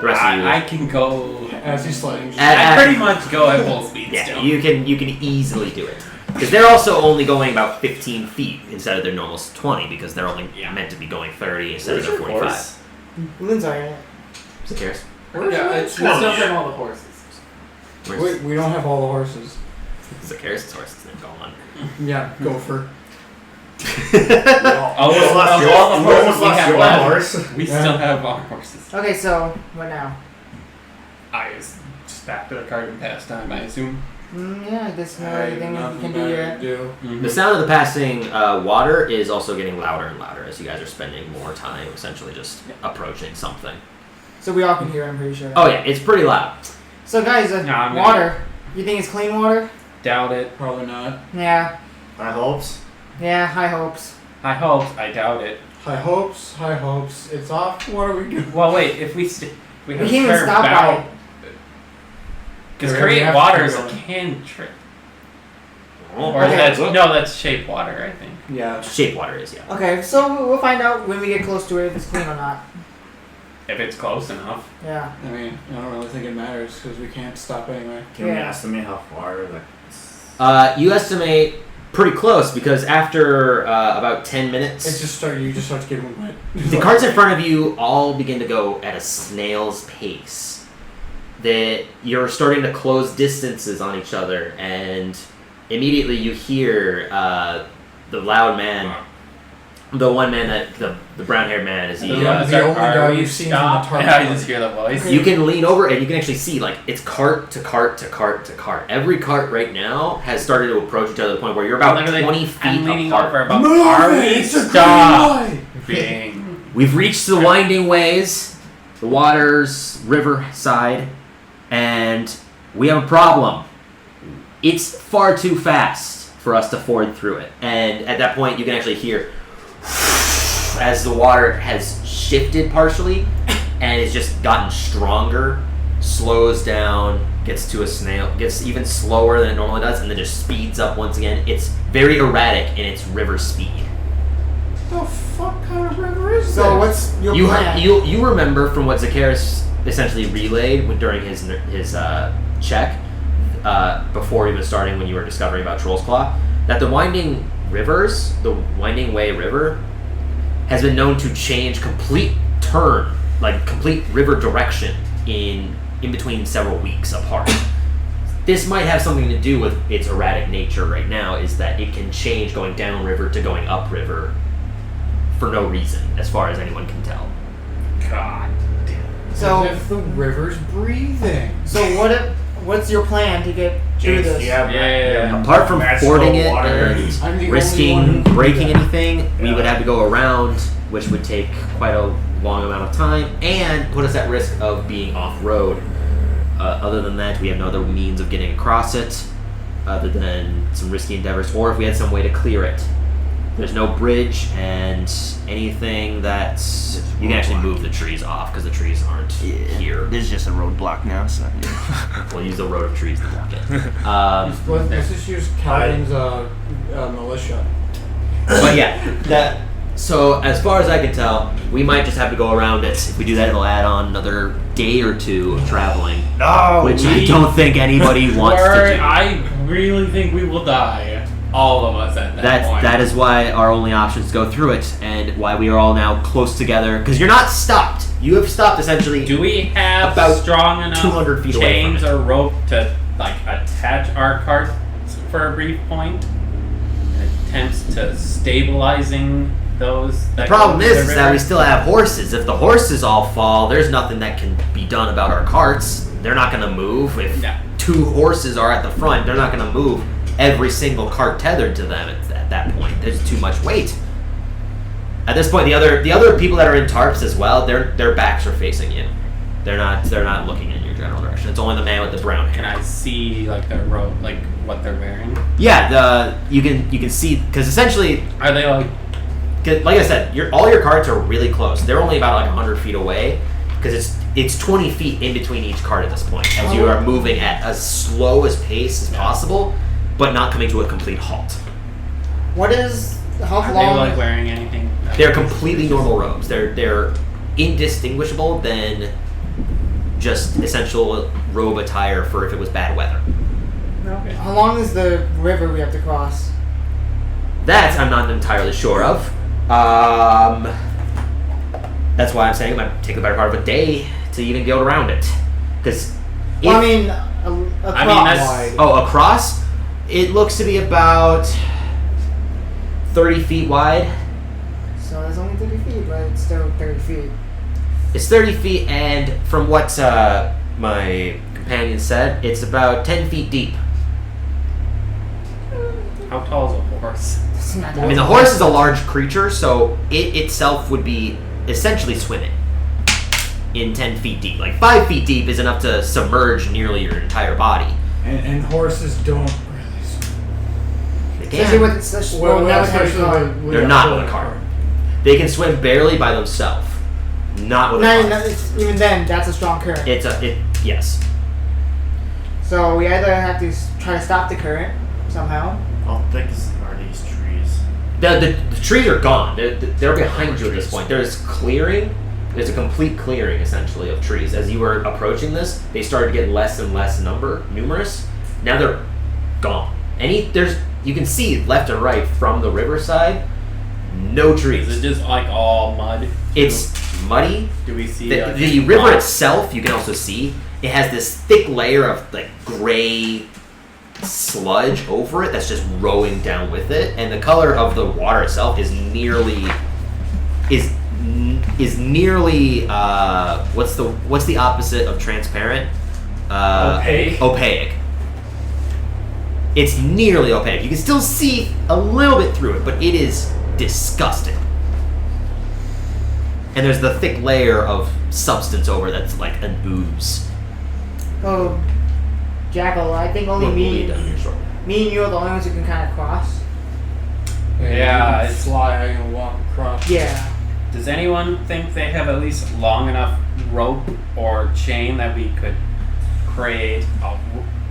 S2: The rest of you.
S6: I can go.
S4: As he's sliding.
S6: I pretty much go at full speed
S2: Yeah,
S6: still.
S2: you can easily do it. Because they're also only going about 15 feet instead of their normal 20, because they're only meant to be going 30 instead of their 45.
S3: Lynn's alright.
S2: Zacchaeus?
S6: Yeah, we still have all the horses.
S4: We don't have all the horses.
S2: Zacchaeus' horse is then gone.
S4: Yeah, gopher.
S6: All the horses we have left, we
S4: Yeah.
S6: still have our horses.
S3: Okay, so what now?
S6: I just back to the cart and pass time, I assume.
S3: Yeah, there's no
S4: I have
S3: anything you
S4: nothing
S3: can do
S4: better
S3: yet.
S4: to do.
S2: The sound of the passing water is also getting louder and louder as you guys are spending more time essentially just approaching something.
S3: So we all can hear it, I'm pretty sure.
S2: Oh yeah, it's pretty loud.
S3: So guys,
S6: I'm
S3: water. You think it's clean water?
S6: Doubt it.
S4: Probably not.
S3: Yeah.
S5: High hopes.
S3: Yeah, high hopes.
S6: I hope. I doubt it.
S4: High hopes, high hopes. It's off. What are we doing?
S6: Well, wait. If we
S3: We can't even stop by it.
S6: Because
S4: We
S6: create
S4: have to
S6: water is
S4: go.
S6: a cantrip.
S2: Oh,
S6: Or
S3: Okay.
S6: that's shape water, I think.
S4: Yeah.
S2: shape water is, yeah.
S3: Okay, so we'll find out when we get close to it if it's clean or not.
S6: If it's close enough.
S3: Yeah.
S4: I mean, I don't really think it matters because we can't stop anyway.
S5: Can we
S3: Yeah.
S5: estimate how far? Like.
S2: You estimate pretty close because after about 10 minutes,
S4: It's just you just start to get wet.
S2: the carts in front of you all begin to go at a snail's pace. That you're starting to close distances on each other, and immediately you hear the loud man, the one man that the brown-haired man is.
S4: The only guy we've seen from the target.
S6: I just hear the voice.
S3: Okay.
S2: You can lean over and you can actually see like it's cart to cart to cart to cart. Every cart right now has started to approach each other to the point where you're about
S6: Literally,
S2: 20 feet
S6: I'm leaning
S2: apart.
S6: over about.
S4: Move
S6: Are
S4: it,
S6: we
S4: it's a green
S6: stop
S4: light.
S6: being?
S2: We've reached the winding ways, the water's river side, and we have a problem. It's far too fast for us to ford through it. And at that point, you can actually hear as the water has shifted partially and has just gotten stronger, slows down, gets to a snail, gets even slower than it normally does, and then just speeds up once again. It's very erratic in its river speed.
S4: The fuck kind of river is
S3: So
S4: this?
S3: what's your
S2: You
S3: plan?
S2: you remember from what Zacchaeus essentially relayed during his check before even starting when you were discovering about Troll's Claw, that the Winding Way River, has been known to change complete river direction in between several weeks apart. This might have something to do with its erratic nature right now, is that it can change going downriver to going upriver for no reason, as far as anyone can tell.
S6: God.
S3: So,
S4: As if the river's breathing.
S3: so what's your plan to get through this?
S6: Yeah.
S2: Apart from
S5: Magical
S2: fording it
S5: water.
S4: I'm the
S2: and
S4: only one
S2: risking
S4: who can
S2: breaking
S4: do that.
S2: anything, we
S5: Yeah.
S2: would have to go around, which would take quite a long amount of time and put us at risk of being off-road. Other than that, we have no other means of getting across it other than some risky endeavors, or if we had some way to clear it. There's no bridge, and anything that you can actually move the trees off because the trees aren't here.
S1: There's just a roadblock now, so
S2: We'll use the road of trees to block it.
S4: Let's just use Calvin's militia.
S2: But yeah, so as far as I can tell, we might just have to go around it. If we do that, it'll add on another day or two of traveling.
S6: No,
S2: which I don't think anybody wants to do.
S6: I really think we will die. All of us at that point.
S2: That is why our only option is to go through it, and why we are all now close together. Because you're not stopped. You have stopped essentially.
S6: Do we have
S2: about
S6: strong enough
S2: 200 feet away
S6: chains
S2: from it.
S6: or rope to attach our carts for a brief point? Attempts to stabilizing those.
S2: The problem is that we still have horses. If the horses all fall, there's nothing that can be done about our carts. They're not going to move. If 2 horses are at the front, they're not going to move. Every single cart tethered to them at that point. There's too much weight. At this point, the other people that are in tarps as well, their backs are facing you. They're not looking in your general direction. It's only the man with the brown hair.
S6: Can I see their robe, what they're wearing?
S2: Yeah, you can see, because essentially,
S6: are they
S2: like I said, all your carts are really close. They're only about 100 feet away, because it's 20 feet in between each cart at this point, as you are moving at as slow as pace as possible, but not coming to a complete halt.
S3: How
S6: Are
S3: long?
S6: they wearing anything?
S2: They're completely normal robes. They're indistinguishable than just essential robe attire for if it was bad weather.
S6: Okay.
S3: How long is the river we have to cross?
S2: That I'm not entirely sure of. That's why I'm saying it might take the better part of a day to even go around it. Because across, it looks to be about 30 feet wide.
S3: So that's only 30 feet, but it's still 30 feet.
S2: It's 30 feet, and from what my companion said, it's about 10 feet deep.
S6: How tall is a horse?
S2: I mean, the horse is a large creature, so it itself would be essentially swimming in 10 feet deep. 5 feet deep is enough to submerge nearly your entire body.
S4: And horses don't really swim.
S2: They
S3: Especially
S2: can.
S3: with it's such
S2: They're not with a cart. They can swim barely by themselves. Not with a cart.
S3: Even then, that's a strong current.
S2: Yes.
S3: So we either have to try to stop the current somehow.
S5: How thick are these trees?
S2: The trees are gone. They're behind you at this point. There's clearing. There's a complete clearing, essentially, of trees. As you were approaching this, they started to get less and less numerous. Now they're gone. You can see left and right from the riverside, no trees.
S6: Is it just all mud?
S2: It's muddy.
S6: Do we see
S2: the river itself? You can also see it has this thick layer of gray sludge over it that's just rowing down with it, and the color of the water itself is nearly what's the opposite of transparent? Opaque. It's nearly opaque. You can still see a little bit through it, but it is disgusting. And there's the thick layer of substance over that's like an ooze.
S3: Oh, Jackal, I think only me and you are the only ones who can kind of cross.
S6: Yeah,
S4: it's fly and walk across.
S3: Yeah.
S6: Does anyone think they have at least long enough rope or chain that we could create a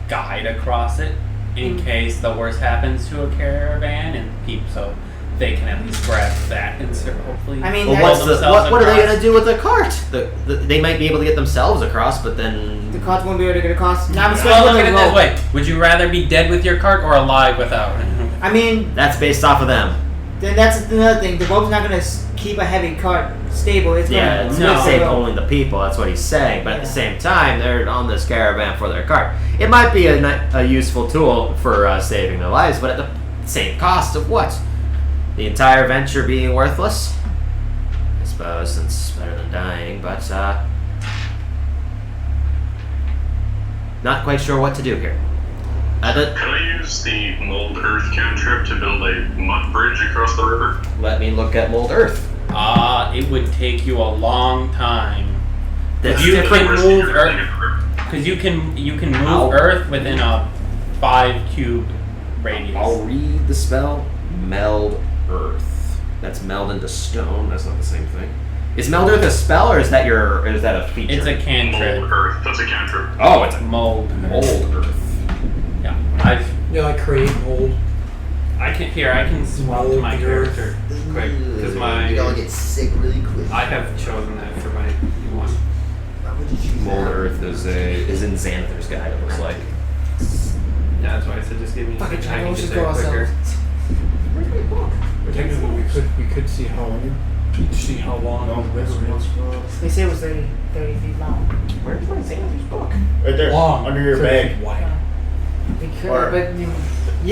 S6: guide across it in case the worst happens to a caravan and so they can at least grab that and hopefully.
S3: I mean,
S2: what are they gonna do with the cart? They might be able to get themselves across, but then
S3: the cart won't be able to get across.
S6: Well, look at it this way: would you rather be dead with your cart or alive without it?
S3: I mean,
S2: that's based off of them.
S3: Then that's another thing. The rope's not gonna keep a heavy cart stable. It's
S2: gonna save only the people. That's what he's saying. But at the same time, they're on this caravan for their cart. It might be a useful tool for saving their lives, but at the same cost of what? The entire venture being worthless? I suppose, since it's better than dying, but not quite sure what to do here.
S7: Can I use the mold earth cantrip to build a mud bridge across the river?
S2: Let me look at mold earth.
S6: It would take you a long time.
S2: That's
S6: you
S2: different.
S6: can move earth because you can move earth within a 5 cube radius.
S2: I'll read the spell. Meld earth. That's meld into stone. That's not the same thing. Is meld earth a spell or is that a feature?
S6: It's a cantrip.
S7: Mold earth. That's a cantrip.
S2: Oh, it's a
S6: mold
S2: earth.
S6: Yeah,
S4: like create mold.
S6: I can swap to my character quick because
S8: We all get sick really quick.
S6: I have chosen that for my one.
S8: Why would you choose
S2: Mold
S8: that?
S2: Earth is in Xanathar's guide, it looks like.
S6: Yeah, that's why I said just give me a
S3: Fuck it,
S6: second. I
S3: John,
S6: can
S3: let's
S6: get
S3: just go
S6: there quicker.
S3: ourselves. Where's my book?
S4: Technically, we could see how long the river is.
S3: They say it was 30 feet long.
S2: Where's my Xanathar's book?
S5: Right there,
S4: Long,
S5: under your
S4: 30
S5: bag.
S4: feet wide.
S3: They could,
S5: Or-
S3: but you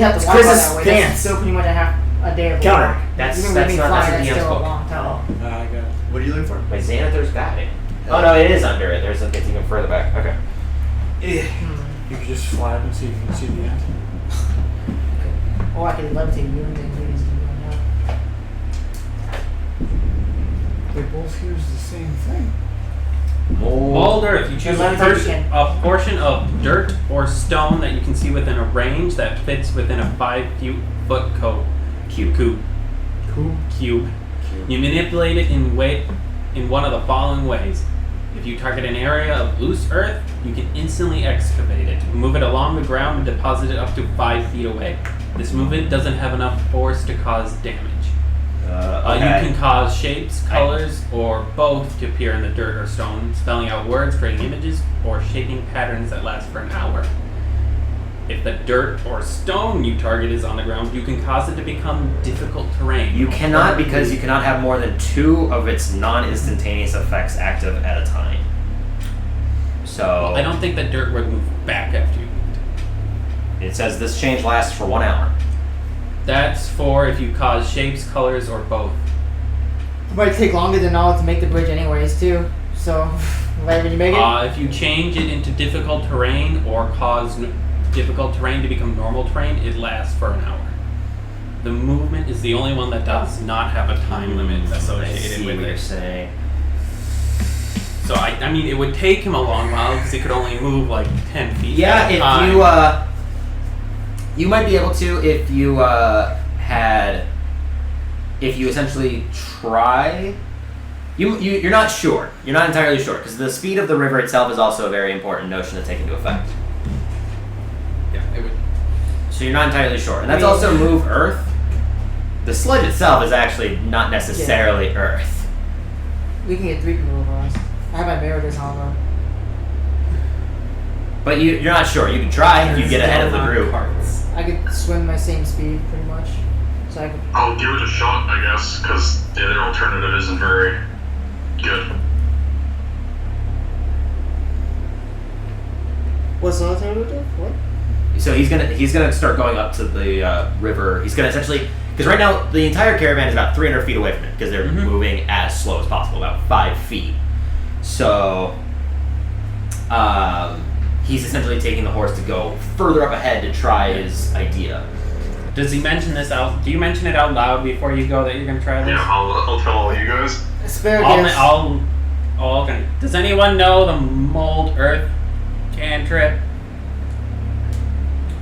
S3: have to
S5: It's
S3: walk
S5: Chris's
S3: that way.
S5: pants.
S3: That's still pretty much a day of
S5: Counter.
S3: walk.
S2: That's
S3: Even
S2: not
S3: with me
S2: that's
S3: flying,
S2: a
S3: that's
S2: DM's
S3: still a
S2: book.
S3: long time.
S4: I got it.
S5: What are you looking for?
S2: My Xanathar's guide. Oh no, it is under it. It's even further back. Okay.
S4: You could just fly up and see if you can see the end.
S3: Or I could levitate you and then you just keep going up.
S4: They both use the same thing.
S6: Mold Earth. You choose a portion of dirt or stone that you can see within a range that fits within a 5-foot cube. You manipulate it in one of the following ways. If you target an area of loose earth, you can instantly excavate it, move it along the ground, and deposit it up to 5 feet away. This movement doesn't have enough force to cause damage.
S2: Okay.
S6: You can cause shapes, colors, or both to appear in the dirt or stone, spelling out words, creating images, or shaping patterns that last for an hour. If the dirt or stone you target is on the ground, you can cause it to become difficult terrain.
S2: You cannot, because you cannot have more than 2 of its non-instantaneous effects active at a time. So
S6: I don't think the dirt would move back after you.
S2: it says this change lasts for 1 hour.
S6: That's for if you cause shapes, colors, or both.
S3: It might take longer than all to make the bridge anyways too. So later when you make it.
S6: If you change it into difficult terrain or cause difficult terrain to become normal terrain, it lasts for an hour. The movement is the only one that does not have a time limit
S2: I
S6: associated
S2: see
S6: with
S2: what you're
S6: it.
S2: saying.
S6: So I mean, it would take him a long while because he could only move like 10 feet.
S2: Yeah,
S6: at a time.
S2: if you might be able to if you if you essentially try. You're not sure. You're not entirely sure because the speed of the river itself is also a very important notion to take into effect.
S6: Yeah, it would.
S2: So you're not entirely sure, and that's also move Earth. The sludge itself is actually not necessarily Earth.
S3: We can get 3 people over us. I have my barriers on though.
S2: But you're not sure. You can try if you get ahead of the group.
S6: Parts.
S3: I could swim my same speed pretty much. So I could.
S7: I'll give it a shot, I guess, because the other alternative isn't very good.
S3: What's the alternative? What?
S2: So he's gonna start going up to the river. He's gonna essentially because right now the entire caravan is about 300 feet away from it because they're moving as slow as possible, about 5 feet. So he's essentially taking the horse to go further up ahead to try his idea.
S6: Does he mention this out? Do you mention it out loud before you go that you're gonna try this?
S7: Yeah, I'll tell all you guys.
S3: Asparagus.
S6: Okay. Does anyone know the Mold Earth cantrip?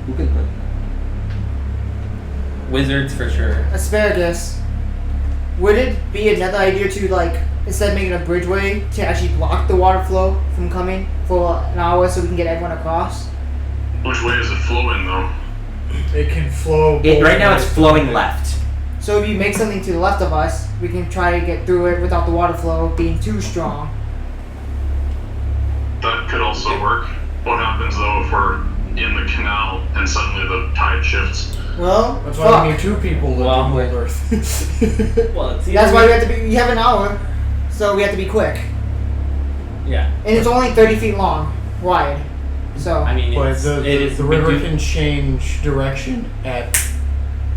S2: Who can?
S6: Wizards for sure.
S3: Asparagus. Would it be another idea to instead of making a bridgeway to actually block the water flow from coming for an hour so we can get everyone across?
S7: Which way is it flowing, though?
S4: It can flow.
S2: Right now it's flowing left.
S3: So if you make something to the left of us, we can try to get through it without the water flow being too strong.
S7: That could also work. What happens, though, if we're in the canal and suddenly the tide shifts?
S3: Well,
S4: That's why we need 2 people to
S6: Well,
S4: do Mold Earth.
S6: Well, it's
S3: that's why we have to be. We have an hour, so we have to be quick.
S6: Yeah.
S3: And it's only 30 feet long, wide. So
S6: I mean,
S4: But
S6: it is
S4: the river can change direction at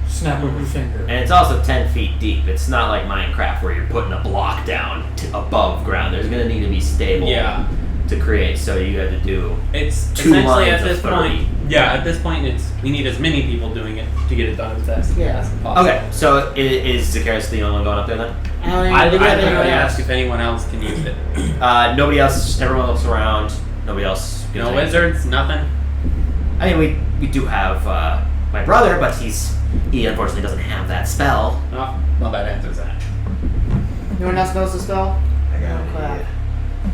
S4: snap of a finger.
S2: And it's also 10 feet deep. It's not like Minecraft where you're putting a block down above ground. There's going to need to be stable to create. So you have to do
S6: It's
S2: 2
S6: essentially
S2: lines
S6: at
S2: of
S6: this
S2: 30.
S6: point. Yeah, at this point, we need as many people doing it to get it done as fast as possible.
S2: Okay, so is Zacchaeus the only one going up there then?
S6: I
S3: think we have anyone
S6: ask
S3: else.
S6: if anyone else can use it.
S2: Nobody else. Everyone looks around. Nobody else.
S6: No
S2: gets
S6: wizards, nothing.
S2: I mean, we do have my brother, but he unfortunately doesn't have that spell.
S6: Oh, well, that answers that.
S3: No one else knows the spell?
S8: I got
S3: Oh,
S8: an
S3: crap.
S8: idea.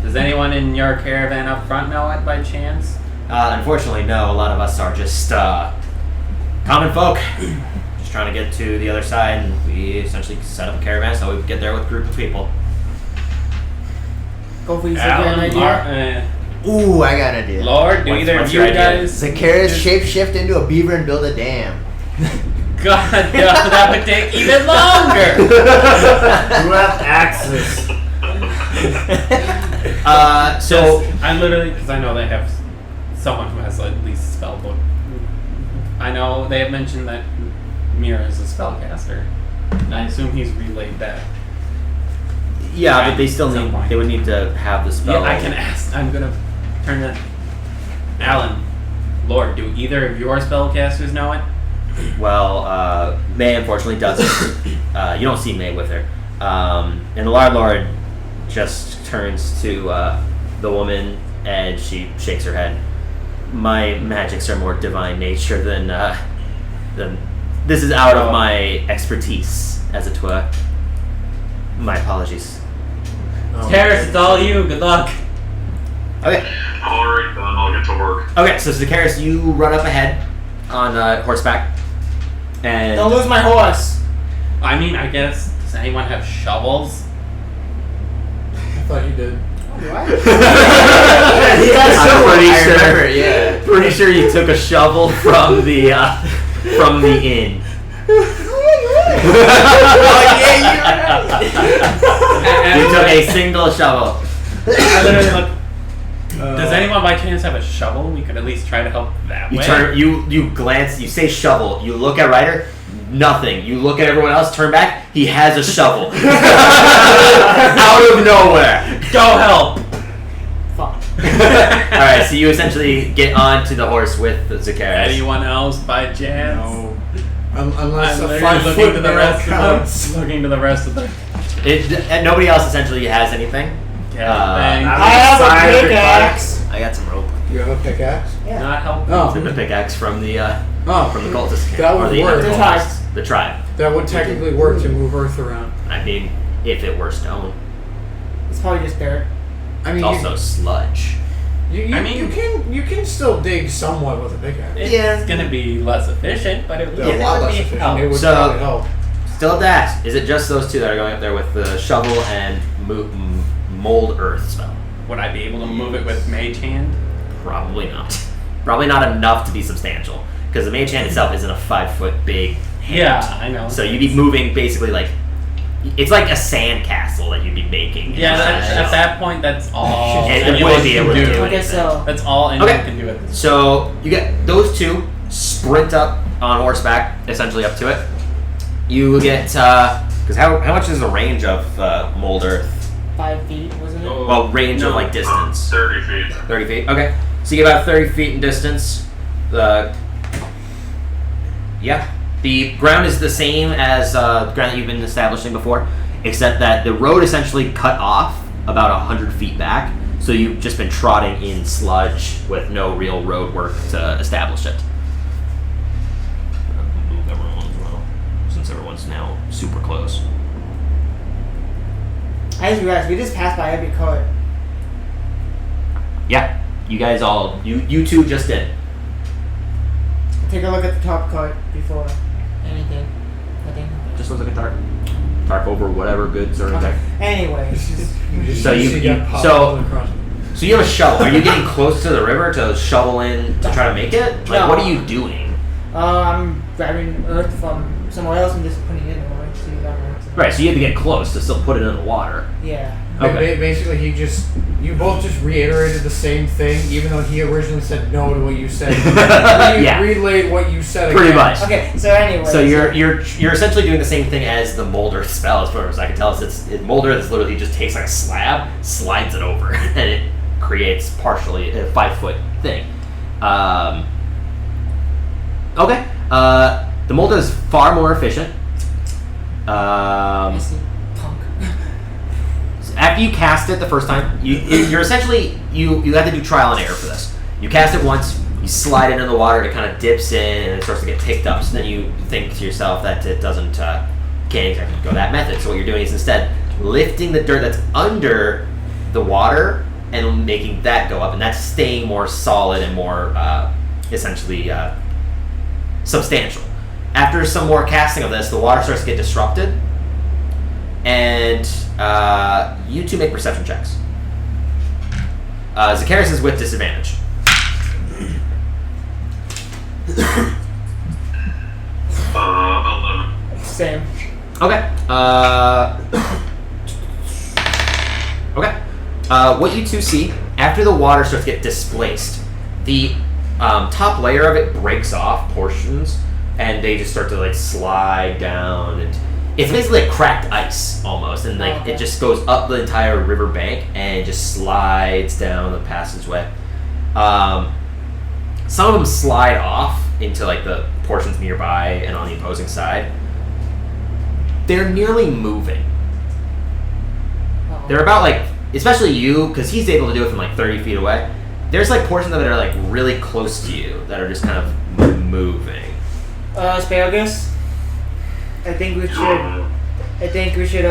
S6: Does anyone in your caravan up front know it by chance?
S2: Unfortunately, no. A lot of us are just common folk, just just trying to get to the other side, and we essentially set up a caravan so we can get there with a group of people.
S3: Go for you, an idea.
S8: Ooh, I got an idea.
S6: Lord, do
S2: What's-
S6: either
S2: what's
S6: of you
S2: your idea?
S6: guys...
S8: Zacchaeus shapeshift into a beaver and build a dam.
S6: God, no, that would take even longer.
S5: You have access.
S2: So
S6: I literally, because I know they have someone who has at least a spell book. I know they have mentioned that Mira is a spellcaster, and I assume he's relayed that.
S2: yeah, but they still
S6: At some
S2: need.
S6: point.
S2: They would need to have the spell.
S6: Yeah, I can ask. I'm gonna turn that. Alan, Lord, do either of your spellcasters know it?
S2: Well, May unfortunately doesn't. You don't see May with her. And the Lord just turns to the woman and she shakes her head. My magics are more divine nature than this is out of my expertise, as it were. My apologies.
S6: Terrace, it's all you. Good luck.
S2: Okay.
S7: Alright, then I'll get to work.
S2: Okay, so Zacchaeus, you run up ahead on horseback. And
S3: Don't lose my horse.
S6: I mean, I guess. Does anyone have shovels?
S4: I thought you did.
S2: I'm pretty sure.
S8: remember, yeah.
S2: Pretty sure you took a shovel from the inn. You took a single shovel.
S6: I literally look. Does anyone by chance have a shovel? We could at least try to help that
S2: You
S6: way.
S2: turn. You glance. You say shovel. You look at Ryder. Nothing. You look at everyone else. Turn back. He has a shovel. Out of nowhere.
S6: Go help!
S3: Fuck.
S2: All right. So you essentially get onto the horse with Zacchaeus.
S6: Anyone else by chance?
S5: No.
S4: Unless
S6: I'm
S4: a
S6: literally
S4: 5
S6: looking
S4: foot
S6: to the
S4: barrel
S6: rest
S4: counts.
S6: of the. Looking to the rest of the.
S2: And nobody else essentially has anything.
S6: Okay,
S5: I'm
S3: I have
S5: inside
S3: a
S5: of the
S3: pickaxe.
S8: I got some rope.
S4: You have a pickaxe?
S3: Yeah.
S6: Not helping.
S4: Oh.
S2: The pickaxe from the
S4: Oh.
S2: cultist camp,
S4: That
S2: or
S4: would
S2: the
S4: work.
S3: The
S2: cultists,
S3: tribe.
S2: the tribe.
S4: That would technically work to move Earth around.
S2: I mean, if it were stone,
S3: It's probably just dirt.
S4: I mean,
S2: it's also sludge.
S4: you
S6: I mean-
S4: you can still dig somewhat with a pickaxe.
S6: It's gonna be less efficient, but it,
S4: A
S6: it
S4: lot
S6: would
S4: less
S6: be
S4: efficient.
S6: help.
S4: It would
S2: So-
S4: probably help.
S2: Still have to ask: is it just those two that are going up there with the shovel and mold earth spell?
S6: Would I be able to move it with Mage Hand?
S2: Probably not. Probably not enough to be substantial, because the mage hand itself isn't a 5 foot big hand.
S6: Yeah, I know.
S2: So you'd be moving basically like it's like a sand castle that you'd be making.
S6: Yeah, at that point, that's all.
S2: It
S6: anyone
S2: wouldn't be
S6: can
S2: able to do
S3: I guess so.
S6: That's all anyone
S2: Okay.
S6: can do at this.
S2: So you get those two sprint up on horseback, essentially up to it. You get because how much is the range of mold earth?
S3: 5 feet, wasn't it?
S6: Oh.
S2: Well, range of like distance.
S7: 30 feet.
S2: 30 feet. Okay, so you get about 30 feet in distance. Yeah, the ground is the same as the ground that you've been establishing before, except that the road essentially cut off about 100 feet back. So you've just been trotting in sludge with no real road work to establish it. Move everyone as well, since everyone's now super close.
S3: I just realized we just passed by every cart.
S2: Yeah, you guys all, you two just did.
S3: Take a look at the top cart before anything. Nothing.
S2: Just look at Tark. Tark over whatever goods are there.
S3: Anyways.
S2: So So you have a shovel. Are you getting close to the river to shovel in to try to make it? Like,
S3: No.
S2: what are you doing?
S3: I'm grabbing earth from somewhere else and just putting it in the water. See if that works.
S2: Right, so you have to get close to still put it in the water.
S3: Yeah.
S2: Okay.
S4: Basically, you both just reiterated the same thing, even though he originally said no to what you said.
S2: Yeah.
S4: Relayed what you said
S2: Pretty
S4: again.
S2: much.
S3: Okay, so anyway.
S2: So you're essentially doing the same thing as the mold earth spell, as far as I can tell. Mold earth is literally just takes like a slab, slides it over, and it creates partially a 5 foot thing. Okay. The mold is far more efficient.
S3: I see punk.
S2: After you cast it the first time, you're essentially you have to do trial and error for this. You cast it once, you slide it in the water, it kind of dips in, and it starts to get picked up. So then you think to yourself that it doesn't can't exactly go that method. So what you're doing is instead lifting the dirt that's under the water and making that go up, and that's staying more solid and more essentially substantial. after some more casting of this, the water starts to get disrupted, and you two make perception checks. Zacharias is with disadvantage.
S7: 11.
S3: Same.
S2: Okay. Okay. What you two see, after the water starts to get displaced, the top layer of it breaks off portions, and they just start to like slide down, and it's basically like cracked ice almost, and like it just goes up the entire river bank and just slides down the passageway. Some of them slide off into like the portions nearby and on the opposing side. They're nearly moving. They're about like, especially you, because he's able to do it from like 30 feet away. There's like portions of it that are like really close to you that are just kind of moving.
S3: Asparagus. I think we should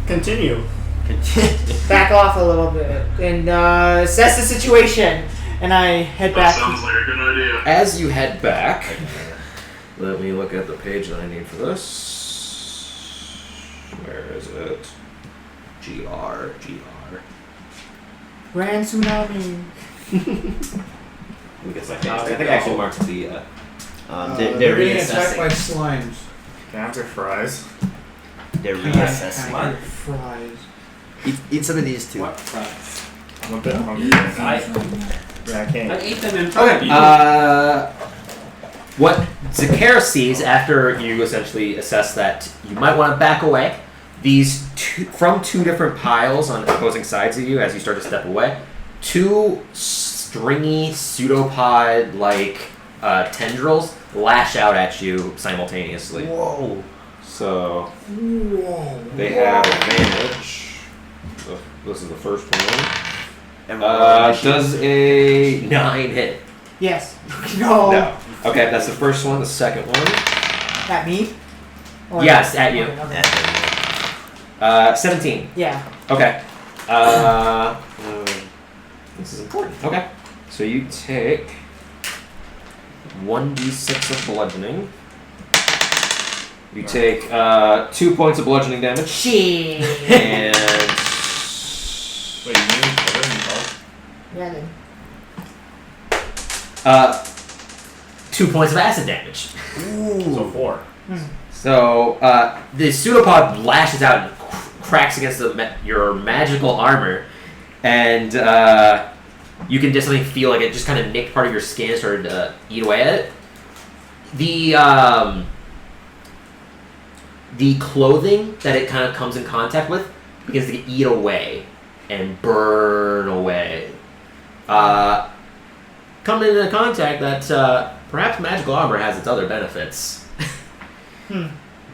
S5: Continue.
S3: back off a little bit and assess the situation. And I head
S7: That
S3: back.
S7: sounds like a good idea.
S2: As you head back, let me look at the page that I need for this. Where is it? GR.
S3: Grand tsunami.
S2: I think I actually marked the.
S8: They're
S4: being attacked by
S8: reassessing.
S4: slimes.
S5: Can I have your fries?
S8: They're reassessing.
S6: What?
S4: Fries.
S8: Eat some of these too.
S6: What fries?
S5: I'm a bit hungry.
S6: I
S5: Yeah, I can't.
S6: ate them in front of you.
S2: What Zacharias sees after you essentially assess that you might want to back away, these from two different piles on opposing sides of you as you start to step away, two stringy pseudopod-like tendrils lash out at you simultaneously.
S8: Whoa.
S2: So they have advantage. This is the first one. Does a 9 hit?
S3: Yes. No.
S2: No. Okay, that's the first one. The second one.
S3: At me? Or-
S2: Yes, at you.
S3: Okay.
S2: 17.
S3: Yeah.
S2: Okay. This is important. Okay. So you take 1d6 of bludgeoning. You take 2 points of bludgeoning damage.
S3: Shit.
S2: And
S5: Wait, you mean cover and call?
S3: Yeah, then.
S2: 2 points of acid damage.
S5: So 4.
S2: So the pseudopod lashes out and cracks against your magical armor, and you can just feel like it just kind of nicked part of your skin and started to eat away at it. The clothing that it kind of comes in contact with begins to get eat away and burn away. Coming into contact that perhaps magical armor has its other benefits.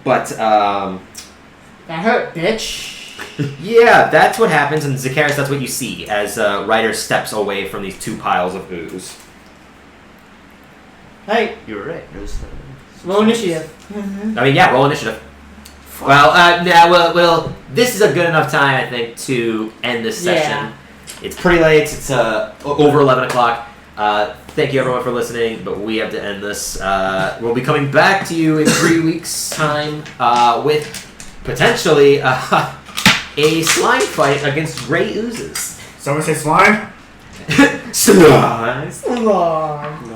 S2: But
S3: That hurt, bitch.
S2: yeah, that's what happens, and Zacharias, that's what you see as Ryder steps away from these two piles of ooze.
S3: Hey,
S8: You were right.
S3: roll initiative.
S2: I mean, yeah, roll initiative. Well, well, this is a good enough time, I think, to end this session.
S3: Yeah.
S2: It's pretty late. It's over 11 o'clock. Thank you, everyone, for listening, but we have to end this. We'll be coming back to you in 3 weeks' time with potentially a slime fight against gray oozes.
S5: Someone say slime?
S2: Slime.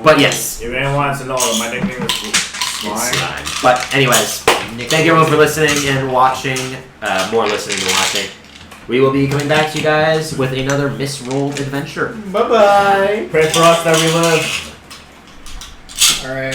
S2: But yes.
S5: If anyone wants to know, my nickname is slime.
S2: But anyways, thank you everyone for listening and watching. More listening than watching. We will be coming back to you guys with another misrolled adventure.
S3: Bye-bye.
S5: Pray for us that we live.
S4: Alright.